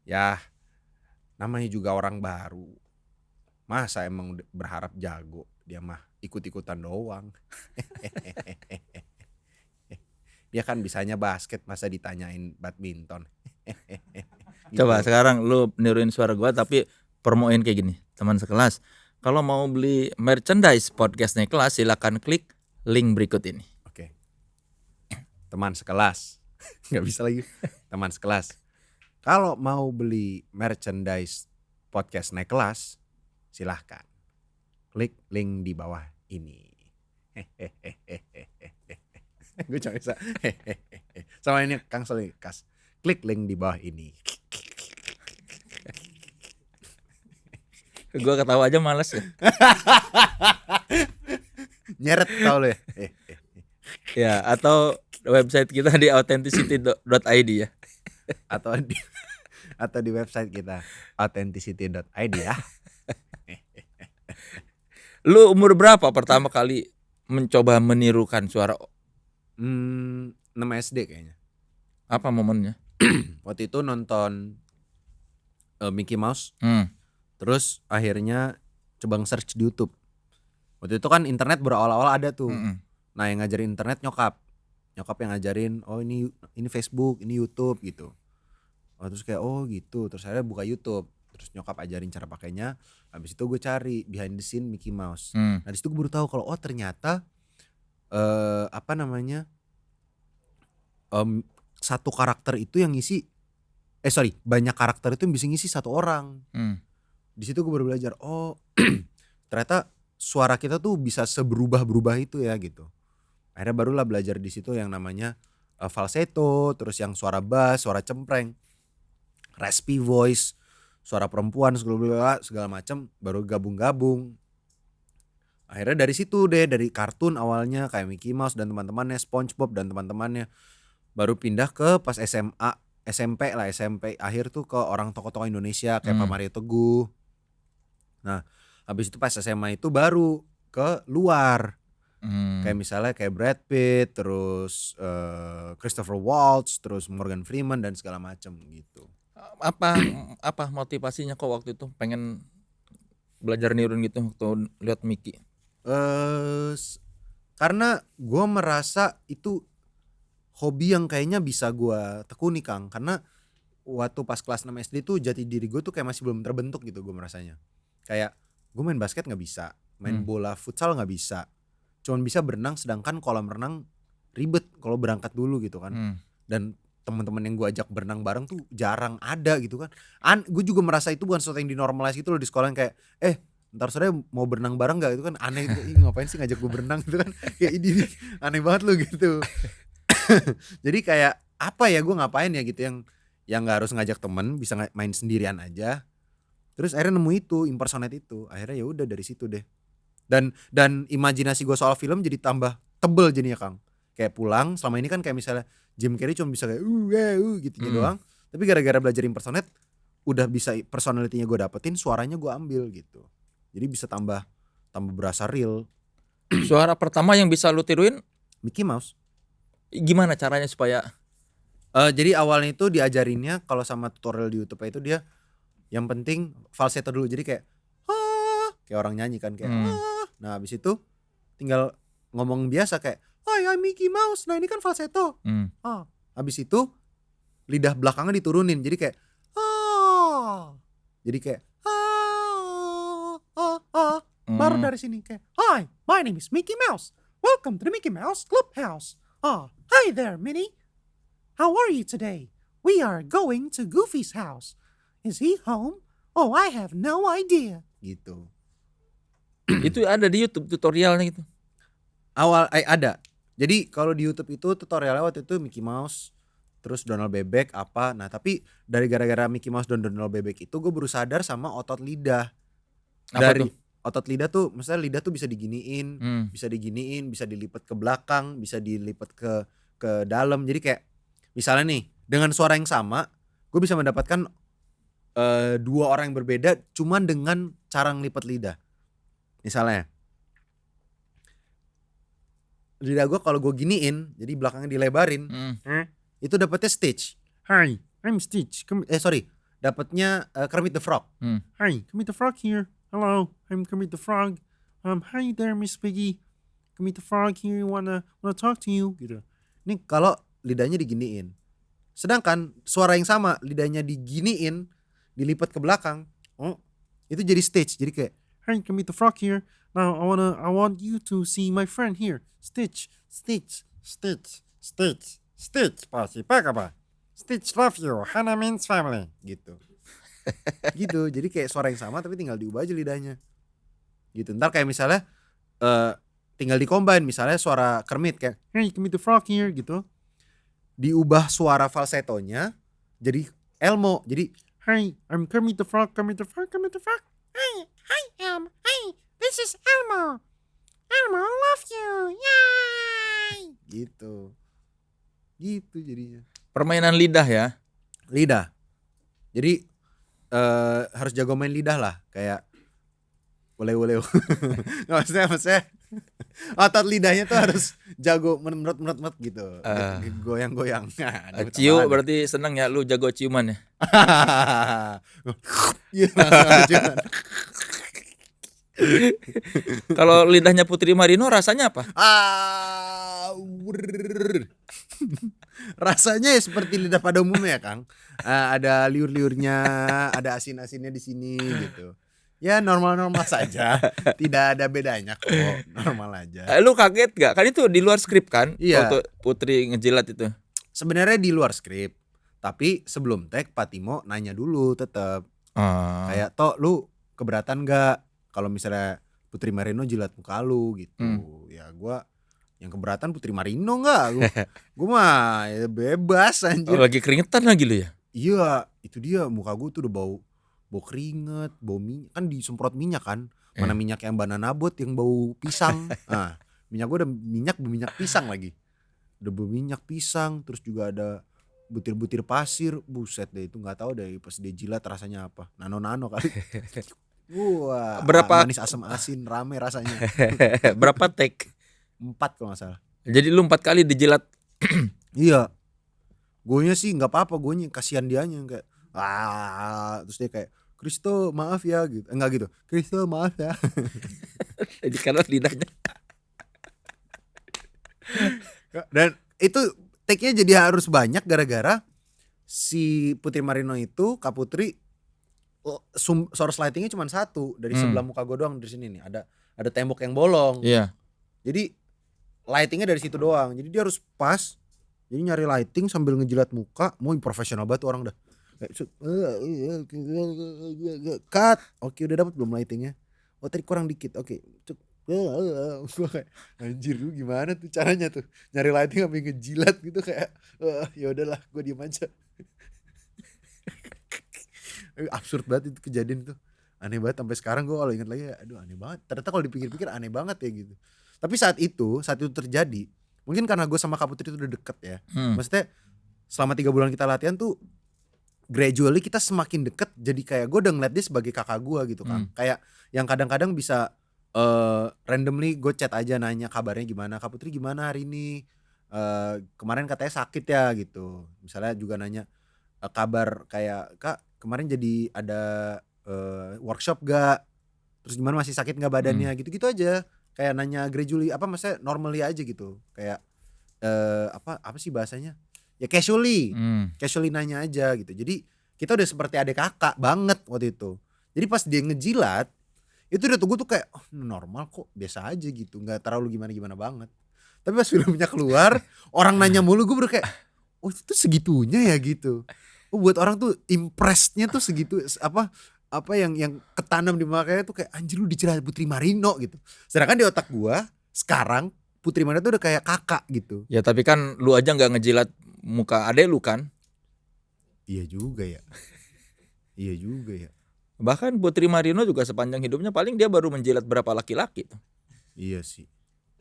Ya namanya juga orang baru. Masa emang berharap jago, dia mah ikut-ikutan doang. Dia kan bisanya basket, masa ditanyain badminton. Gitu. Coba sekarang lu niruin suara gua tapi promoin kayak gini. Teman sekelas, kalau mau beli merchandise podcast Naik Kelas silakan klik link berikut ini. Oke. Teman sekelas. Nggak bisa lagi. Teman sekelas. Kalau mau beli merchandise podcast Naik Kelas, silahkan klik link di bawah ini. Gue cuma bisa. Sama ini Kang Soleh kas. Klik link di bawah ini. Gua ketawa aja males ya. Nyeret tau lo ya. Ya, atau website kita di authenticity.id ya. Atau di website kita authenticity.id ya. Lu umur berapa pertama kali mencoba menirukan suara? 6 SD kayaknya. Apa momennya? Waktu itu nonton Mickey Mouse. Terus akhirnya coba nge-search di YouTube. Waktu itu kan internet baru awal-awal ada tuh. Nah yang ngajarin internet nyokap yang ngajarin, oh ini Facebook, ini YouTube gitu. Oh, terus kayak oh gitu, terus akhirnya buka YouTube. Terus nyokap ajarin cara pakainya. Habis itu gue cari behind the scene Mickey Mouse. Nah disitu gue baru tahu kalau oh ternyata satu karakter itu yang ngisi banyak karakter itu yang bisa ngisi satu orang. Di situ gue baru belajar oh ternyata suara kita tuh bisa seberubah-berubah itu ya gitu. Akhirnya barulah belajar di situ yang namanya falsetto, terus yang suara bass, suara cempreng, raspy voice, suara perempuan segala macam, baru gabung-gabung Akhirnya dari situ deh, dari kartun awalnya kayak Mickey Mouse dan teman-temannya, SpongeBob dan teman-temannya. Baru pindah ke pas SMA, SMP lah, SMP akhir tuh ke orang tokoh-tokoh Indonesia kayak Pak Mario Teguh. Nah, habis itu pas SMA itu baru ke luar. Kayak misalnya kayak Brad Pitt, terus Christopher Waltz, terus Morgan Freeman dan segala macam gitu. Apa motivasinya kok waktu itu pengen belajar nirun gitu waktu lihat Mickey? Karena gue merasa itu hobi yang kayaknya bisa gue tekuni, Kang. Karena waktu pas kelas 6 SD tuh jati diri gue tuh kayak masih belum terbentuk gitu gue merasanya. Kayak gue main basket gak bisa, main bola futsal gak bisa, cuman bisa berenang, sedangkan kolam renang ribet kalau berangkat dulu gitu kan. Dan teman-teman yang gue ajak berenang bareng tuh jarang ada gitu kan. Gue juga merasa itu bukan sesuatu yang dinormalize gitu loh di sekolah, yang kayak ntar sore mau berenang bareng gak, itu kan aneh gitu. Ih, ngapain sih ngajak gue berenang gitu kan. Kayak ini aneh banget lo gitu. Jadi kayak apa ya, gue ngapain ya gitu, yang gak harus ngajak temen, bisa main sendirian aja. Terus akhirnya nemu itu, impersonate itu. Akhirnya ya udah dari situ deh. Dan imajinasi gue soal film jadi tambah tebel jadinya, Kang. Kayak pulang selama ini kan kayak misalnya Jim Carrey cuma bisa kayak gitu doang. Tapi gara-gara belajar impersonate udah bisa personality-nya gue dapetin, suaranya gue ambil gitu. Jadi bisa tambah berasa real. Suara pertama yang bisa lu tiruin Mickey Mouse. gimana caranya supaya Jadi awalnya itu diajarinnya kalau sama tutorial di YouTube itu dia yang penting falsetto dulu. Jadi kayak kayak orang nyanyi kan kayak Nah habis itu tinggal ngomong biasa kayak "Hi, I'm Mickey Mouse." Nah ini kan falsetto. Habis itu lidah belakangnya diturunin. Jadi kayak Jadi kayak Baru dari sini kayak, "Hi, my name is Mickey Mouse. Welcome to the Mickey Mouse Clubhouse. Hi there, Minnie. How are you today? We are going to Goofy's house. Is he home? Oh, I have no idea." gitu. itu ada di YouTube tutorialnya gitu? Ada. Jadi kalau di YouTube itu tutorialnya waktu itu Mickey Mouse, terus Donald Bebek apa. Nah tapi dari gara-gara Mickey Mouse dan Donald Bebek itu gue baru sadar sama otot lidah. Apa Dari tuh? otot lidah tuh, misalnya lidah tuh bisa diginiin, bisa dilipat ke belakang, bisa dilipat ke dalam. Jadi kayak misalnya nih dengan suara yang sama, gue bisa mendapatkan dua orang yang berbeda cuman dengan cara ngelipat lidah. Misalnya lidah gue kalau gue giniin, jadi belakangnya dilebarin, itu dapetnya Stitch. Hi, I'm Stitch. Dapatnya Kermit the Frog. Hi, Kermit the Frog here. Hello, I'm Kermit the Frog. Hi there, Miss Piggy. Kermit the Frog here. Wanna talk to you? Gitu. Ini kalau lidahnya diginiin. Sedangkan suara yang sama, lidahnya diginiin, dilipat ke belakang, itu jadi Stitch. Jadi kayak Hi, Kermit the Frog here. Now I want you to see my friend here. Stitch. Pasti apa? Stitch love you. Hannah means family. gitu. Gitu. Jadi kayak suara yang sama tapi tinggal diubah aja lidahnya. Gitu. Ntar kayak misalnya tinggal di-combine, misalnya suara Kermit kayak Hey, Kermit the Frog here gitu. diubah suara falsetonya jadi Elmo. Jadi Hi, I'm Kermit the Frog. Hey, this is Elmo. Elmo love you. Yay! gitu. Gitu jadinya. Permainan lidah ya. Lidah. Jadi harus jago main lidah lah, kayak oleh maksudnya otot lidahnya tuh harus jago menurut gitu. Goyang-goyang. Nah, Ciu berarti seneng ya lu jago ciuman ya. Kalau lidahnya Putri Marino rasanya apa? Rasanya ya seperti lidah pada umumnya, Kang. Ada liur-liurnya, ada asin-asinnya di sini gitu. Ya normal-normal saja, tidak ada bedanya kok, normal aja. Lu kaget gak? Kan itu di luar skrip kan? Iya. Waktu Putri ngejilat itu. Sebenarnya di luar skrip, tapi sebelum tag Pak Timo nanya dulu tetap. Kayak toh lu keberatan gak kalau misalnya Putri Marino jilat muka lu gitu. Ya gua yang keberatan Putri Marino gak? Gua mah ya bebas anjir. Lagi keringetan lagi lu ya? Iya, itu dia, muka gue tuh udah bau bau keringet, bau minyak, kan disemprot minyak kan. Mana minyak yang banana boat yang bau pisang. Nah, minyak gue udah minyak pisang lagi. Udah bau minyak pisang, terus juga ada butir-butir pasir. Buset deh, itu nggak tahu deh pas dia jilat rasanya apa. Nano-nano kali. Wah, Berapa- manis asam asin rame rasanya. Berapa take? 4 kalau nggak salah. Jadi lu 4 kali dijilat. Iya. Gonya sih nggak apa-apa, gonya kasihan dianya kayak terus dia kayak Kristo maaf ya gitu. Enggak gitu. Kristo maaf ya. Jadi karena lidahnya. Dan itu take-nya jadi harus banyak gara-gara si Putri Marino itu, Kak Putri source lightingnya cuma satu dari sebelah muka gue doang dari sini nih. Ada tembok yang bolong. Iya. Jadi lightingnya dari situ doang. Jadi dia harus pas. Jadi nyari lighting sambil ngejilat muka. Mau profesional banget tuh orang dah. Cut. Oke, udah dapat belum lightingnya? Oh tadi kurang dikit. Oke. Gue kayak anjir lu gimana tuh caranya tuh nyari lighting sambil ngejilat gitu kayak ya udahlah gue diem aja. Absurd banget itu kejadian tuh. Aneh banget sampai sekarang gue kalau ingat lagi aduh aneh banget. Ternyata kalau dipikir-pikir aneh banget ya gitu. Tapi saat itu terjadi, mungkin karena gue sama Kak Putri itu udah deket ya. Maksudnya selama 3 bulan kita latihan tuh gradually kita semakin deket. Jadi kayak gue udah ngeliat dia sebagai kakak gue gitu kan. Kayak yang kadang-kadang bisa randomly gue chat aja nanya kabarnya gimana, Kak Putri gimana hari ini, kemarin katanya sakit ya gitu. Misalnya juga nanya kabar kayak Kak kemarin jadi ada workshop gak, terus gimana masih sakit gak badannya, gitu-gitu aja. Kayak nanya gradually apa maksudnya normally aja gitu. Kayak apa sih bahasanya? Ya casually nanya aja gitu. Jadi kita udah seperti adik kakak banget waktu itu. Jadi pas dia ngejilat itu udah tuh gue tuh kayak normal kok, biasa aja gitu, nggak terlalu gimana banget. Tapi pas filmnya keluar orang nanya mulu, gue baru kayak oh itu segitunya ya gitu. Oh, buat orang tuh impressnya tuh segitu, apa yang ketanam di makanya tuh kayak anjir lu dijilat Putri Marino gitu. Sedangkan di otak gue sekarang Putri Marino tuh udah kayak kakak gitu. Ya tapi kan lu aja nggak ngejilat muka adek lu kan. Iya juga ya. Iya juga ya. Bahkan Putri Marino juga sepanjang hidupnya paling dia baru menjilat berapa laki-laki tuh. Iya sih.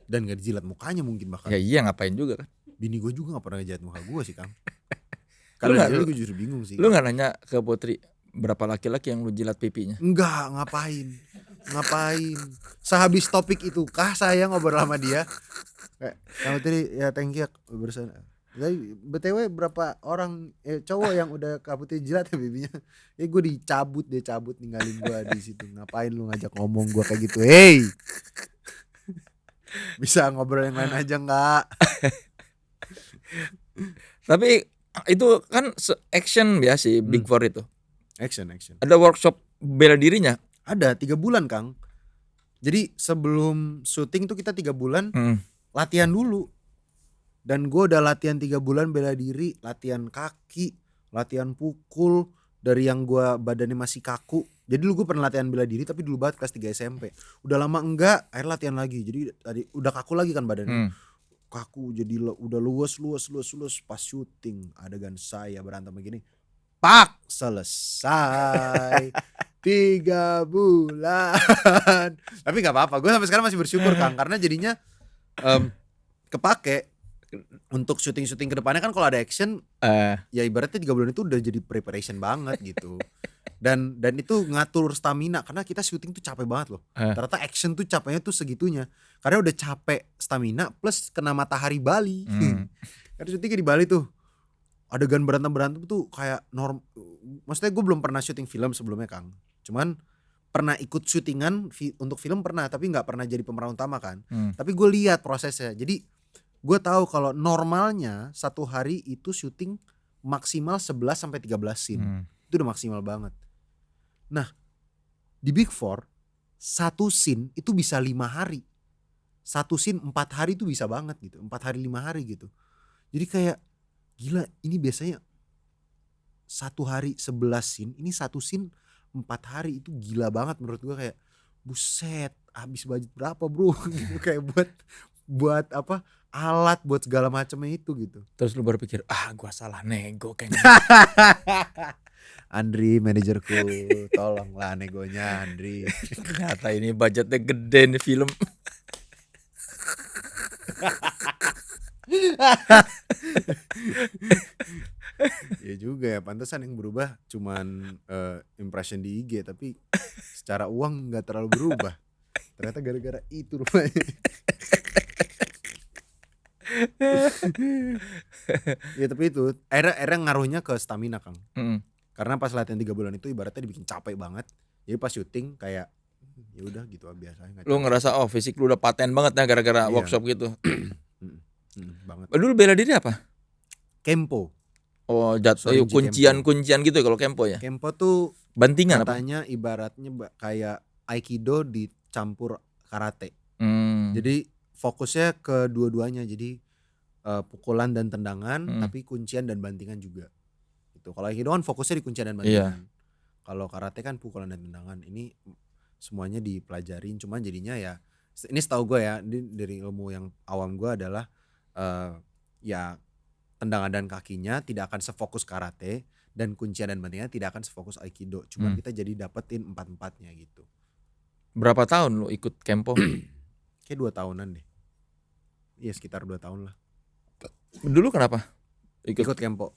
Dan gak dijilat mukanya mungkin bahkan. Ya iya ngapain juga kan. Bini gue juga gak pernah ngejilat muka gue sih Kang. Lu Kalau nggak- dijilat gue justru bingung sih. Lu nggak nanya ke Putri berapa laki-laki yang lu jilat pipinya? Enggak, ngapain. Sehabis topik itu kah saya ngobrol sama dia. Kayak Kang Putri ya thank you bersama. Jadi BTW berapa orang cowok yang udah Kak Putri jilat ya bibinya. Gue dia cabut ninggalin gue di situ. Ngapain lu ngajak ngomong gue kayak gitu? Hey. Bisa ngobrol yang lain aja enggak? Tapi itu kan action ya si Big Four itu. Action. Ada workshop bela dirinya. Ada 3 bulan Kang. Jadi sebelum syuting tuh kita 3 bulan latihan dulu. Dan gue udah latihan 3 bulan bela diri, latihan kaki, latihan pukul. Dari yang gue badannya masih kaku. Jadi dulu gue pernah latihan bela diri tapi dulu banget kelas 3 SMP. Udah lama enggak, akhirnya latihan lagi. Jadi tadi udah kaku lagi kan badannya. Kaku jadi udah luas pas syuting. Adegan saya berantem begini. Pak, selesai. 3 bulan. Tapi gak apa-apa, gue sampai sekarang masih bersyukur Kang. Karena jadinya kepake untuk syuting-syuting kedepannya kan. Kalau ada action ya ibaratnya 3 bulan itu udah jadi preparation banget gitu. Dan itu ngatur stamina. Karena kita syuting tuh capek banget loh. Ternyata action tuh capeknya tuh segitunya. Karena udah capek stamina plus kena matahari Bali. Karena syutingnya di Bali tuh adegan berantem tuh kayak maksudnya gue belum pernah syuting film sebelumnya Kang. Cuman pernah ikut syutingan untuk film pernah, tapi gak pernah jadi pemeran utama kan. Tapi gue lihat prosesnya. Jadi gue tahu kalau normalnya 1 hari itu syuting maksimal 11-13 scene. Itu udah maksimal banget. Nah di Big Four 1 scene itu bisa 5 hari. 1 scene 4 hari itu bisa banget gitu. 4 hari 5 hari gitu. Jadi kayak gila, ini biasanya 1 hari 11 scene, ini 1 scene 4 hari, itu gila banget menurut gue. Kayak buset, habis budget berapa bro gitu, kayak buat apa, alat buat segala macamnya itu gitu. Terus lu berpikir gua salah nego kayaknya. Andri manajerku, tolonglah negonya Andri. Ternyata ini budgetnya gede nih film. Ya juga ya, pantesan yang berubah cuman impression di IG, tapi secara uang nggak terlalu berubah. Ternyata gara-gara itu rupanya. Ya tapi itu akhirnya ngaruhnya ke stamina Kang. Mm. Karena pas latihan 3 bulan itu ibaratnya dibikin capek banget. Jadi pas syuting kayak ya udah gitu biasa. Lu ngerasa fisik lu udah paten banget ya gara-gara Iya. workshop gitu. banget. Dulu bela diri apa? Kempo. Oh, Sorinji kuncian gitu kalau kempo ya. Kempo tuh Bantingan apa? katanya ibaratnya kayak aikido dicampur karate. Hmm. Jadi fokusnya ke dua-duanya. Jadi pukulan dan tendangan, tapi kuncian dan bantingan juga. Gitu. Kalau aikido kan fokusnya di kuncian dan bantingan. Kalau karate kan pukulan dan tendangan. Ini semuanya dipelajarin. Cuman jadinya ya, ini setahu gue ya, dari ilmu yang awam gue adalah ya tendangan dan kakinya tidak akan sefokus karate, dan kuncian dan bantingan tidak akan sefokus aikido. Cuman kita jadi dapetin 4-4-nya gitu. Berapa tahun lu ikut kempo? Kayak 2 tahunan deh. Iya sekitar 2 tahun lah. Dulu kenapa Ikut kempo.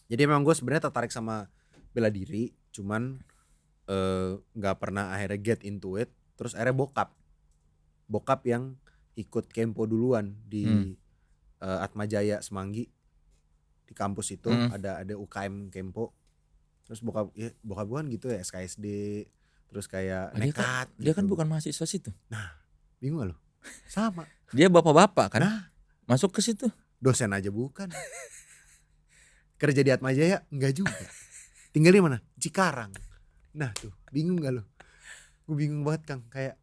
Jadi memang gue sebenarnya tertarik sama bela diri, cuman nggak pernah akhirnya get into it. Terus akhirnya bokap yang ikut kempo duluan di Atmajaya Semanggi, di kampus itu ada UKM kempo. Terus bokap gue kan gitu ya, SKSD, terus kayak nekat. Dia kan gitu. bukan mahasiswa situ. Nah, bingung gak lo? Sama. Dia bapak-bapak kan. Nah, masuk ke situ. dosen aja bukan. Kerja di Atmajaya enggak juga. Tinggal di mana? Cikarang. Nah tuh, bingung gak lo? Gue bingung banget Kang, kayak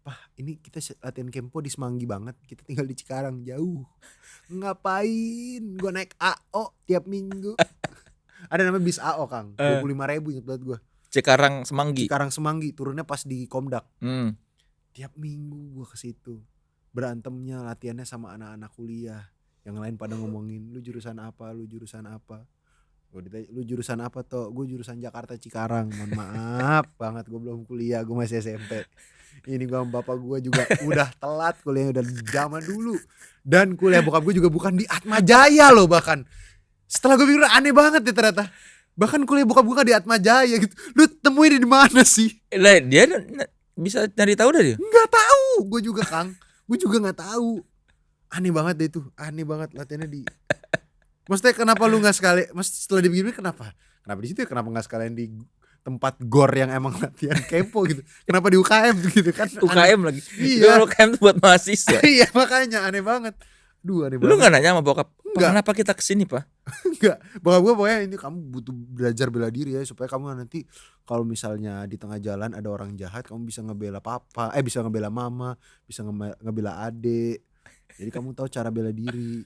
Pah, ini kita latihan kempo di Semanggi banget, kita tinggal di Cikarang jauh. Ngapain? Gue naik AO tiap minggu. Ada namanya bis AO Kang, 25.000 inget banget gue. Cikarang Semanggi. Cikarang Semanggi, turunnya pas di Komdak. Hmm. Tiap minggu gue ke situ. Berantemnya latihannya sama anak-anak kuliah. Yang lain pada ngomongin, lu jurusan apa, lu jurusan apa. Gue ditanya, lu jurusan apa toh? Gue jurusan Jakarta Cikarang. Mohon maaf banget, gue belum kuliah, gue masih SMP. Ini gue sama bapak gue juga udah telat kuliah, udah zaman dulu. Dan kuliah bokap gue juga bukan di Atmajaya loh bahkan. Setelah gue pikir aneh banget ya ternyata. Bahkan kuliah bokap gue gak di Atmajaya gitu. Lu temuin di mana sih? Lah dia bisa nyari tahu dah dia. Nggak tahu, gue juga Kang. Gue juga nggak tahu. Aneh banget deh itu, aneh banget latihannya di. Maksudnya kenapa lu nggak sekali? Setelah dipikir kenapa? Kenapa di situ ya? Kenapa nggak sekalian di tempat gor yang emang latihan kempo gitu? Kenapa di UKM gitu kan? UKM lagi. Iya. UKM tuh buat mahasiswa. Iya makanya aneh banget. Duh aneh banget. Lu nggak nanya sama bokap? Nggak. Kenapa kita kesini Pak? Enggak. Bokap gue pokoknya ini kamu butuh belajar bela diri ya, supaya kamu nanti kalau misalnya di tengah jalan ada orang jahat, kamu bisa ngebela papa, bisa ngebela mama, bisa ngebela adik. Jadi kamu tahu cara bela diri.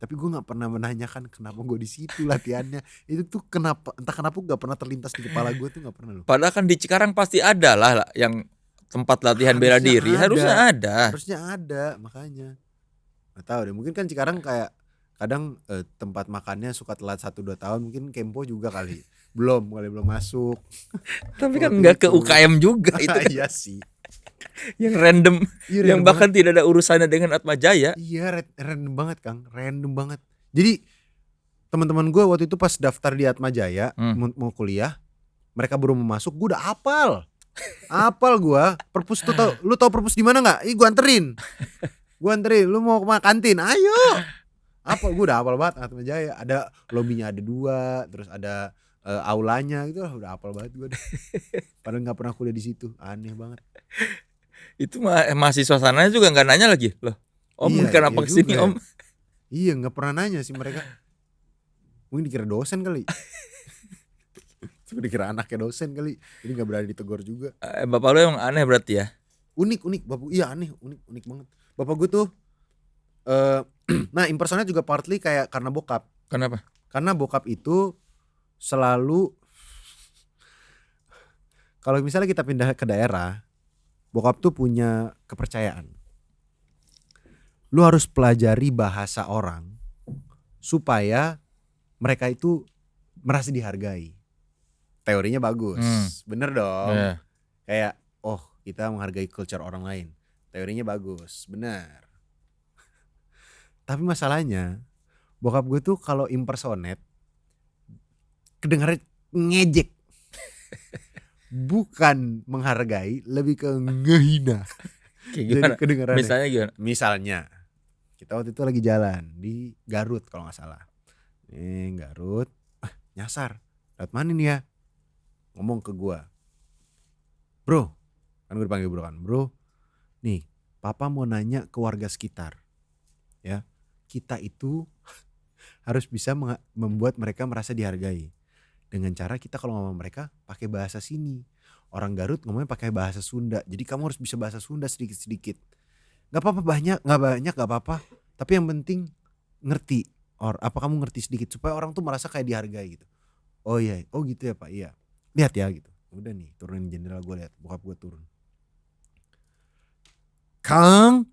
Tapi gue nggak pernah menanyakan kenapa gue di situ latihannya. Itu tuh kenapa, entah kenapa nggak pernah terlintas di kepala gue tuh, nggak pernah loh. Padahal kan di Cikarang pasti ada lah yang tempat latihan bela diri. Harusnya ada. Harusnya ada, makanya. Nggak tahu deh, mungkin kan Cikarang kayak kadang tempat makannya suka telat 1-2 tahun, mungkin kempo juga kali. belum masuk. Tapi kan Waktu nggak ke itu. UKM juga itu. Iya sih. Yang random, Iya, yang random bahkan tidak ada urusannya dengan Atmajaya. Iya random banget Kang, random banget. Jadi teman-teman gue waktu itu pas daftar di Atmajaya mau kuliah, mereka baru mau masuk, gue udah hafal gue. Perpus tuh lu tau perpus di mana nggak? Gue anterin, lu mau ke kantin, ayo. Apa? Gue udah hafal banget Atmajaya. Ada lobbynya ada 2, terus ada aulanya gitu, udah hafal banget gue. Padahal nggak pernah kuliah di situ, aneh banget. Itu mahasiswa sana juga nggak nanya lagi loh. Om Iya, kenapa iya kesini juga. Om? Iya nggak pernah nanya sih mereka. Mungkin dikira dosen kali. Dikira anaknya dosen kali. Jadi nggak berani ditegur juga. Bapak lu emang aneh berarti ya? Unik bapak. Iya aneh, unik banget. Bapak gue tuh. Nah impersonate juga partly kayak karena bokap. Kenapa? Karena bokap itu selalu. Kalau misalnya kita pindah ke daerah, bokap tuh punya kepercayaan. Lu harus pelajari bahasa orang supaya mereka itu merasa dihargai. teorinya bagus. Bener dong. Iya. Kayak kita menghargai culture orang lain. Teorinya bagus, bener. Tapi masalahnya bokap gue tuh kalau impersonate kedengarannya ngejek. Bukan menghargai, lebih ke ngehina. Kayak Jadi gimana? kedengarannya. Misalnya gimana? Misalnya kita waktu itu lagi jalan di Garut kalau nggak salah. Garut, nyasar. Lewat mana nih ya? Ngomong ke gua, bro, kan gue dipanggil bro kan, bro. Nih, papa mau nanya ke warga sekitar, ya. Kita itu harus bisa membuat mereka merasa dihargai dengan cara kita kalau ngomong mereka pakai bahasa sini. Orang Garut ngomongnya pakai bahasa Sunda, jadi kamu harus bisa bahasa Sunda sedikit-sedikit. Gak apa-apa banyak, gak apa-apa. Tapi yang penting ngerti. Apa kamu ngerti sedikit supaya orang tuh merasa kayak dihargai gitu. Oh iya, oh gitu ya Pak, iya. Lihat ya gitu. Udah nih, turunin jendela gue lihat, bokap gue turun. Kang,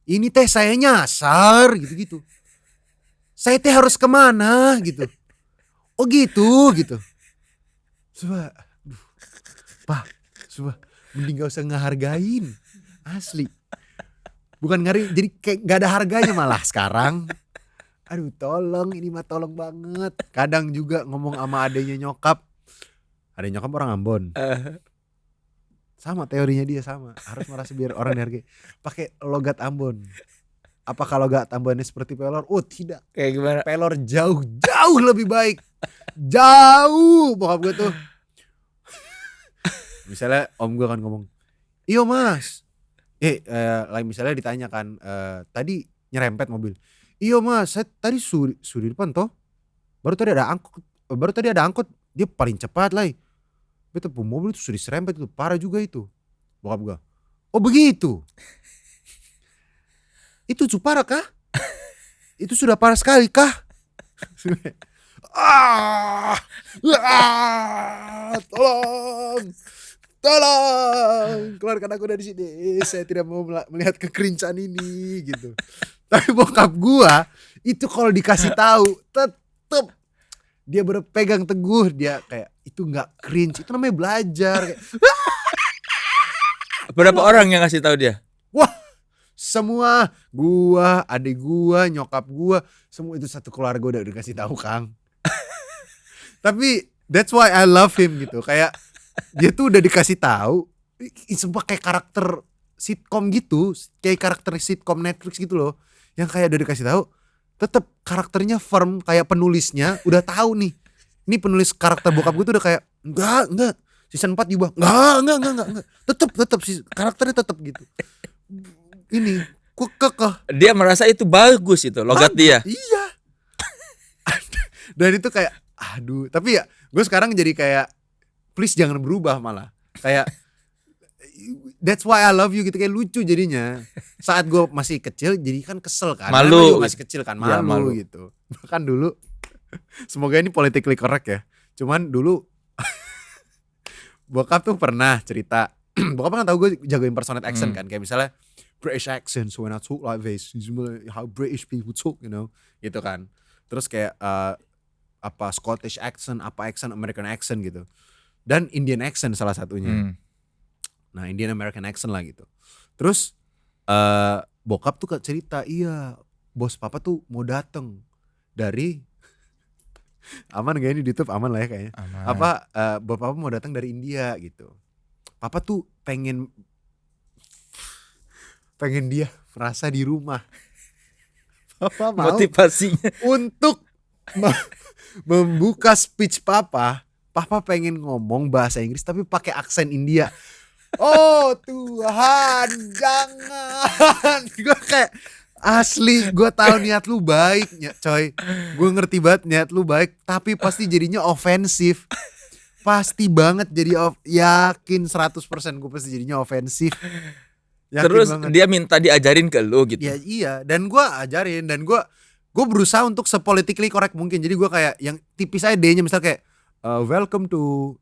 ini teh saya nyasar gitu-gitu. Saya teh harus kemana gitu. Oh gitu. Coba, Pak, coba mending gak usah ngehargain. Asli. Bukan ngari, jadi kayak gak ada harganya malah sekarang. Aduh tolong, ini mah tolong banget. Kadang juga ngomong sama adenya nyokap. Adenya nyokap orang Ambon. Sama teorinya dia sama. Harus merasa biar orang dihargai. Pakai logat Ambon. Apakah logat Ambonnya seperti pelor? Oh tidak. Kayak gimana? Pelor jauh lebih baik. Jauh bokap gue tuh. Misalnya om gue kan ngomong, iyo mas. Misalnya ditanyakan, tadi nyerempet mobil. Iyo mas, saya tadi sudi depan toh. Baru tadi ada angkot, dia paling cepat lah. Betul, mobil itu sudah serempet itu, parah juga itu. Bokap gue, oh begitu. Itu parah kah? Itu sudah parah sekali kah? Tolong, keluarkan aku dari sini. Saya tidak mau melihat kekerincan ini gitu. Tapi bokap gua itu kalau dikasih tahu tetep dia berpegang teguh, dia kayak itu nggak cringe, itu namanya belajar. Kayak, Berapa orang yang ngasih tahu dia? wah, semua gua, adik gua, nyokap gua, semua itu satu keluarga udah dikasih tahu, Kang. Tapi that's why I love him gitu. Kayak dia tuh udah dikasih tahu, sumpah kayak karakter sitkom gitu, kayak karakter sitkom Netflix gitu loh. Yang kayak udah dikasih tahu, tetap karakternya firm, kayak penulisnya udah tahu nih. Ini penulis karakter bokap gue tuh udah kayak enggak. Season 4 diubah. Enggak. Tetap sih karakternya tetap gitu. Ini kekeh. Dia merasa itu bagus itu logat dia. Iya. Dan itu kayak aduh, tapi ya gue sekarang jadi kayak please jangan berubah malah. Kayak that's why I love you gitu, kayak lucu jadinya. Saat gue masih kecil jadi kan kesel kan. Malu. Gue masih kecil kan, Ya, malu malu. gitu. Bahkan dulu semoga ini politically correct ya. Cuman dulu bokap tuh pernah cerita. Bokap kan tahu gue jago impersonate accent kan, kayak misalnya British accent, so when I talk like this, how British people talk, you know, gitu kan. Terus kayak Scottish accent, American accent gitu. Dan Indian accent salah satunya. Nah, Indian American accent lah gitu. Terus bokap tuh cerita, iya, bos papa tuh mau dateng dari aman gak ini di YouTube, aman lah ya kayaknya. Aman. Bos papa mau datang dari India gitu. Papa tuh pengen dia merasa di rumah. Papa mau Motivasinya. untuk membuka speech papa pengen ngomong bahasa Inggris tapi pakai aksen India. Oh Tuhan, jangan. Gue kayak asli, gue tahu niat lu baik, coy. Gue ngerti banget niat lu baik, tapi pasti jadinya ofensif. Pasti banget jadi yakin 100% gue pasti jadinya ofensif. Yakin Terus banget. dia minta diajarin ke lu gitu. Ya iya, dan gue ajarin, dan gue berusaha untuk sepolitically correct mungkin. Jadi gue kayak yang tipis aja D-nya, misal kayak welcome to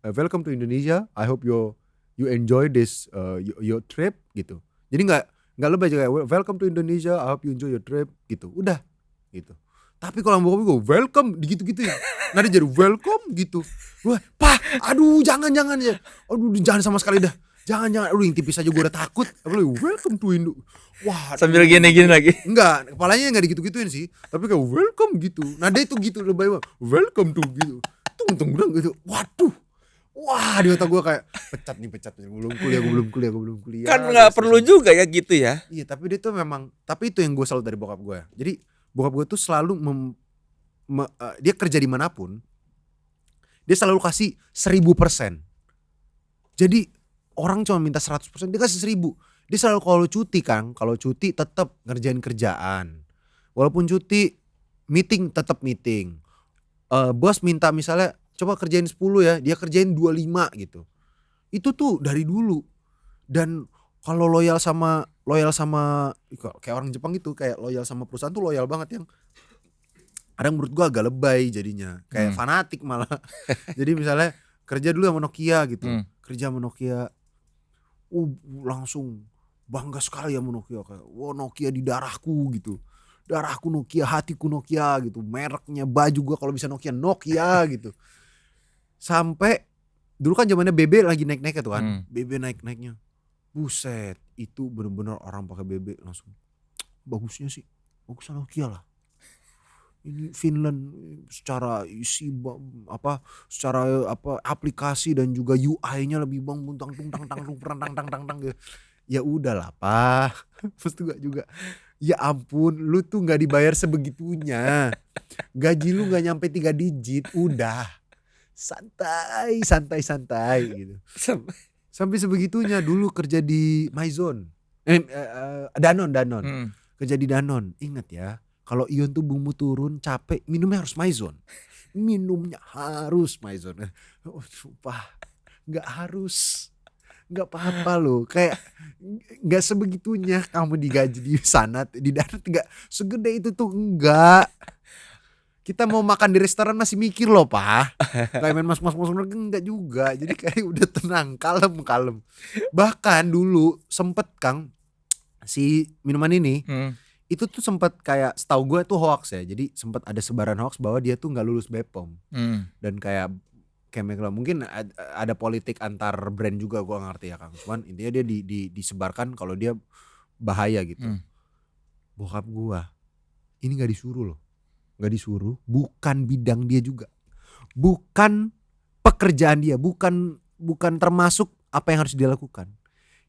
Indonesia. I hope you enjoy this your trip gitu. Jadi nggak lebih aja kayak welcome to Indonesia. I hope you enjoy your trip gitu. Udah gitu. Tapi kalau sama bokap gue welcome gitu-gitu ya. Nah dia jadi welcome gitu. Gue, "Pak, aduh jangan ya. Aduh jangan sama sekali dah. Jangan. Aduh yang tipis aja gue udah takut. Apalagi welcome to Indo." Wah, Sambil gini-gini lagi. enggak, kepalanya enggak digitu-gituin sih. Tapi kayak welcome gitu. Nah dia itu gitu lebay banget. Welcome to gitu. Tung gitu. Waduh. Wah di otak gue kayak pecat. Gue belum kuliah. Kan nggak perlu juga ya gitu ya. Iya tapi dia tuh memang, tapi itu yang gue salut dari bokap gue. Jadi bokap gue tuh selalu dia kerja dimanapun, dia selalu kasih 1000%. Jadi orang cuma minta 100%, dia kasih 1000. Dia selalu kalau cuti tetap ngerjain kerjaan. Walaupun cuti meeting tetap meeting. Bos minta misalnya coba kerjain 10 ya, dia kerjain 25 gitu. Itu tuh dari dulu. Dan kalau loyal sama kayak orang Jepang gitu, kayak loyal sama perusahaan tuh loyal banget, yang kadang menurut gua agak lebay jadinya, kayak fanatik malah. Jadi misalnya kerja dulu sama Nokia gitu, kerja sama Nokia, langsung bangga sekali sama Nokia, kayak wah Nokia di darahku gitu, darahku Nokia, hatiku Nokia gitu, mereknya baju gua kalau bisa Nokia gitu. Sampai dulu kan zamannya BB lagi naik-naiknya tuh kan, BB naik-naiknya. Buset, itu bener-bener orang pakai BB langsung bagusnya Nokia lah. Ini Finland secara isi secara aplikasi dan juga UI-nya lebih tang gitu. Ya udahlah Pak. Terus juga ya ampun, lu tuh nggak dibayar sebegitunya. Gaji lu nggak nyampe 3 digit, udah. Santai gitu. Sampai sebegitunya. Dulu kerja di Maison, Danon. Kerja di Danon. Ingat ya, kalau Ion tuh bumbu turun capek, minumnya harus Maison. Oh, sumpah, nggak harus, nggak apa-apa loh. Kayak nggak sebegitunya kamu digaji di sana, di Danon nggak segede itu tuh, enggak. Kita mau makan di restoran masih mikir loh Pak. Kayak main mas enggak juga. Jadi kayak udah tenang, kalem. Bahkan dulu sempet Kang, si minuman ini itu tuh sempet kayak, setahu gue tuh hoax ya. Jadi sempet ada sebaran hoax bahwa dia tuh nggak lulus BPOM. Dan kayak mungkin ada politik antar brand juga, gue gak ngerti ya Kang. Cuman intinya dia disebarkan kalau dia bahaya gitu. Bokap gue ini nggak disuruh, bukan bidang dia juga, bukan pekerjaan dia, bukan termasuk apa yang harus dia lakukan.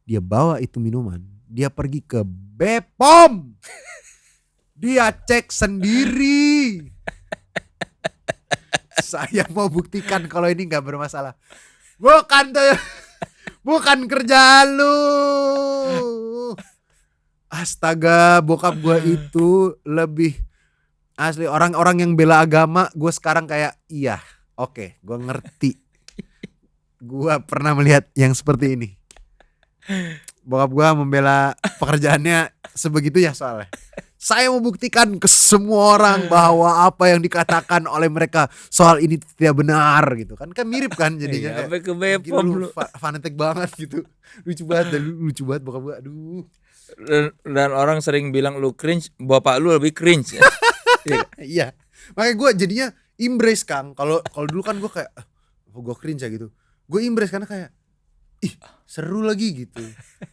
Dia bawa itu minuman, dia pergi ke BPOM, dia cek sendiri. Saya mau buktikan kalau ini nggak bermasalah. Bukan kerjaan lu. Astaga, bokap gua itu lebih asli orang-orang yang bela agama. Gue sekarang kayak iya, oke, gue ngerti. Gue pernah melihat yang seperti ini. Bokap gue membela pekerjaannya sebegitu ya soalnya. Saya mau buktikan ke semua orang bahwa apa yang dikatakan oleh mereka soal ini tidak benar gitu kan. Kan mirip kan jadinya. Sampai ke BPOM lu. Fanatik banget gitu. Lucu banget bokap gue. Aduh. Dan orang sering bilang lu cringe, bapak lu lebih cringe ya. Iya. Makanya gue jadinya embrace Kang. Kalau dulu kan gue kayak gue cringe ya gitu. Gue embrace karena kayak seru lagi gitu.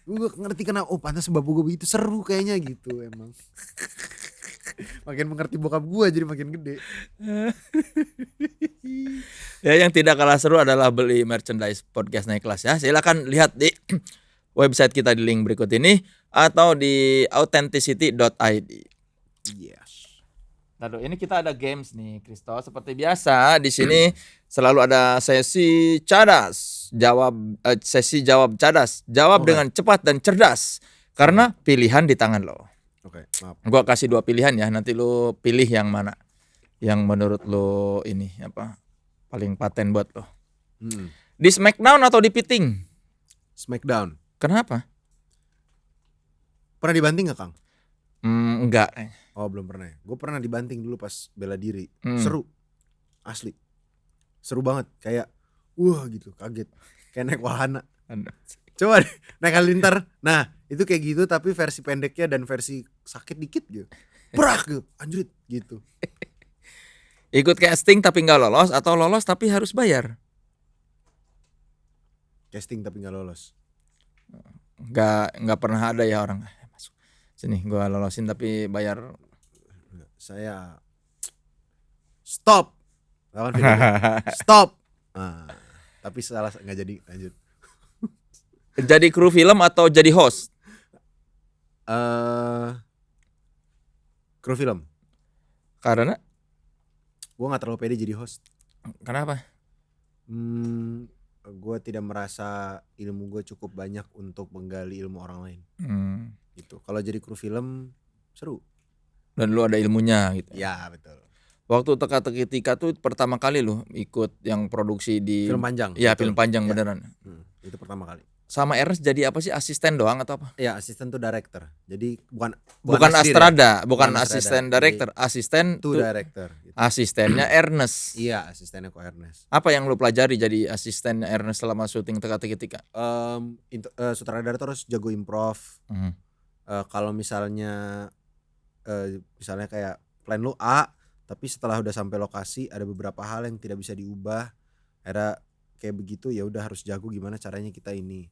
Gue ngerti kenapa pantas bapak gue begitu, seru kayaknya gitu emang. Makin mengerti bokap gue jadi makin gede. Ya yang tidak kalah seru adalah beli merchandise podcast naik kelas ya. Silakan lihat di website kita di link berikut ini atau di authenticity.id. Yes. Lalu ini kita ada games nih, Kristo. Seperti biasa di sini selalu ada sesi cadas, sesi jawab cadas, jawab dengan cepat dan cerdas. Karena pilihan di tangan lo. Oke, maaf. Gua kasih 2 pilihan ya, nanti lo pilih yang mana, yang menurut lo ini paling paten buat lo. Di Smackdown atau di Piting? Smackdown. Kenapa? Pernah dibanting gak Kang? Enggak. Oh belum pernah ya. Gue pernah dibanting dulu pas bela diri. Seru. Asli. Seru banget. Kayak wah gitu, kaget. Kayak naik wahana. Coba naik halilintar. Nah itu kayak gitu tapi versi pendeknya dan versi sakit dikit gitu. Brak gitu, anjrit gitu. Ikut casting tapi nggak lolos atau lolos tapi harus bayar? Casting tapi nggak lolos. Nggak pernah ada ya orang masuk sini gua lolosin tapi bayar. Saya stop. Lawan video. Stop. Nah, tapi salah nggak jadi, lanjut. Jadi kru film atau jadi host? Kru film. Karena Gue nggak terlalu pede jadi host. kenapa? Gue tidak merasa ilmu gue cukup banyak untuk menggali ilmu orang lain. Gitu. Kalau jadi kru film seru. Dan lu ada ilmunya gitu. Ya betul. Waktu Teka-Teki Tika tuh pertama kali lu ikut yang produksi di Film panjang. Iya, betul. film panjang Ya. beneran. Itu pertama kali. Sama Ernest jadi apa sih, asisten doang atau apa? Ya asisten tuh director. Jadi bukan Bukan asisten Astrada, bukan Bukan asisten Astrada. director, asisten tuh tuh director. Gitu. asistennya Ernest. Iya asistennya Ko Ernest. Apa yang lu pelajari jadi asistennya Ernest selama syuting Teka-Teki Tika? Sutradara terus jago improv. Mhm. Kalau misalnya kayak plan lu A, tapi setelah udah sampai lokasi ada beberapa hal yang tidak bisa diubah. Ada kayak begitu, ya udah harus jago gimana caranya kita ini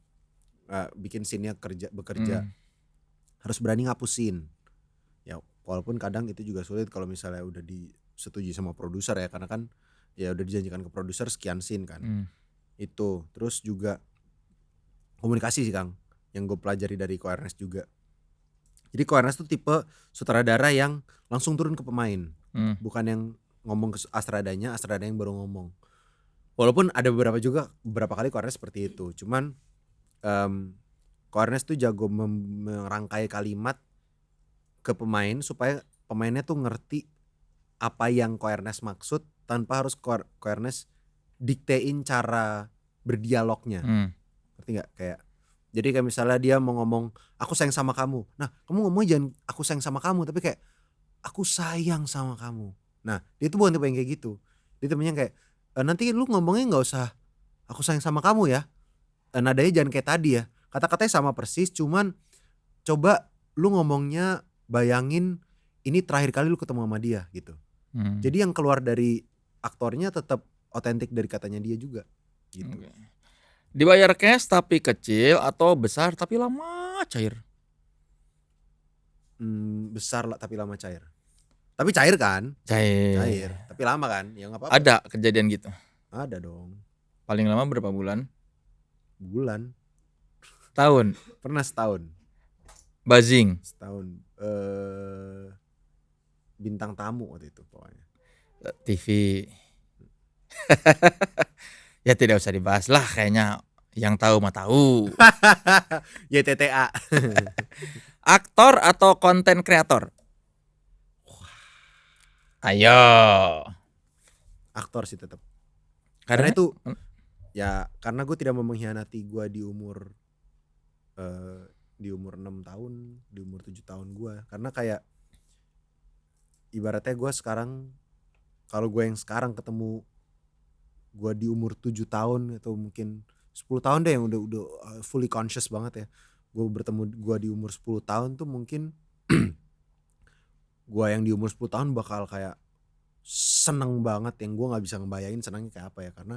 bikin scene-nya bekerja. Harus berani ngapusin. Ya walaupun kadang itu juga sulit kalau misalnya udah disetujui sama produser ya, karena kan ya udah dijanjikan ke produser sekian scene kan. Itu terus juga komunikasi sih Kang, yang gue pelajari dari Ko Ernest juga. Jadi Ko Ernest tuh tipe sutradara yang langsung turun ke pemain, bukan yang ngomong ke Astradanya yang baru ngomong. Walaupun ada beberapa kali Ko Ernest seperti itu, cuman Ko Ernest tuh jago merangkai kalimat ke pemain supaya pemainnya tuh ngerti apa yang Ko Ernest maksud tanpa harus Ko Ernest diktein cara berdialognya. Ngerti gak? Jadi kayak misalnya dia mau ngomong aku sayang sama kamu. Nah kamu ngomongnya jangan aku sayang sama kamu, tapi kayak aku sayang sama kamu. Nah dia tuh bukan tipe yang kayak gitu. Dia tipenya kayak nanti lu ngomongnya gak usah aku sayang sama kamu ya. Nadanya jangan kayak tadi ya. Kata-katanya sama persis, cuman coba lu ngomongnya bayangin ini terakhir kali lu ketemu sama dia gitu. Jadi yang keluar dari aktornya tetap otentik dari katanya dia juga gitu. Dibayar cash tapi kecil atau besar tapi lama cair? Besar lah tapi lama cair. Tapi cair kan? Cair. Tapi lama kan? Ya nggak apa-apa. Ada kejadian gitu? Ada dong. Paling lama berapa bulan? Bulan. Tahun? Pernah setahun. Buzzing? Setahun. Bintang tamu waktu itu pokoknya. TV. Ya tidak usah dibahas lah, kayaknya yang tahu mah tahu. YTTA. Aktor atau konten kreator? Ayo. Aktor sih tetap. Karena Karena itu ya karena gue tidak mau mengkhianati gue di umur 6 tahun, di umur 7 tahun gue. Karena kayak ibaratnya gue sekarang, kalau gue yang sekarang ketemu gue di umur 7 tahun atau mungkin 10 tahun deh yang udah fully conscious banget ya. Gue bertemu gue di umur 10 tahun tuh mungkin gue yang di umur 10 tahun bakal kayak seneng banget, yang gue gak bisa ngebayangin senangnya kayak apa ya. Karena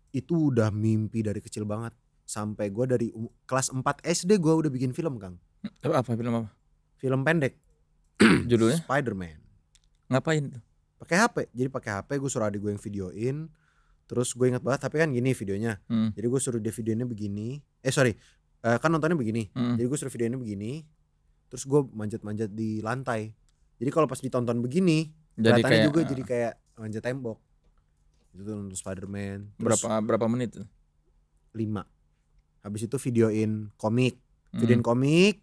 itu udah mimpi dari kecil banget. Sampai gue dari kelas 4 SD gue udah bikin film Kang. apa film apa? Film pendek. Judulnya? Spider-Man. Ngapain tuh? Pakai HP. Jadi pakai HP gue suruh adik gue yang videoin. Terus gue ingat banget HP kan gini videonya. Jadi gue suruh dia videoinnya begini. Kan nontonnya begini. Jadi gue suruh videoinnya begini. Terus gue manjat-manjat di lantai. Jadi kalau pas ditonton begini, Jadi kelihatannya kayak juga jadi kayak manjat tembok. Itu tuh nonton Spider-Man. Terus berapa menit tuh? 5. Habis itu videoin komik. Videoin komik,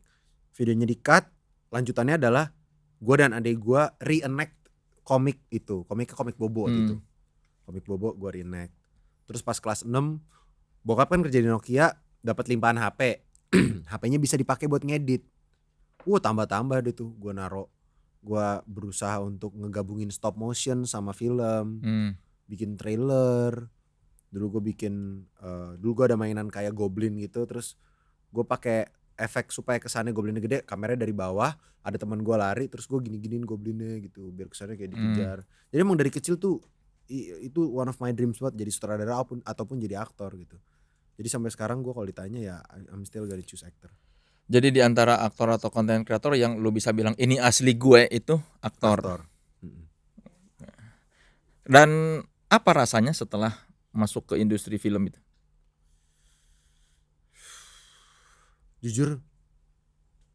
videonya di-cut. Lanjutannya adalah gue dan adik gue reenact komik itu. Komiknya komik Bobo gitu. Komik Bobo gue reenact. Terus pas kelas 6 bokap kan kerja di Nokia, dapat limpahan HP. HP-nya bisa dipakai buat ngedit. Tambah-tambah deh tuh gue naro. Gue berusaha untuk ngegabungin stop motion sama film. Bikin trailer. Dulu gue ada mainan kayak Goblin gitu. Terus gue pakai efek supaya kesannya goblinnya gede, kameranya dari bawah, ada teman gue lari terus gue gini-giniin goblinnya gitu biar kesannya kayak dikejar. Jadi emang dari kecil tuh itu one of my dreams buat jadi sutradara ataupun jadi aktor gitu. Jadi sampai sekarang gue kalau ditanya ya I'm still gonna choose actor. Jadi di antara aktor atau konten kreator yang lu bisa bilang ini asli gue itu aktor. Mm-mm. Dan apa rasanya setelah masuk ke industri film itu? Jujur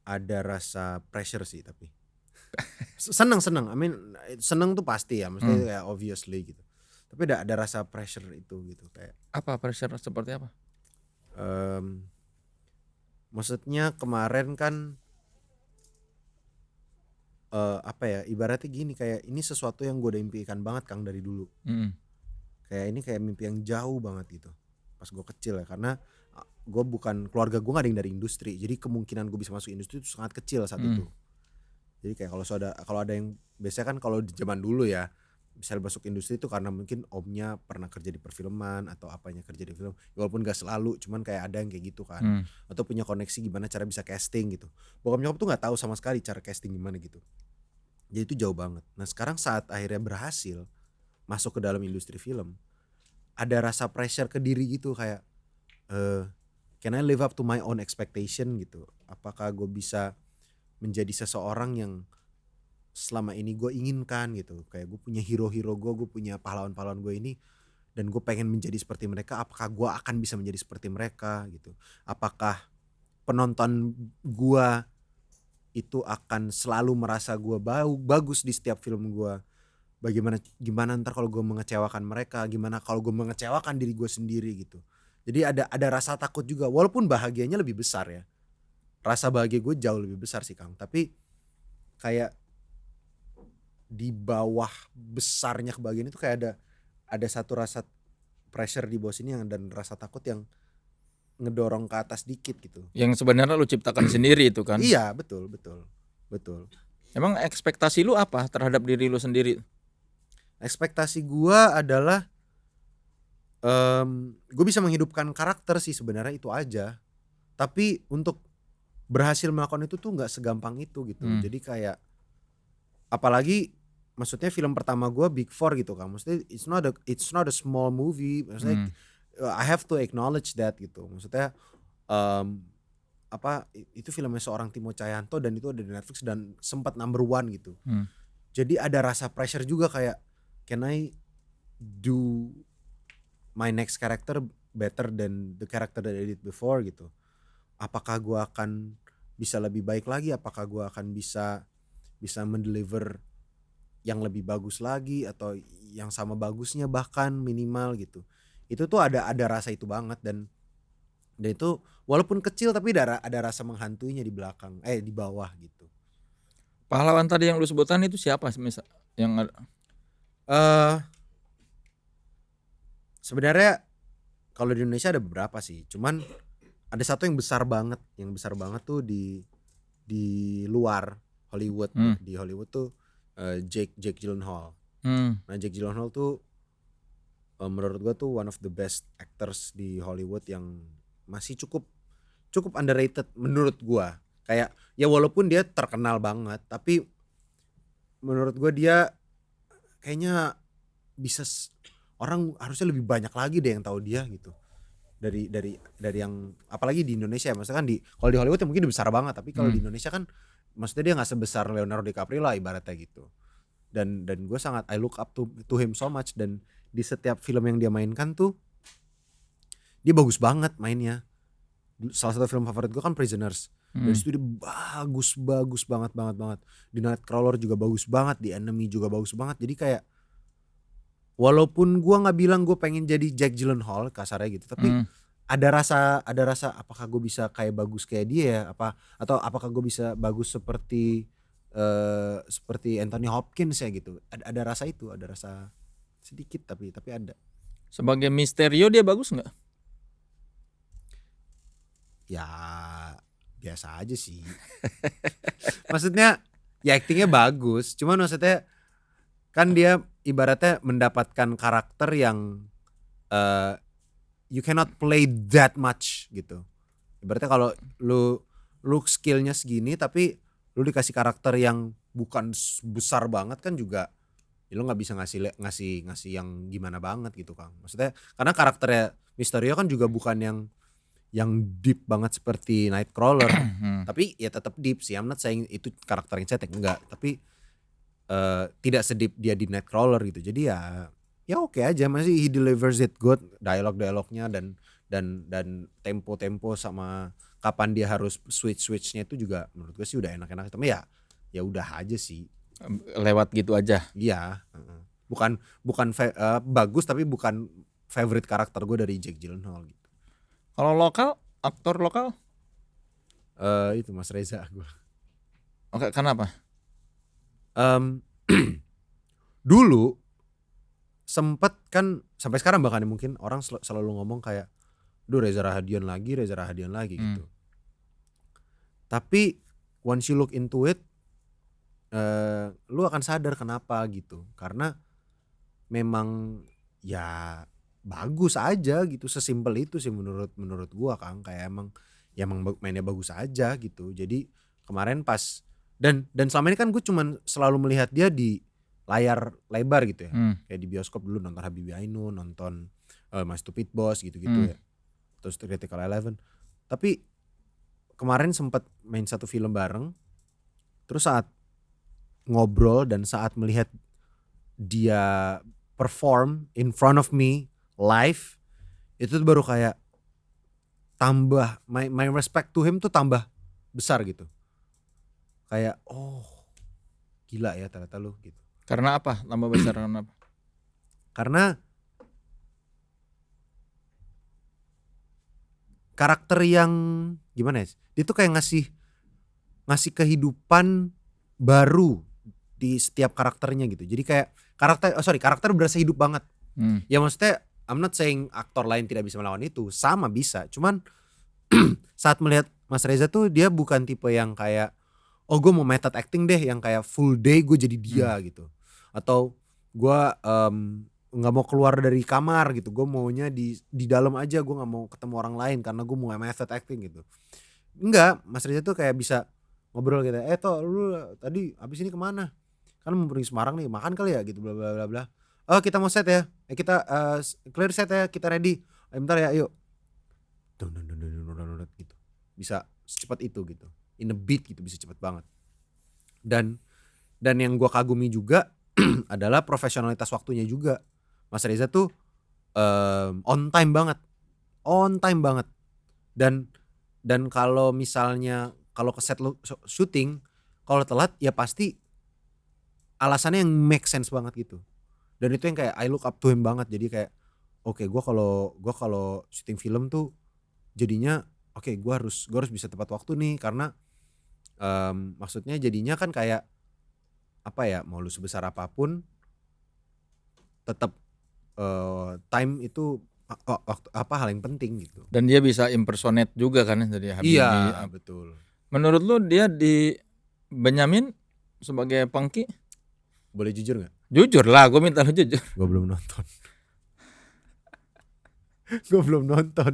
ada rasa pressure sih tapi seneng I mean seneng tuh pasti ya maksudnya kayak obviously gitu, tapi ada rasa pressure itu gitu kayak Apa pressure seperti apa? maksudnya kemarin kan apa ya ibaratnya gini kayak ini sesuatu yang gue udah impikan banget Kang dari dulu, kayak ini kayak mimpi yang jauh banget gitu pas gue kecil ya karena gue bukan keluarga gue gak ada yang dari industri jadi kemungkinan gue bisa masuk industri itu sangat kecil saat itu. Jadi kayak kalau ada yang biasanya kan kalau di zaman dulu ya bisa masuk industri itu karena mungkin omnya pernah kerja di perfilman atau apanya kerja di film walaupun gak selalu cuman kayak ada yang kayak gitu kan atau punya koneksi gimana cara bisa casting gitu. Bokap nyokap tuh nggak tahu sama sekali cara casting gimana gitu, jadi itu jauh banget. Nah sekarang saat akhirnya berhasil masuk ke dalam industri film ada rasa pressure ke diri gitu kayak can I live up to my own expectation gitu, apakah gue bisa menjadi seseorang yang selama ini gue inginkan gitu, kayak gue punya hero-hero gue punya pahlawan-pahlawan gue ini dan gue pengen menjadi seperti mereka, apakah gue akan bisa menjadi seperti mereka gitu, apakah penonton gue itu akan selalu merasa gue bagus di setiap film gue, gimana ntar kalau gue mengecewakan mereka, gimana kalau gue mengecewakan diri gue sendiri gitu. Jadi ada rasa takut juga walaupun bahagianya lebih besar ya, rasa bahagia gue jauh lebih besar sih Kang, tapi kayak di bawah besarnya kebahagiaan itu kayak ada satu rasa pressure di bawah sini dan rasa takut yang ngedorong ke atas dikit gitu. Yang sebenarnya lu ciptakan sendiri itu kan? Iya betul. Emang ekspektasi lu apa terhadap diri lu sendiri? Ekspektasi gue adalah gue bisa menghidupkan karakter sih sebenarnya itu aja. Tapi untuk berhasil melakukan itu tuh nggak segampang itu gitu. Jadi kayak apalagi maksudnya film pertama gue Big Four gitu kan. Maksudnya it's not a small movie. Maksudnya I have to acknowledge that gitu. Maksudnya itu filmnya seorang Timo Cahyanto dan itu ada di Netflix dan sempat number 1 gitu. Jadi ada rasa pressure juga kayak can I do my next character better than the character that I did before gitu. Apakah gue akan bisa lebih baik lagi, apakah gue akan bisa mendeliver yang lebih bagus lagi atau yang sama bagusnya bahkan minimal gitu. Itu tuh ada rasa itu banget dan itu walaupun kecil tapi ada rasa menghantuinya di belakang di bawah gitu. Pahlawan tadi yang lu sebutan itu siapa misal yang ada? Sebenarnya kalau di Indonesia ada beberapa sih, cuman ada satu yang besar banget tuh di luar Hollywood. Di Hollywood tuh Jake Gyllenhaal. Nah Jake Gyllenhaal tuh menurut gua tuh one of the best actors di Hollywood yang masih cukup underrated menurut gua. Kayak ya walaupun dia terkenal banget, tapi menurut gua dia kayaknya bisa orang harusnya lebih banyak lagi deh yang tahu dia gitu. Dari yang apalagi di Indonesia, maksudnya kan kalau di Hollywood ya mungkin besar banget, tapi kalau di Indonesia kan maksudnya dia nggak sebesar Leonardo DiCaprio lah ibaratnya gitu. Dan gue sangat I look up to him so much, dan di setiap film yang dia mainkan tuh dia bagus banget mainnya. Salah satu film favorit gue kan Prisoners. Dari situ dia bagus banget. Di Nightcrawler juga bagus banget, di Enemy juga bagus banget. Jadi kayak walaupun gue nggak bilang gue pengen jadi Jake Gyllenhaal kasarnya gitu, tapi ada rasa apakah gue bisa kayak bagus kayak dia ya, atau apakah gue bisa bagus seperti Anthony Hopkins ya gitu. Ada rasa itu, ada rasa sedikit tapi ada. Sebagai Misterio dia bagus nggak? Ya biasa aja sih. Maksudnya ya aktingnya bagus, cuman maksudnya kan dia ibaratnya mendapatkan karakter yang you cannot play that much gitu. Ibaratnya kalau lu lu skillnya segini tapi lu dikasih karakter yang bukan besar banget kan juga ya lu nggak bisa ngasih yang gimana banget gitu Kang. Maksudnya karena karakternya Mysterio kan juga bukan yang deep banget seperti Nightcrawler. Tapi ya tetap deep sih. I'm not saying itu karakter yang cetek enggak, tapi tidak sedip dia di Nightcrawler gitu. Jadi ya oke aja, masih he delivers it good, dialognya dan tempo sama kapan dia harus switchnya itu juga menurut gue sih udah enak-enak. Tapi ya udah aja sih. Lewat gitu aja. Iya, bukan bagus tapi bukan favorite karakter gue dari Jake Gyllenhaal gitu. Kalau lokal, aktor lokal? Itu Mas Reza gue. Oke, kenapa? Dulu sempet kan sampai sekarang bahkan mungkin orang selalu ngomong kayak, duh Reza Rahadian lagi gitu. Tapi once you look into it, lu akan sadar kenapa gitu. Karena memang ya bagus aja gitu, sesimpel itu sih menurut gua Kang. Kayak emang mainnya bagus aja gitu. Jadi kemarin pas dan selama ini kan gue cuman selalu melihat dia di layar lebar gitu ya. Kayak di bioskop dulu nonton Habibie Ainun, nonton My Stupid Boss gitu-gitu ya. Terus Critical Eleven. Tapi kemarin sempat main satu film bareng. Terus saat ngobrol dan saat melihat dia perform in front of me live, itu tuh baru kayak tambah my respect to him tuh tambah besar gitu. Kayak oh gila ya ternyata lu gitu. Karena apa? Tambah besar karena apa? Karena karakter yang gimana ya? Dia tuh kayak ngasih kehidupan baru di setiap karakternya gitu. Jadi kayak karakter berasa hidup banget. Ya maksudnya I'm not saying aktor lain tidak bisa melawan itu, sama bisa. Cuman saat melihat Mas Reza tuh dia bukan tipe yang kayak oh gue mau method acting deh yang kayak full day gue jadi dia gitu. Atau gue gak mau keluar dari kamar gitu. Gue maunya di dalam aja, gue gak mau ketemu orang lain karena gue mau method acting gitu. Enggak, Mas Reza tuh kayak bisa ngobrol gitu. Toh lu tadi habis ini kemana? Kan mau pergi Semarang nih, makan kali ya gitu bla bla bla bla. Oh kita mau set ya, kita clear set ya, kita ready. Bentar ya, yuk. Gitu. Bisa secepat itu gitu. In a beat gitu, bisa cepet banget. Dan yang gue kagumi juga adalah profesionalitas waktunya juga. Mas Reza tuh on time banget. Dan kalau misalnya kalau ke set syuting, kalau telat ya pasti alasannya yang make sense banget gitu. Dan itu yang kayak I look up to him banget. Jadi kayak oke, gue kalau syuting film tuh jadinya oke, gue harus bisa tepat waktu nih karena maksudnya jadinya kan kayak apa ya, mau lu sebesar apapun tetap time itu hal yang penting gitu. Dan dia bisa impersonate juga kan dari Habibie. Iya betul. Menurut lu dia di Benyamin sebagai Pangki? Boleh jujur gak? Jujur lah, gue minta lu jujur. Gue belum nonton.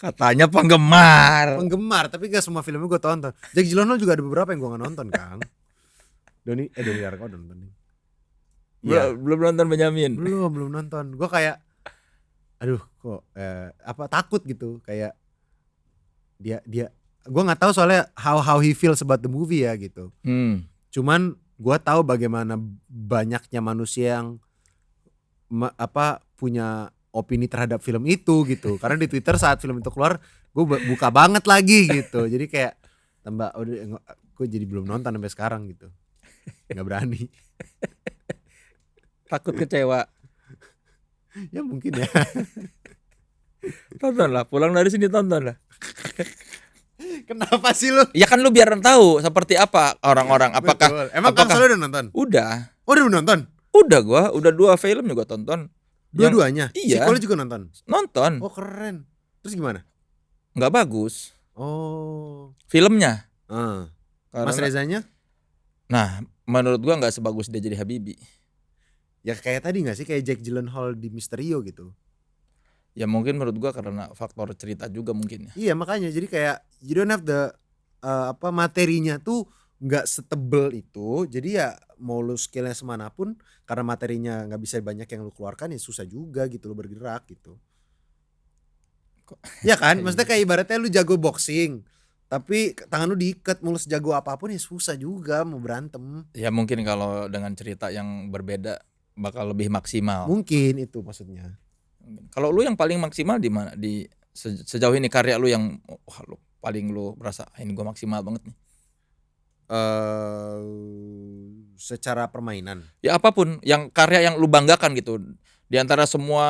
Katanya penggemar. Tapi gak semua filmnya gue tonton. Jake Gyllenhaal juga ada beberapa yang gue gak nonton Kang. Doni Darko udah nonton nih. Belum nonton Benyamin. Belum nonton. Gue kayak aduh kok takut gitu. Kayak dia gue nggak tahu soalnya how he feels about the movie ya gitu. Cuman gue tahu bagaimana banyaknya manusia yang punya opini terhadap film itu gitu. Karena di Twitter saat film itu keluar gue buka banget lagi gitu. Jadi kayak gue jadi belum nonton sampai sekarang gitu. Nggak berani. Takut kecewa. Ya mungkin ya. Tonton lah, pulang dari sini tonton lah. Kenapa sih lu? Ya kan lu biar tahu seperti apa orang-orang. Apakah betul. Emang Kang Solo udah nonton? Udah. Oh udah nonton? Udah 2 film juga tonton. Dua-duanya? Iya. Sequelnya juga nonton? Nonton. Oh keren. Terus gimana? Nggak bagus. Oh. Filmnya. Mas Rezanya? Nah, menurut gua nggak sebagus dia jadi Habibie. Ya kayak tadi gak sih, kayak Jake Gyllenhaal di Mysterio gitu. Ya mungkin menurut gua karena faktor cerita juga mungkin ya. Iya makanya jadi kayak you don't have the materinya tuh nggak setebel itu, jadi ya mau lu skillnya semanapun karena materinya nggak bisa banyak yang lu keluarkan ya susah juga gitu lu bergerak gitu. Ya kan, maksudnya kayak ibaratnya lu jago boxing tapi tangan lu diikat mulus jago apapun ya susah juga mau berantem. Ya mungkin kalau dengan cerita yang berbeda bakal lebih maksimal. Mungkin itu maksudnya. Kalau lu yang paling maksimal di mana di sejauh ini karya lu yang wah lu paling lu merasa ini gua maksimal banget nih. Secara permainan. Ya apapun yang karya yang lu banggakan gitu. Di antara semua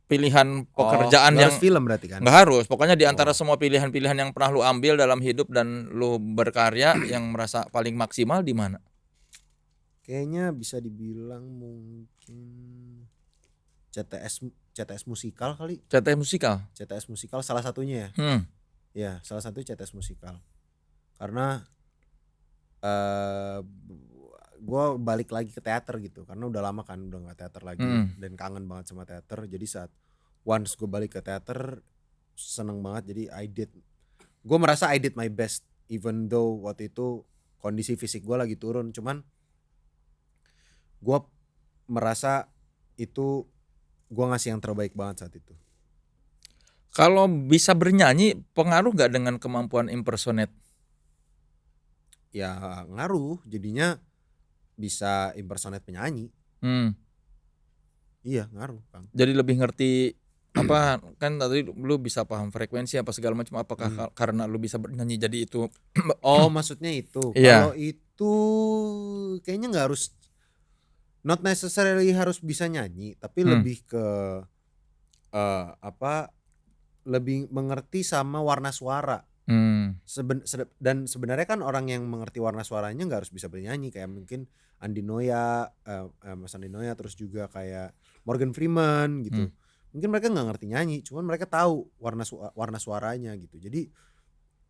pilihan pekerjaan Nggak yang harus film berarti kan? nggak harus, pokoknya di antara semua pilihan-pilihan yang pernah lu ambil dalam hidup dan lu berkarya yang merasa paling maksimal di mana? Kayaknya bisa dibilang mungkin CTS musikal kali. CT musikal. CTS musikal salah satunya ya. Ya, salah satu CTS musikal. Karena gue balik lagi ke teater gitu. Karena udah lama kan udah gak teater lagi. Dan kangen banget sama teater. Jadi saat once gue balik ke teater seneng banget. Jadi gue merasa I did my best. Even though waktu itu kondisi fisik gue lagi turun. Cuman gue merasa itu gue ngasih yang terbaik banget saat itu. Kalau bisa bernyanyi pengaruh gak dengan kemampuan impersonate? Ya ngaruh, jadinya bisa impersonate penyanyi. Iya ngaruh Kang. Jadi lebih ngerti apa kan tadi lu bisa paham frekuensi apa segala macam, apakah karena lu bisa bernyanyi jadi itu? Oh maksudnya itu. Iya. Kalau itu kayaknya nggak harus, not necessarily harus bisa nyanyi, tapi lebih ke lebih mengerti sama warna suara. Dan sebenarnya kan orang yang mengerti warna suaranya nggak harus bisa bernyanyi, kayak mungkin Andi Noya, Mas Andi Noya, terus juga kayak Morgan Freeman gitu. Mungkin mereka nggak ngerti nyanyi, cuman mereka tahu warna suaranya gitu. Jadi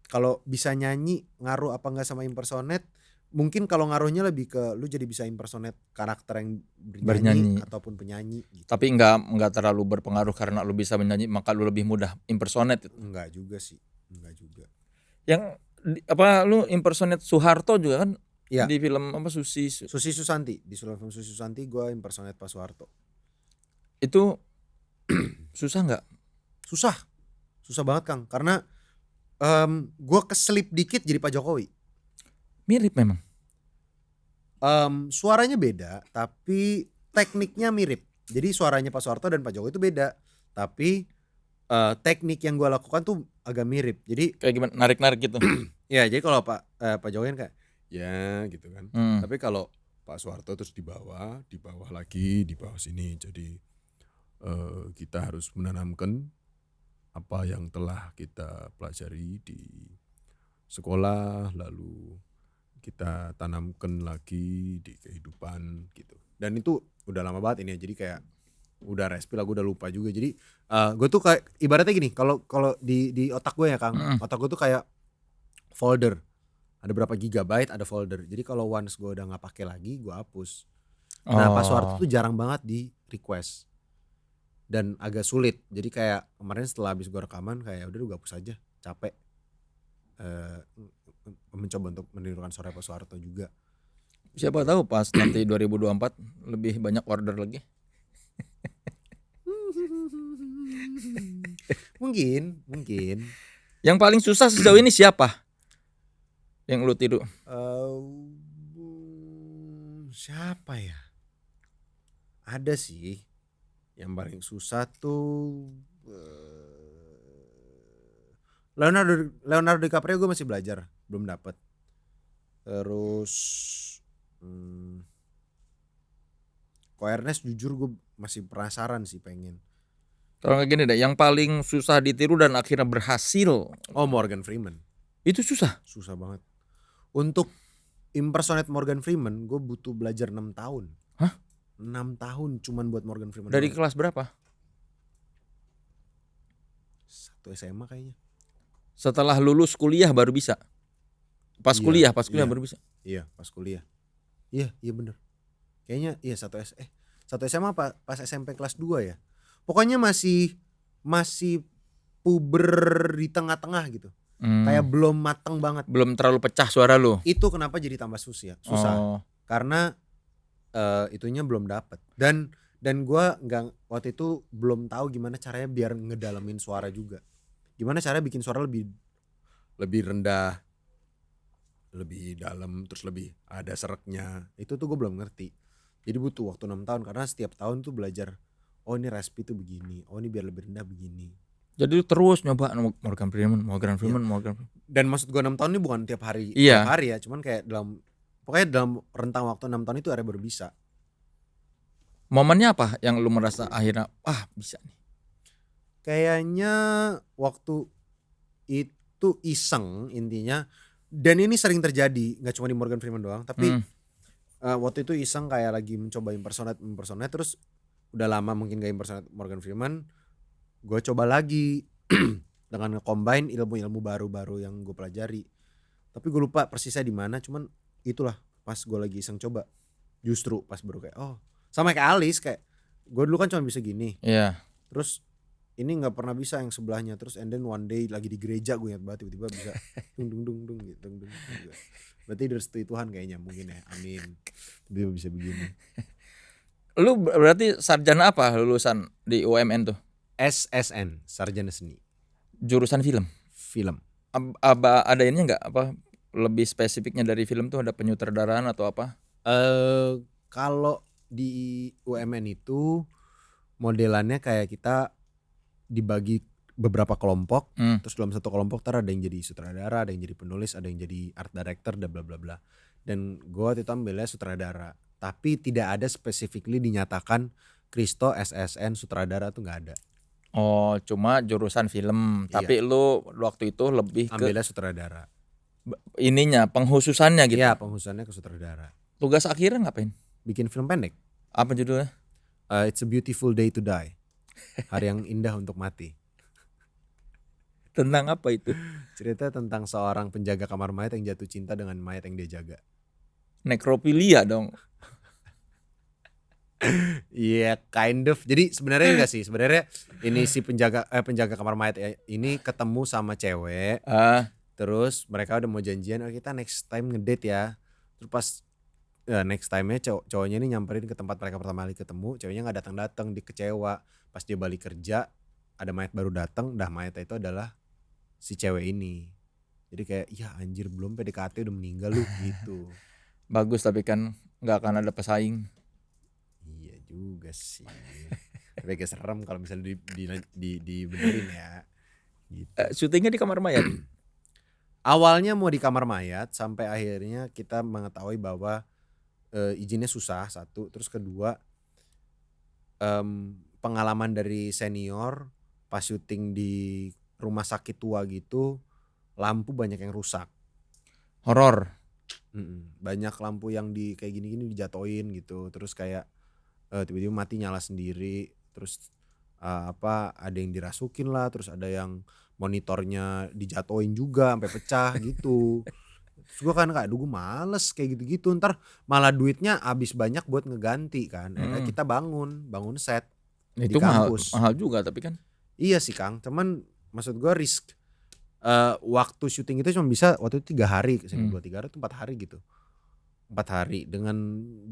kalau bisa nyanyi ngaruh apa nggak sama impersonate? Mungkin kalau ngaruhnya lebih ke lu jadi bisa impersonate karakter yang bernyanyi. Ataupun penyanyi gitu. Tapi enggak terlalu berpengaruh karena lu bisa menyanyi maka lu lebih mudah impersonate. Enggak juga sih, enggak juga. Yang lu impersonate Soeharto juga kan? Iya. Di film apa Susi Susanti, di film Susi Susanti gue impersonate Pak Soeharto. Itu susah nggak? Susah banget Kang, karena gue keselip dikit jadi Pak Jokowi. Mirip memang. Suaranya beda tapi tekniknya mirip. Jadi suaranya Pak Soeharto dan Pak Jokowi itu beda, tapi teknik yang gue lakukan tuh agak mirip. Jadi kayak gimana, narik-narik gitu. Ya jadi kalau Pak Jokowi kan kayak ya gitu kan. Tapi kalau Pak Soeharto terus di bawah lagi, di bawah sini. Jadi kita harus menanamkan apa yang telah kita pelajari di sekolah, lalu kita tanamkan lagi di kehidupan gitu. Dan itu udah lama banget ini ya, jadi kayak udah respi lah, gue udah lupa juga. Jadi gue tuh kayak ibaratnya gini, kalau di otak gue ya Kang, otak gue tuh kayak folder. Ada berapa gigabyte ada folder. Jadi kalau once gue udah nggak pakai lagi, gue hapus. Nah Pak Soeharto tuh jarang banget di request dan agak sulit. Jadi kayak kemarin setelah habis gue rekaman kayak udah gue hapus aja, capek. Mencoba untuk menirukan suara Pak Soeharto juga. Siapa tahu pas nanti 2024 lebih banyak order lagi. Mungkin. Yang paling susah sejauh ini siapa? Yang lu tiru? Siapa ya? Ada sih. Yang paling susah tuh Leonardo DiCaprio gue masih belajar, belum dapet. Terus Ko Ernest jujur gue masih penasaran sih, pengen. Kalau kayak gini deh, yang paling susah ditiru dan akhirnya berhasil. Oh Morgan Freeman. Itu susah? Susah banget. Untuk impersonate Morgan Freeman gue butuh belajar 6 tahun. Hah? 6 tahun cuman buat Morgan Freeman. Dari kelas berapa? 1 SMA kayaknya. Setelah lulus kuliah baru bisa? Pas kuliah baru bisa? Iya pas kuliah. Iya bener. Kayaknya iya 1 SMA pas SMP kelas 2 ya. Pokoknya masih masih puber di tengah-tengah gitu. Kayak belum mateng banget. Belum terlalu pecah suara lu. Itu kenapa jadi tambah susah. Oh. Karena itunya belum dapet. Dan gue nggak, waktu itu belum tahu gimana caranya biar ngedalamin suara juga. Gimana caranya bikin suara lebih rendah, lebih dalam, terus lebih ada sereknya. Itu tuh gue belum ngerti. Jadi butuh waktu 6 tahun karena setiap tahun tuh belajar. Oh ini raspi tuh begini. Oh ini biar lebih rendah begini. Jadi lu terus nyoba Morgan Freeman. Dan maksud gue 6 tahun ini bukan tiap hari Iya. tiap hari ya, cuman kayak pokoknya dalam rentang waktu 6 tahun itu akhirnya baru bisa. Momennya apa yang lu merasa akhirnya bisa nih? Kayaknya waktu itu iseng intinya, dan ini sering terjadi, nggak cuma di Morgan Freeman doang, tapi waktu itu iseng kayak lagi mencoba impersonate, terus udah lama mungkin gak impersonate Morgan Freeman, gue coba lagi dengan nge-combine ilmu-ilmu baru-baru yang gue pelajari. Tapi gue lupa persisnya di mana, cuman itulah pas gue lagi iseng coba, justru pas baru kayak sama kayak Alice, kayak gue dulu kan cuma bisa gini. Iya. Terus ini nggak pernah bisa yang sebelahnya, terus and then one day lagi di gereja gue ingat banget tiba-tiba bisa dung dung dung gitu. Berarti direstui Tuhan kayaknya mungkin ya, amin. Tiba-tiba bisa begini. Lu berarti sarjana apa lulusan di UMN tuh? SSN, sarjana seni Jurusan film. Ada ininya nggak, apa lebih spesifiknya dari film tuh, ada penyutradaraan atau apa? Kalau di UMN itu modelannya kayak kita dibagi beberapa kelompok, terus dalam satu kelompok ada yang jadi sutradara, ada yang jadi penulis, ada yang jadi art director, dan bla bla bla. Dan gue waktu itu ambilnya sutradara, tapi tidak ada specifically dinyatakan Kristo SSN sutradara tuh nggak ada. Oh, cuma jurusan film, tapi lu waktu itu lebih ambilnya sutradara. Ininya penghususannya gitu. Iya, penghususannya ke sutradara. Tugas akhirnya ngapain? Bikin film pendek. Apa judulnya? It's a Beautiful Day to Die. Hari yang indah untuk mati. Tentang apa itu? Cerita tentang seorang penjaga kamar mayat yang jatuh cinta dengan mayat yang dia jaga. Nekrofilia dong. Iya, kind of. Jadi sebenarnya enggak sih. Sebenarnya ini si penjaga kamar mayat ini ketemu sama cewek. Terus mereka udah mau janjian, kita next time ngedate ya. Terus pas next time-nya cowoknya ini nyamperin ke tempat mereka pertama kali ketemu, ceweknya nggak datang, dia kecewa. Pas dia balik kerja, ada mayat baru datang, mayat itu adalah si cewek ini. Jadi kayak, ya anjir, belum PDKT udah meninggal lu gitu. Bagus, tapi kan nggak akan ada pesaing. Iya juga sih. Tapi kayak serem kalau misalnya dibenerin ya. Gitu. Syutingnya di kamar mayat. Awalnya mau di kamar mayat, sampai akhirnya kita mengetahui bahwa izinnya susah, satu. Terus kedua, pengalaman dari senior pas syuting di rumah sakit tua gitu, lampu banyak yang rusak. Horor. Banyak lampu yang kayak gini-gini dijatoin gitu. Terus kayak tiba-tiba mati nyala sendiri. Terus ada yang dirasukin lah. Terus ada yang monitornya dijatoin juga sampai pecah gitu. Terus gue kan kayak, gue males kayak gitu-gitu, ntar malah duitnya habis banyak buat ngeganti kan. Akhirnya kita bangun set itu di kampus. mahal juga tapi kan. Iya sih Kang, cuman maksud gue risk. Waktu syuting itu cuma bisa waktu itu 3 hari, 3 hari itu 4 hari gitu. 4 hari dengan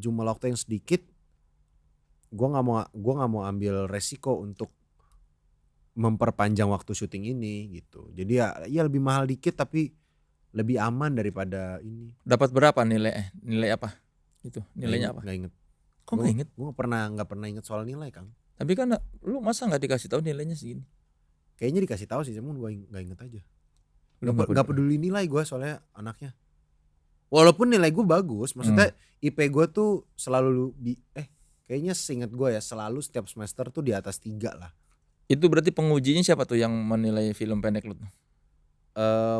jumlah waktu yang sedikit. Gue nggak mau ambil resiko untuk memperpanjang waktu syuting ini gitu. Jadi ya lebih mahal dikit tapi lebih aman daripada ini. Dapat berapa nilai apa? Itu nilainya apa? Nggak inget. Kok nggak inget? Gue nggak pernah inget soal nilai Kang. Tapi kan lu masa nggak dikasih tahu nilainya segini? Kayaknya dikasih tahu sih, cuman gue nggak inget aja. Nggak peduli nilai gue soalnya anaknya. Walaupun nilai gue bagus, maksudnya IP gue tuh selalu kayaknya seinget gue ya, selalu setiap semester tuh di atas 3 lah. Itu berarti pengujinya siapa tuh yang menilai film pendek lu tuh?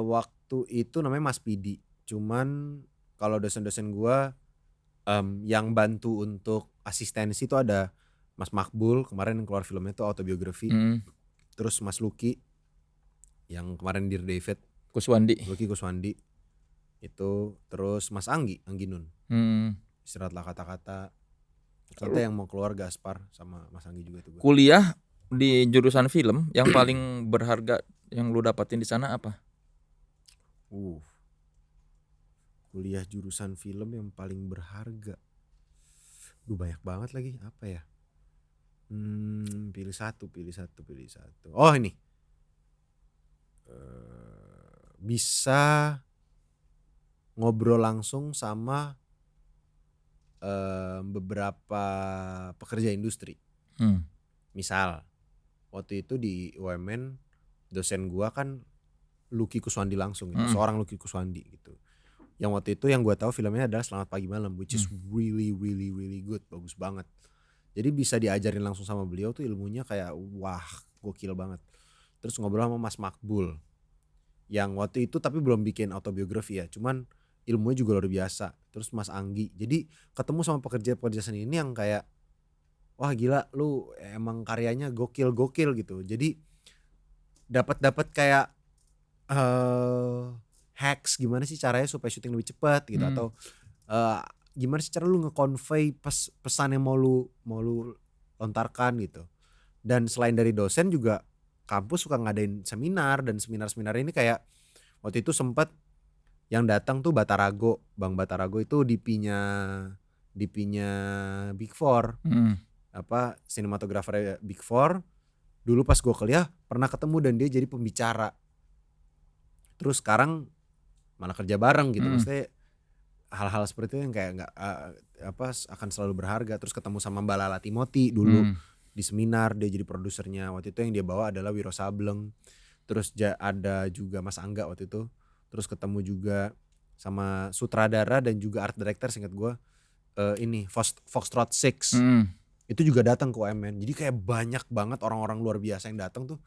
Waktu itu namanya Mas Pidi. Cuman kalau dosen-dosen gue yang bantu untuk asistensi itu ada Mas Makbul, kemarin yang keluar filmnya itu autobiografi. Terus Mas Luki yang kemarin Dear David, Luki Kuswandi itu. Terus Mas Anggi Nun, Istirahatlah Kata-Kata. Nanti yang mau keluar Gaspar sama Mas Anggi juga itu. Kuliah di jurusan film yang paling berharga yang lu dapatin di sana apa? Kuliah jurusan film yang paling berharga. Banyak banget lagi. Apa ya? Pilih satu. Oh ini. Bisa ngobrol langsung sama beberapa pekerja industri. Misal waktu itu di UMN dosen gua kan Lucky Kuswandi langsung gitu. Seorang Lucky Kuswandi gitu. Yang waktu itu yang gua tahu filmnya adalah Selamat Pagi Malam, which is really good, bagus banget. Jadi bisa diajarin langsung sama beliau tuh ilmunya kayak wah gokil banget. Terus ngobrol sama Mas Makbul yang waktu itu tapi belum bikin autobiografi ya, cuman ilmunya juga luar biasa. Terus Mas Anggi, jadi ketemu sama pekerja-pekerja seni ini yang kayak wah gila lu emang karyanya gokil gitu. Jadi dapat kayak hacks gimana sih caranya supaya syuting lebih cepat gitu, atau gimana sih cara lu nge-convey pesan yang mau lu lontarkan gitu. Dan selain dari dosen juga kampus suka ngadain seminar, dan seminar ini kayak waktu itu sempat yang datang tuh Batarago, Bang Batarago itu DP-nya Big Four, sinematografer Big Four. Dulu pas gue kuliah pernah ketemu dan dia jadi pembicara. Terus sekarang malah kerja bareng gitu, maksudnya hal-hal seperti itu yang kayak nggak akan selalu berharga. Terus ketemu sama Mbak Lala Timothy dulu di seminar, dia jadi produsernya. Waktu itu yang dia bawa adalah Wiro Sableng. Terus ada juga Mas Angga waktu itu. Terus ketemu juga sama sutradara dan juga art director seingat gue ini Foxtrot 6. Itu juga datang ke UMN. Jadi kayak banyak banget orang-orang luar biasa yang datang tuh.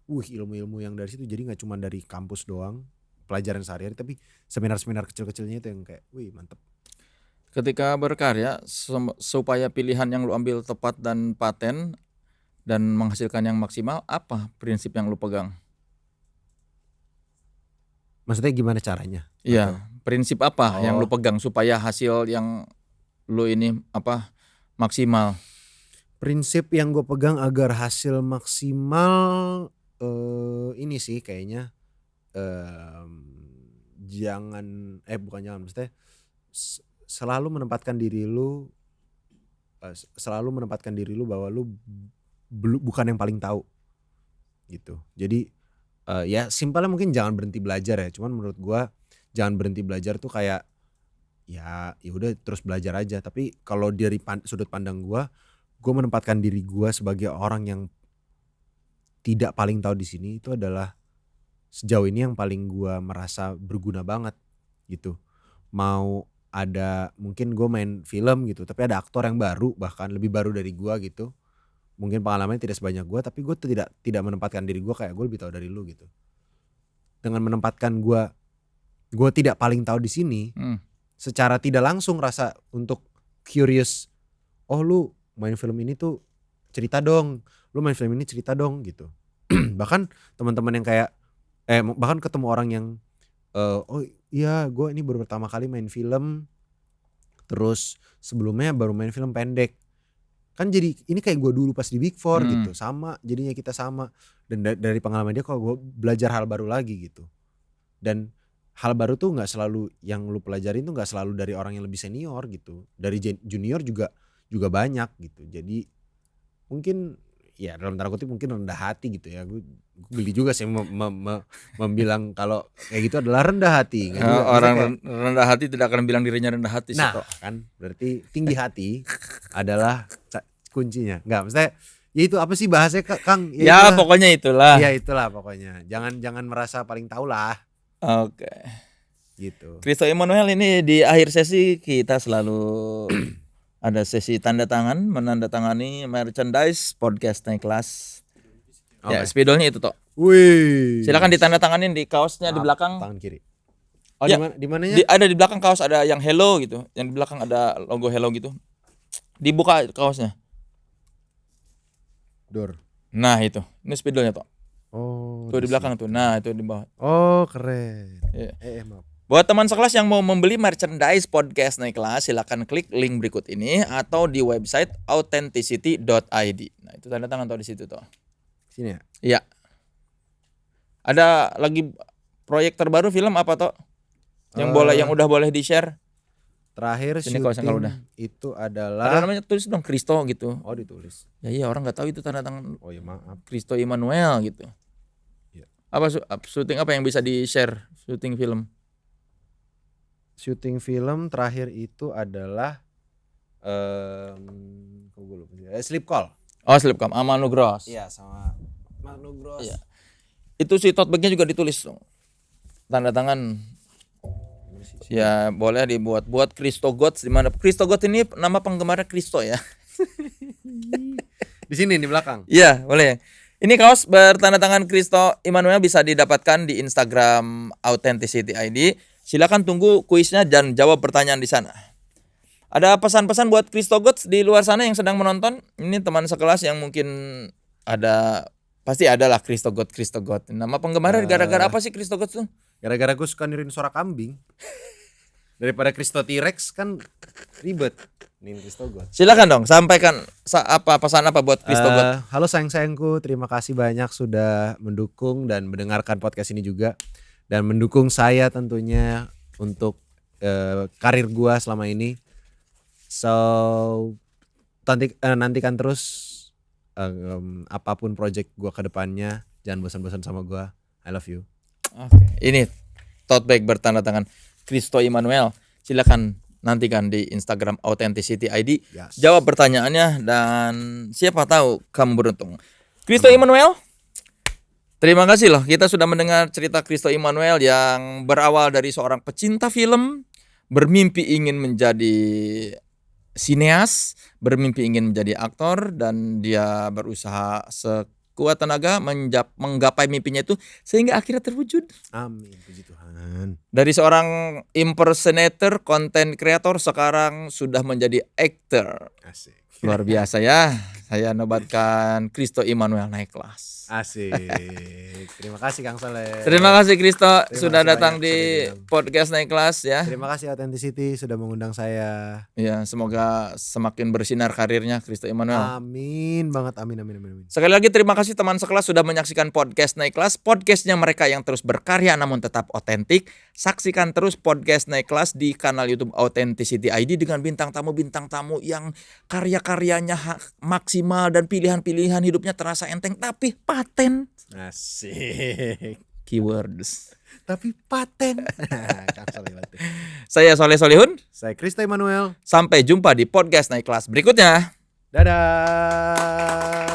Ilmu-ilmu yang dari situ. Jadi gak cuma dari kampus doang, pelajaran sehari-hari, tapi seminar-seminar kecil-kecilnya itu yang kayak mantep. Ketika berkarya supaya pilihan yang lu ambil tepat dan paten dan menghasilkan yang maksimal, apa prinsip yang lu pegang? Maksudnya gimana caranya? Iya, prinsip apa yang lu pegang supaya hasil yang lu ini maksimal? Prinsip yang gue pegang agar hasil maksimal ini sih kayaknya maksudnya selalu menempatkan diri lu bahwa lu bukan yang paling tahu gitu. Jadi ya simpelnya mungkin jangan berhenti belajar ya. Cuman menurut gua jangan berhenti belajar tuh kayak ya udah terus belajar aja. Tapi kalau dari sudut pandang gua menempatkan diri gua sebagai orang yang tidak paling tahu di sini, itu adalah sejauh ini yang paling gua merasa berguna banget gitu. Mau ada mungkin gue main film gitu, tapi ada aktor yang baru, bahkan lebih baru dari gue gitu. Mungkin pengalamannya tidak sebanyak gue, tapi gue tidak menempatkan diri gue kayak gue lebih tahu dari lu gitu. Dengan menempatkan gue tidak paling tahu di sini, secara tidak langsung rasa untuk curious. Oh lu main film ini tuh cerita dong, lu main film ini cerita dong gitu. Bahkan teman-teman yang kayak bahkan ketemu orang yang oh iya gue ini baru pertama kali main film, terus sebelumnya baru main film pendek. Kan jadi ini kayak gue dulu pas di Big Four gitu, sama jadinya kita sama. Dan dari pengalaman dia kok gue belajar hal baru lagi gitu. Dan hal baru tuh gak selalu yang lu pelajarin tuh gak selalu dari orang yang lebih senior gitu. Dari junior juga banyak gitu. Jadi mungkin ya dalam tanda kutip mungkin rendah hati gitu ya. Gue geli juga sih membilang kalau kayak gitu adalah rendah hati. Orang rendah hati tidak akan bilang dirinya rendah hati. Nah kan berarti tinggi hati adalah kuncinya. Enggak, maksudnya ya itu apa sih bahasanya Kang? Ya pokoknya itulah. Ya itulah pokoknya. Jangan merasa paling tahu lah. Oke. Gitu. Christo Emmanuel, ini di akhir sesi kita selalu ada sesi tanda tangan, menandatangani merchandise podcast naik kelas. Ya, spidolnya itu toh. Wih. Silakan ditandatanganin di kaosnya di belakang. Tangan kiri. Oh ya, di mananya? Ada di belakang kaos, ada yang hello gitu. Yang di belakang ada logo hello gitu. Dibuka kaosnya. Door. Nah itu, ini spidolnya toh. Oh. Tuh di belakang tuh. Nah itu di bawah. Oh keren. Yeah. Maaf. Buat teman sekelas yang mau membeli merchandise podcast naik kelas, silakan klik link berikut ini atau di website authenticity.id. Nah itu tanda tangan tuh di situ tuh. Sini ya. Iya. Ada lagi proyek terbaru film apa toh? Yang udah boleh di-share? Terakhir Sini kalau syuting udah. itu Ada adalah namanya tulis dong Kristo gitu. oh ditulis. Ya iya orang nggak tahu itu tanda tangan Oh ya maaf. Kristo Immanuel gitu. Iya. Apa syuting apa yang bisa di-share syuting film? Syuting film terakhir itu adalah kok gue lupa sih. Sleep Call. Oh, Slipcam Amanu Gross. Iya sama Manu Gross. Iya. Itu si tote bag-nya juga ditulis dong. Tanda tangan. Ya boleh dibuat Kristo Gods di mana Kristo Gods ini nama penggemarnya Kristo ya. Di sini di belakang. Iya, boleh. Ini kaos bertanda tangan Kristo Immanuel bisa didapatkan di Instagram Authenticity ID. Silakan tunggu kuisnya dan jawab pertanyaan di sana. Ada pesan-pesan buat Kristo Gods di luar sana yang sedang menonton? Ini teman sekelas yang mungkin pasti ada lah Kristo God. Nama penggemarnya gara-gara apa sih Kristo Gods tuh? Gara-gara gue suka niruin suara kambing. Daripada Kristo T-Rex kan ribet. Nih Kristo God. Silakan dong sampaikan pesan apa buat Kristo God. Halo sayang-sayangku, terima kasih banyak sudah mendukung dan mendengarkan podcast ini juga. Dan mendukung saya tentunya untuk karir gua selama ini. So nantikan terus apapun project gua ke depannya. Jangan bosan-bosan sama gua. I love you. Oke, ini tote bag bertanda tangan Kristo Immanuel. Silakan nantikan di Instagram Authenticity ID. Yes. Jawab pertanyaannya dan siapa tahu kamu beruntung. Kristo Immanuel. Terima kasih loh, kita sudah mendengar cerita Kristo Immanuel yang berawal dari seorang pecinta film, bermimpi ingin menjadi sineas, bermimpi ingin menjadi aktor, dan dia berusaha sekuat tenaga menggapai mimpinya itu sehingga akhirnya terwujud. Amin, puji Tuhan. Dari seorang impersonator, content creator, sekarang sudah menjadi actor. Asik. Luar biasa ya, saya nobatkan Kristo Immanuel naik kelas. Asik. Terima kasih Kang Soleh. Terima kasih Kristo Terima sudah kasih datang banyak di sudah diundang. podcast naik kelas ya. Terima kasih Authenticity sudah mengundang saya. Ya, semoga semakin bersinar karirnya Kristo Immanuel. Amin banget, amin. Sekali lagi terima kasih teman sekelas sudah menyaksikan podcast naik kelas, podcastnya mereka yang terus berkarya namun tetap otentik. Saksikan terus podcast naik kelas di kanal YouTube Authenticity ID dengan bintang tamu yang karya-karyanya maksimal dan pilihan-pilihan hidupnya terasa enteng tapi paten. Asik. Keywords. Tapi paten. Kang Soleh Latif. Saya Soleh Solihun. Saya Kristo Immanuel. Sampai jumpa di podcast naik kelas berikutnya. Dadah.